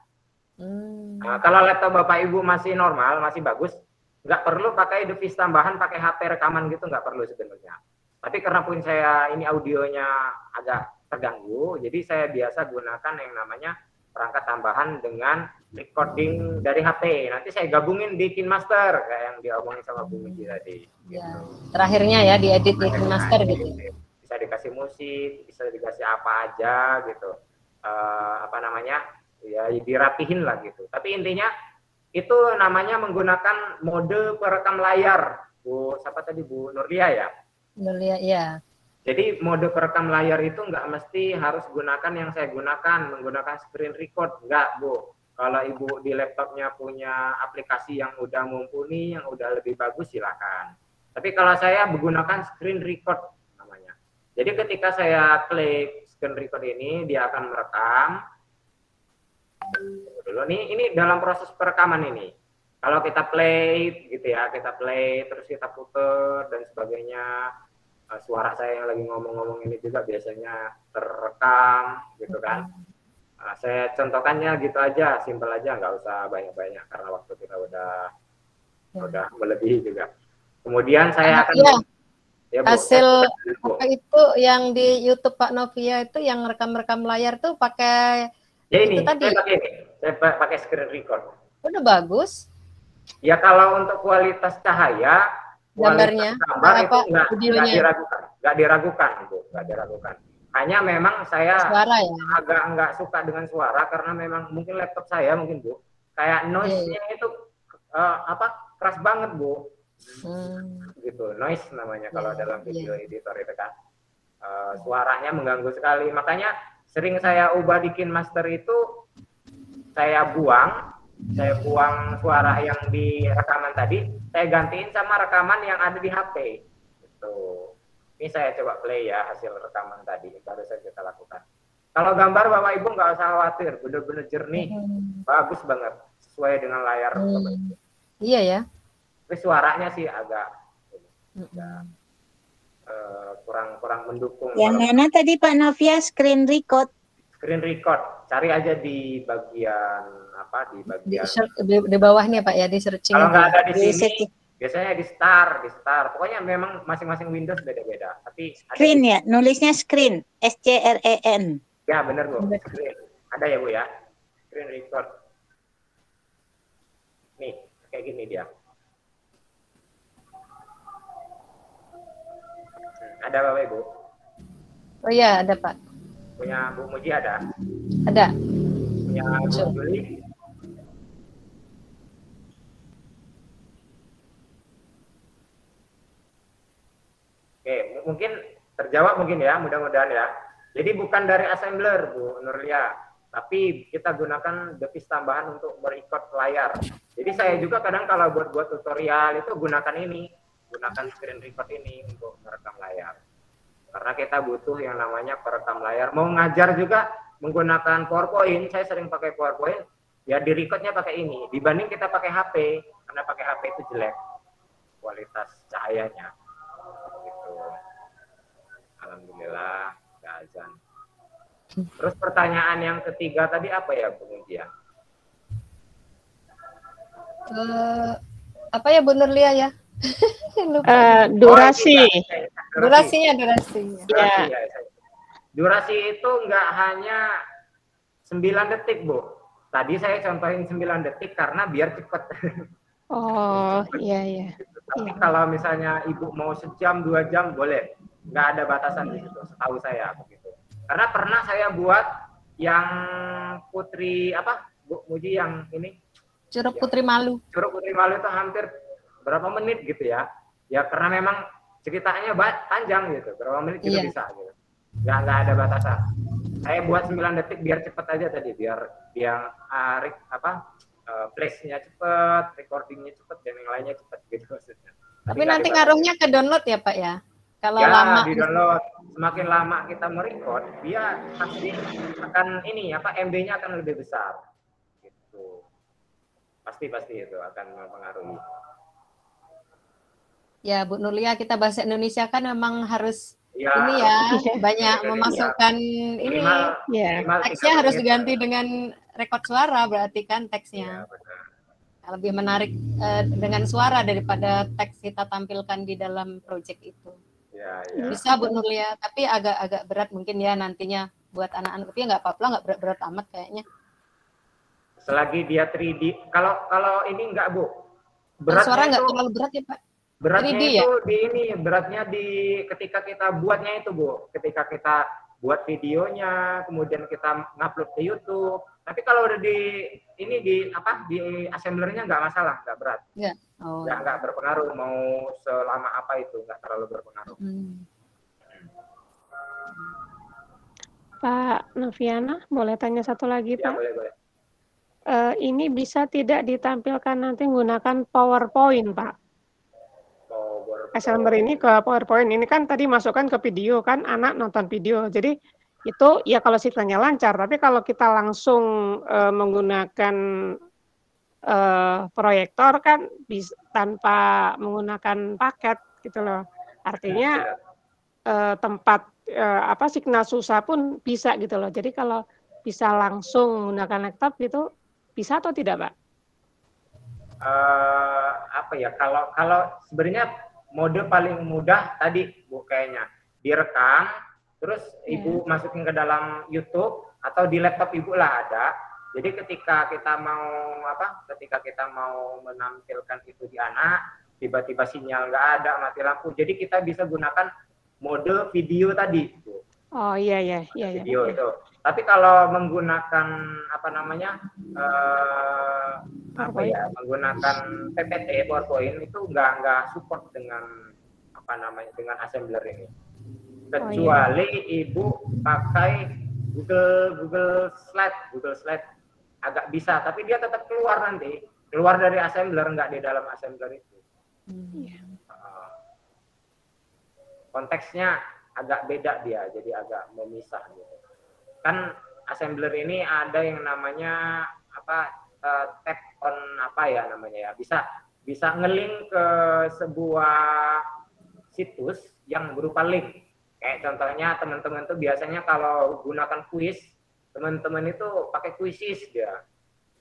Nah, kalau laptop Bapak Ibu masih normal, masih bagus, nggak perlu pakai device tambahan, pakai HP rekaman gitu, nggak perlu sebenarnya. Tapi karena pun saya ini audionya agak terganggu, jadi saya biasa gunakan yang namanya perangkat tambahan dengan recording dari HP. Nanti saya gabungin di KineMaster kayak yang diomongin sama Bu Miji tadi. Gitu. Ya. Terakhirnya ya diedit di KineMaster gitu. Bisa dikasih musik, bisa dikasih apa aja gitu. Apa namanya? Ya dirapihin lah gitu. Tapi intinya itu namanya menggunakan mode perekam layar, Bu. Siapa tadi, Bu Nurlia ya? Nurlia, ya. Jadi mode perekam layar itu nggak mesti harus gunakan yang saya gunakan, menggunakan screen record, nggak, Bu. Kalau Ibu di laptopnya punya aplikasi yang udah mumpuni, yang udah lebih bagus, silakan. Tapi kalau saya menggunakan screen record namanya. Jadi ketika saya klik screen record ini, dia akan merekam. Dulu nih, ini dalam proses perekaman ini. Kalau kita play gitu ya, kita play terus kita puter dan sebagainya. Suara saya yang lagi ngomong-ngomong ini juga biasanya terekam gitu kan. Saya contohkannya gitu aja, simpel aja, nggak usah banyak-banyak karena waktu kita udah melebihi juga. Kemudian saya akan ya, Bu, hasil apa itu yang di YouTube Pak Novia itu yang rekam-rekam layar tuh pakai ya ini, itu tadi. saya pakai screen record. Udah bagus. Ya kalau untuk kualitas cahaya, gambarnya, gambar itu nggak diragukan, Bu, nggak diragukan. Hanya memang saya suara, ya? agak nggak suka dengan suara karena memang mungkin laptop saya mungkin, Bu, kayak noise-nya itu keras banget, Bu. Gitu, noise namanya kalau dalam video editor itu kan. Suaranya mengganggu sekali. Makanya sering saya ubah di KineMaster itu, saya buang suara yang di rekaman tadi, saya gantiin sama rekaman yang ada di HP. Gitu. Ini saya coba play ya hasil rekaman tadi, baru saja kita lakukan. Kalau gambar Bapak Ibu nggak usah khawatir, benar-benar jernih, bagus banget, sesuai dengan layar. Iya ya. Tapi suaranya sih agak kurang mendukung. Yang mana tadi Pak Novia screen record? Screen record, cari aja di bagian apa, di bagian di bawah nih Pak ya, di searching. Kalau nggak ada di sini, biasanya di start. Pokoknya memang masing-masing Windows beda-beda. Tapi screen ya, nulisnya screen, SCREN. Ya benar, Bu. Screen. Ada ya, Bu ya. Screen record. Nih, kayak gini dia. Ada Bapak Ibu? Oh iya, ada Pak. Punya Bu Muji ada? Ada. Punya Bu Juli? Oke, mungkin terjawab mungkin ya, mudah-mudahan ya. Jadi bukan dari assembler, Bu Nurlia, tapi kita gunakan device tambahan untuk merecord layar. Jadi saya juga kadang kalau buat tutorial itu gunakan screen record ini untuk merekam layar. Karena kita butuh yang namanya perekam layar. Mau ngajar juga menggunakan PowerPoint, saya sering pakai PowerPoint, ya di recordnya pakai ini. Dibanding kita pakai HP, karena pakai HP itu jelek kualitas cahayanya. Gitu. Alhamdulillah, nggak azan. Terus pertanyaan yang ketiga tadi apa ya, Bu Mutia? Apa ya Bu Nurlia ya? Durasi. Durasinya. Ya. Durasi itu nggak hanya 9 detik, Bu. Tadi saya contohin 9 detik karena biar cepat. Oh, iya, iya. Tapi Iya. kalau misalnya ibu mau sejam 2 jam boleh, nggak ada batasan di situ, setahu saya begitu. Karena pernah saya buat yang Putri apa Bu Muji yang ini Curug yang Putri Malu. Curug Putri Malu itu hampir berapa menit gitu ya? Ya karena memang ceritanya panjang gitu, berapa menit juga Iya. bisa gitu. Nggak ada batasan. Saya buat 9 detik biar cepat aja tadi, biar yang place-nya cepat, recordingnya cepat, dan yang lainnya cepat gitu maksudnya. Tapi nanti ngaruhnya ke download ya Pak ya? Kalau ya, lama di download, semakin lama kita merecord, dia pasti akan ini MB-nya akan lebih besar. Gitu. Pasti itu akan mempengaruhi. Ya Bu Nurlia, kita bahasa Indonesia kan memang harus ya, ini ya, banyak Indonesia. Memasukkan Minimal, ini. Minimal teksnya harus diganti dengan rekod suara berarti kan teksnya. Ya, lebih menarik dengan suara daripada teks kita tampilkan di dalam proyek itu. Ya. Bisa Bu Nurlia, tapi agak berat mungkin ya nantinya buat anak-anak. Tapi nggak apa-apa, nggak berat-berat amat kayaknya. Selagi dia 3D, kalau ini enggak Bu. Beratnya suara nggak terlalu berat ya Pak? Beratnya 3D, itu ya? beratnya di ketika kita buatnya itu Bu. Ketika kita buat videonya, kemudian kita ngupload ke YouTube. Tapi kalau udah di assemblernya nggak masalah, nggak berat. Nggak. Oh. Nggak berpengaruh mau selama apa itu, nggak terlalu berpengaruh. Pak Noviana, boleh tanya satu lagi Ya, Pak? boleh. Ini bisa tidak ditampilkan nanti menggunakan PowerPoint Pak? Assembler ini ke PowerPoint, ini kan tadi masukkan ke video kan, anak nonton video, jadi itu ya kalau siklanya lancar, tapi kalau kita langsung menggunakan proyektor kan bisa tanpa menggunakan paket gitu loh, artinya tempat signal susah pun bisa gitu loh, jadi kalau bisa langsung menggunakan laptop gitu bisa atau tidak Pak? Kalau sebenarnya mode paling mudah tadi Bu kayaknya direkam, terus Ibu masukin ke dalam YouTube atau di laptop Ibu lah ada. Jadi ketika kita mau menampilkan itu di anak, tiba-tiba sinyal nggak ada, mati lampu. Jadi kita bisa gunakan mode video tadi, Bu. Oh iya. Video itu. Tapi kalau menggunakan menggunakan PPT PowerPoint itu nggak support dengan dengan assembler ini. Kecuali Ibu pakai Google Slide agak bisa, tapi dia tetap keluar dari assembler, nggak di dalam assembler itu. Konteksnya agak beda dia, jadi agak memisah gitu. Kan assembler ini ada yang namanya tap on bisa nge-link ke sebuah situs yang berupa link. Kayak contohnya teman-teman tuh biasanya kalau gunakan kuis, teman-teman itu pakai Quizizz dia.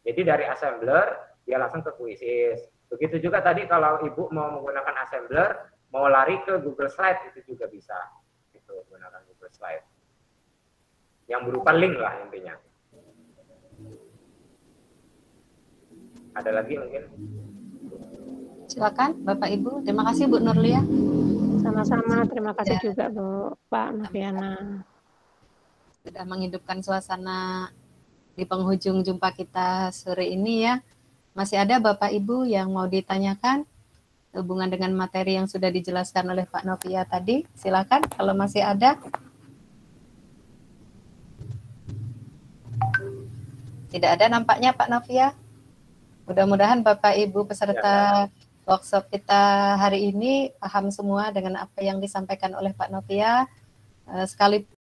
Jadi dari assembler dia langsung ke Quizizz. Begitu juga tadi kalau Ibu mau menggunakan assembler, mau lari ke Google Slide itu juga bisa. Itu menggunakan Google Slide. Yang berupa link lah intinya. Ada lagi mungkin? Silakan Bapak Ibu. Terima kasih Bu Nurlia. Sama-sama, terima kasih juga Bu Pak Noviana. Sudah menghidupkan suasana di penghujung jumpa kita sore ini ya. Masih ada Bapak Ibu yang mau ditanyakan hubungan dengan materi yang sudah dijelaskan oleh Pak Novia tadi? Silakan kalau masih ada. Tidak ada nampaknya Pak Novia. Mudah-mudahan Bapak Ibu peserta workshop kita hari ini paham semua dengan apa yang disampaikan oleh Pak Novia. Sekali